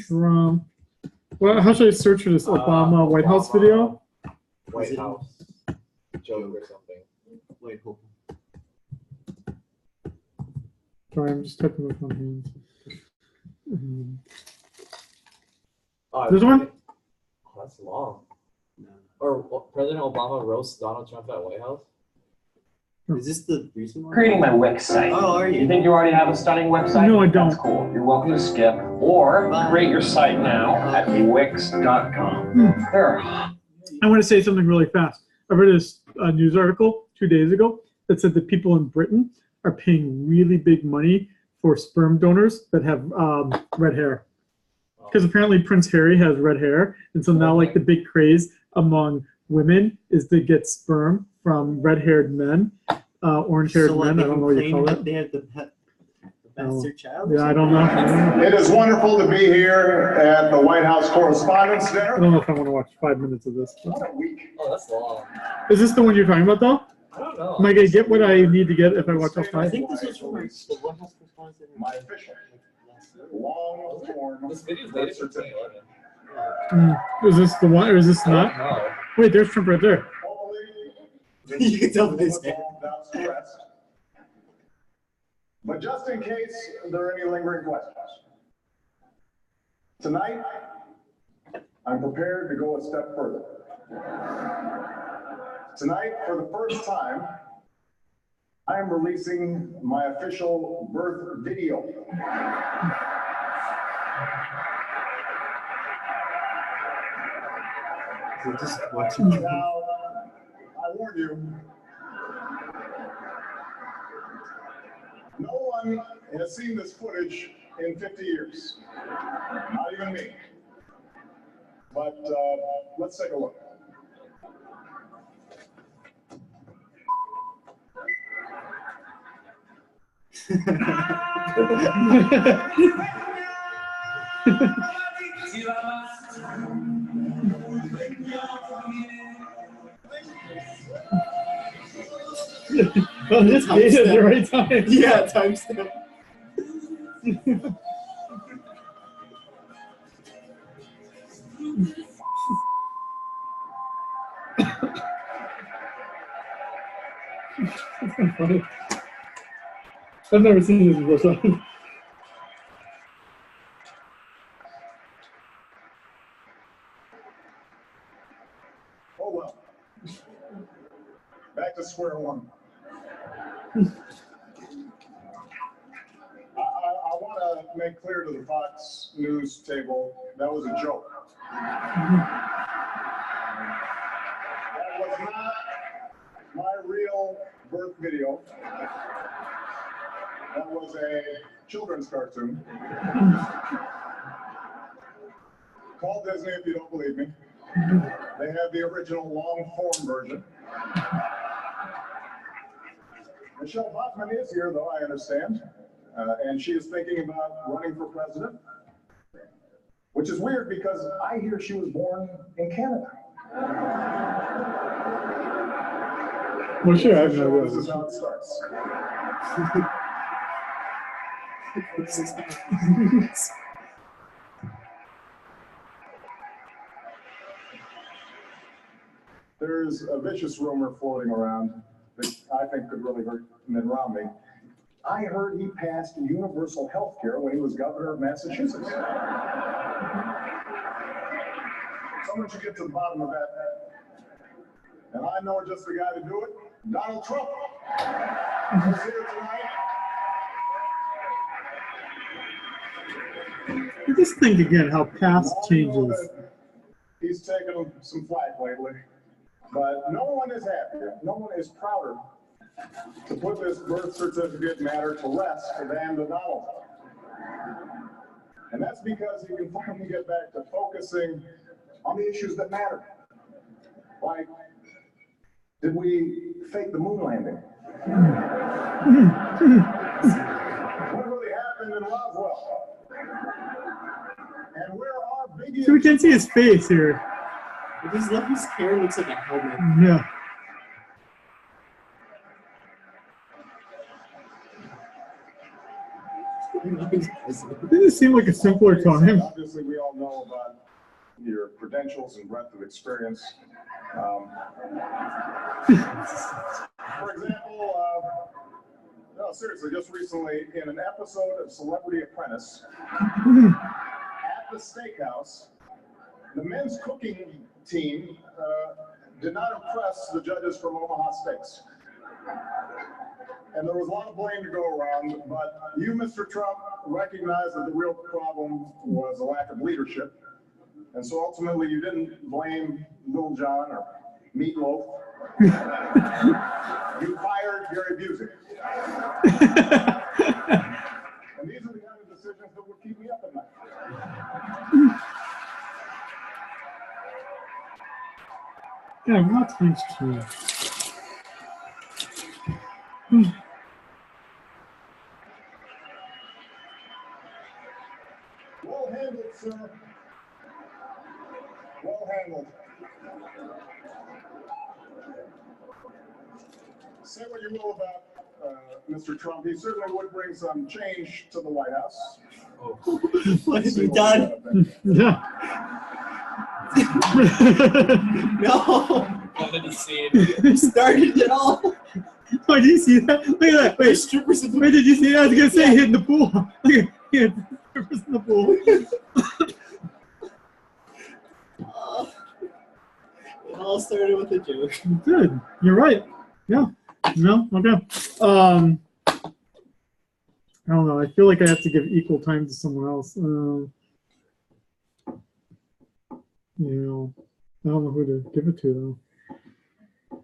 Trump. Well, how should I search for this Obama White House video? White House joke or something. Wait, hold on. Sorry, I'm just typing with my hands. This one? Oh, that's long. No. Or President Obama roasts Donald Trump at White House. Is this the recent one? Creating my Wix site. Oh, are you? You think you already have a stunning website? No, I don't. That's cool. You're welcome to skip or create your site now at Wix.com. There are I want to say something really fast. I read this news article 2 days ago that said that people in Britain are paying really big money for sperm donors that have red hair. Because apparently Prince Harry has red hair, and so now like the big craze among women is to get sperm from red-haired men, orange-haired men. I don't know what you call it. They have the bastard child. Yeah, I don't know. It is wonderful to be here at the White House Correspondents' I Dinner. don't know if I want to watch 5 minutes of this. What a week. Oh, that's long. Is this the one you're talking about, though? I don't know. Am I gonna get what I need to get if I watch all I 5? think this was from the White House response. My official long form This video's birth dated from certificate. 2011. Is this the one, or is this not? No. Wait, there's Trump right there. You can tell by his hair. But just in case there are any lingering questions, tonight I'm prepared to go a step further. Tonight, for the first time, I am releasing my official birth video. We're just watching. Now, I warn you, no one has seen this footage in 50 years. Not even me. But let's take a look. Oh, this date is the right time. Yeah, timestamp. That's kind of funny. I've never seen this before, so. Oh, well. Back to square one. I want to make clear to the Fox News table, that was a joke. That was not my real birth video. That was a children's cartoon. Call Disney if you don't believe me. They have the original long-form version. Michelle Bachmann is here, though, I understand. And she is thinking about running for president, which is weird because I hear she was born in Canada. Well, sure, I have no This idea. is how it starts. There's a vicious rumor floating around that I think could really hurt Mitt Romney. I heard he passed universal health care when he was governor of Massachusetts. Someone should get to the bottom of that. And I know just the guy to do it, Donald Trump. He's here tonight. Just think again how past I know changes. that he's taken some flack lately, but no one is happier, no one is prouder to put this birth certificate matter to rest than the Donald. And that's because he can finally get back to focusing on the issues that matter. Like, did we fake the moon landing? What really happened in Roswell? And where are big So we can't see his face here. I just love his hair looks like a helmet. Yeah. Didn't it seem like a simpler time? Obviously, we all know about your credentials and breadth of experience. For example, no, seriously, just recently in an episode of Celebrity Apprentice, at the steakhouse, the men's cooking team did not impress the judges from Omaha Steaks. And there was a lot of blame to go around, but you, Mr. Trump, recognized that the real problem was a lack of leadership. And so ultimately you didn't blame Little John or Meatloaf. You fired Gary Busey. And these are the kind of decisions that would keep me up at night. Yeah, what things true. Well handled, sir. Well handled. Say what you will about Mr. Trump. He certainly would bring some change to the White House. What have you done? Yeah. No. Wanted to see it. You started it all. Oh, did you see that? Look at that. Wait, Strippers in the wait, did you see that? I was gonna say hit in the pool. Look at yeah, strippers in the pool. It all started with a joke. Good. You're right. Yeah. No. Okay. I don't know. I feel like I have to give equal time to someone else. You know, I don't know who to give it to though.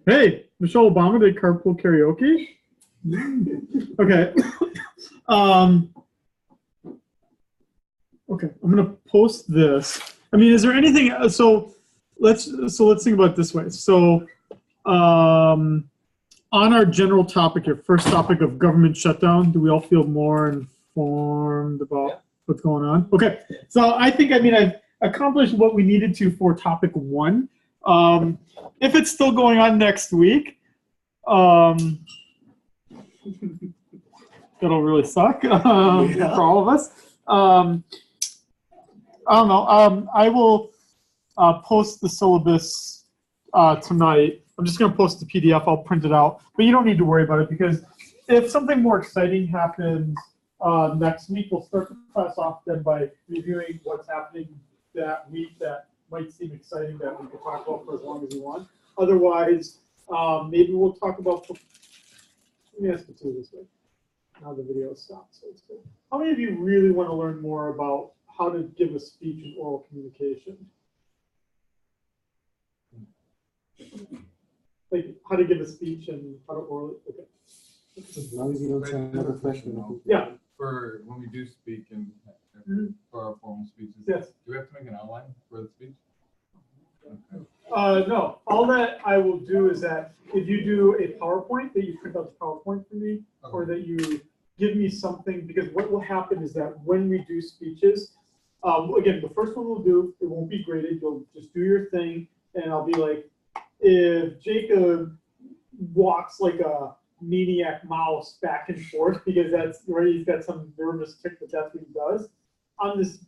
Hey, Michelle Obama did carpool karaoke. Okay. Okay. I'm gonna post this. I mean, is there anything? So let's think about it this way. So, on our general topic here, first topic of government shutdown, do we all feel more informed about what's going on? Okay. So I think, I mean, I've accomplished what we needed to for topic one. If it's still going on next week, that'll really suck for all of us. I don't know. I will post the syllabus tonight. I'm just going to post the PDF. I'll print it out. But you don't need to worry about it because if something more exciting happens next week, we'll start the class off then by reviewing what's happening that week that might seem exciting that we could talk about for as long as we want. Otherwise, maybe we'll talk about. Let me ask you two this way. Now the video stopped, so it's good. How many of you really want to learn more about how to give a speech in oral communication? Like how to give a speech and how to orally. Okay. As long as you don't sound like a freshman. Yeah. For when we do speak and for our formal speeches, Yes. do we have to make an outline for the speech? Okay. No. All that I will do is that if you do a PowerPoint, that you print out the PowerPoint for me, or that you give me something, because what will happen is that when we do speeches, again, the first one we'll do, it won't be graded. You'll just do your thing, and I'll be like, if Jacob walks like a maniac mouse back and forth because that's right, he's got some nervous tick, but that's what he does. On this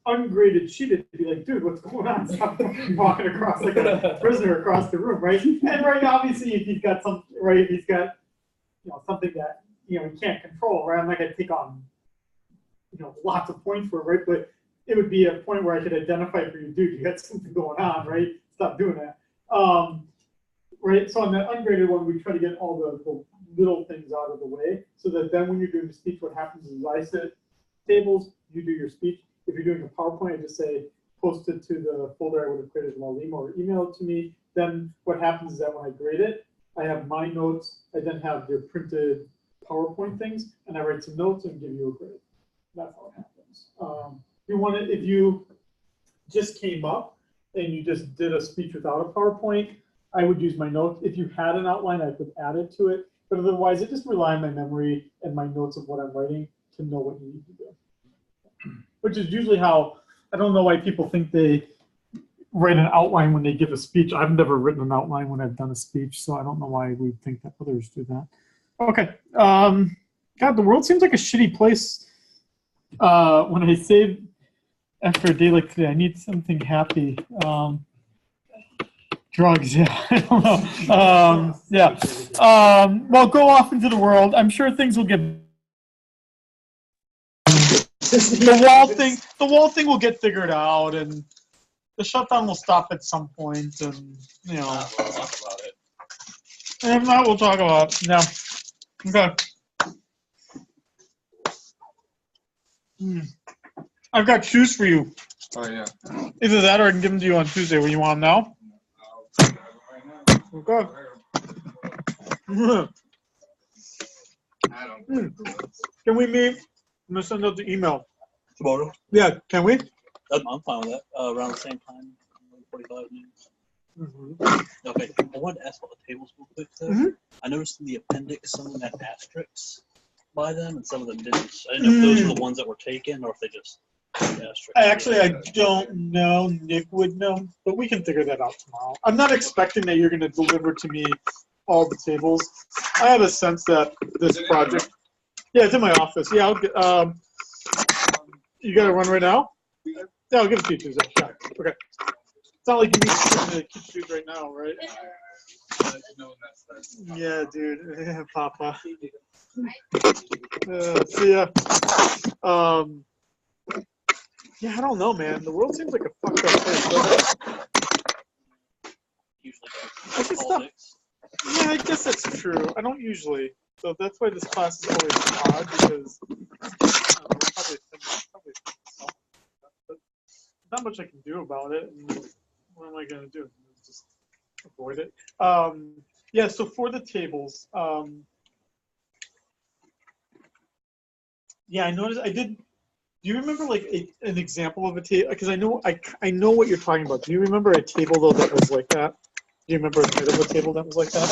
ungraded sheet, it'd be like, dude, what's going on? Stop walking across like a prisoner across the room, right? And right, obviously, if he's got some, right, if he's got, something that he can't control, right? I'm not gonna take on, lots of points for it, right? But it would be a point where I could identify for you, dude, you got something going on, right? Stop doing that. Right. So on the ungraded one, we try to get all the little things out of the way, so that then when you're doing the speech, what happens is I sit tables, you do your speech. If you're doing a PowerPoint, I just say post it to the folder I would have created in Lima or email it to me. Then what happens is that when I grade it, I have my notes. I then have your printed PowerPoint things, and I write some notes and give you a grade. That's how it happens. If you just came up and you just did a speech without a PowerPoint, I would use my notes. If you had an outline, I could add it to it. But otherwise, I just rely on my memory and my notes of what I'm writing to know what you need to do. Which is usually how, I don't know why people think they write an outline when they give a speech. I've never written an outline when I've done a speech, so I don't know why we think that others do that. Okay. God, the world seems like a shitty place. When I say after a day like today, I need something happy. Drugs, yeah. I don't know. Yeah. Well, go off into the world. I'm sure things will get. The wall thing will get figured out, and the shutdown will stop at some point, and We'll talk about it. And if not, we'll talk about it. Yeah. Okay. I've got shoes for you. Oh yeah. Either that or I can give them to you on Tuesday. What you want now? Okay. Can we meet? I'm gonna send out the email tomorrow. Yeah, can we? I'm fine with that. Around the same time, 45 minutes. Okay. I wanted to ask about the tables real quick though. I noticed in the appendix some of them had asterisks by them and some of them didn't. I didn't know if those were the ones that were taken or if they just had asterisks. I don't know. Nick would know, but we can figure that out tomorrow. I'm not expecting that you're going to deliver to me all the tables. I have a sense that this project. Yeah, it's in my office. Yeah, I'll get. You got to run right now? Yeah, I'll give it to you Tuesday. Yeah. Okay. It's not like you need to keep shoes right now, right? Yeah, dude. Yeah, Papa. See ya. Yeah, I don't know, man. The world seems like a fucked up place. Yeah, I guess that's true. I don't usually. So that's why this class is always odd, because probably but not much I can do about it. And what am I going to do? Just avoid it. Yeah, so for the tables, yeah, I noticed I did. Do you remember like an example of a table? Because I know what you're talking about. Do you remember a table though that was like that? Do you remember a title of a table that was like that?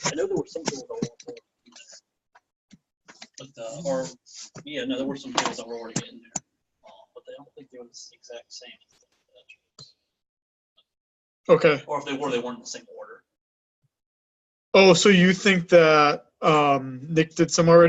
I know there were some tables that were but there were some tables that were already in there, but I don't think they were the exact same. Okay. Or if they were, they weren't in the same order. Oh, so you think that Nick did some already?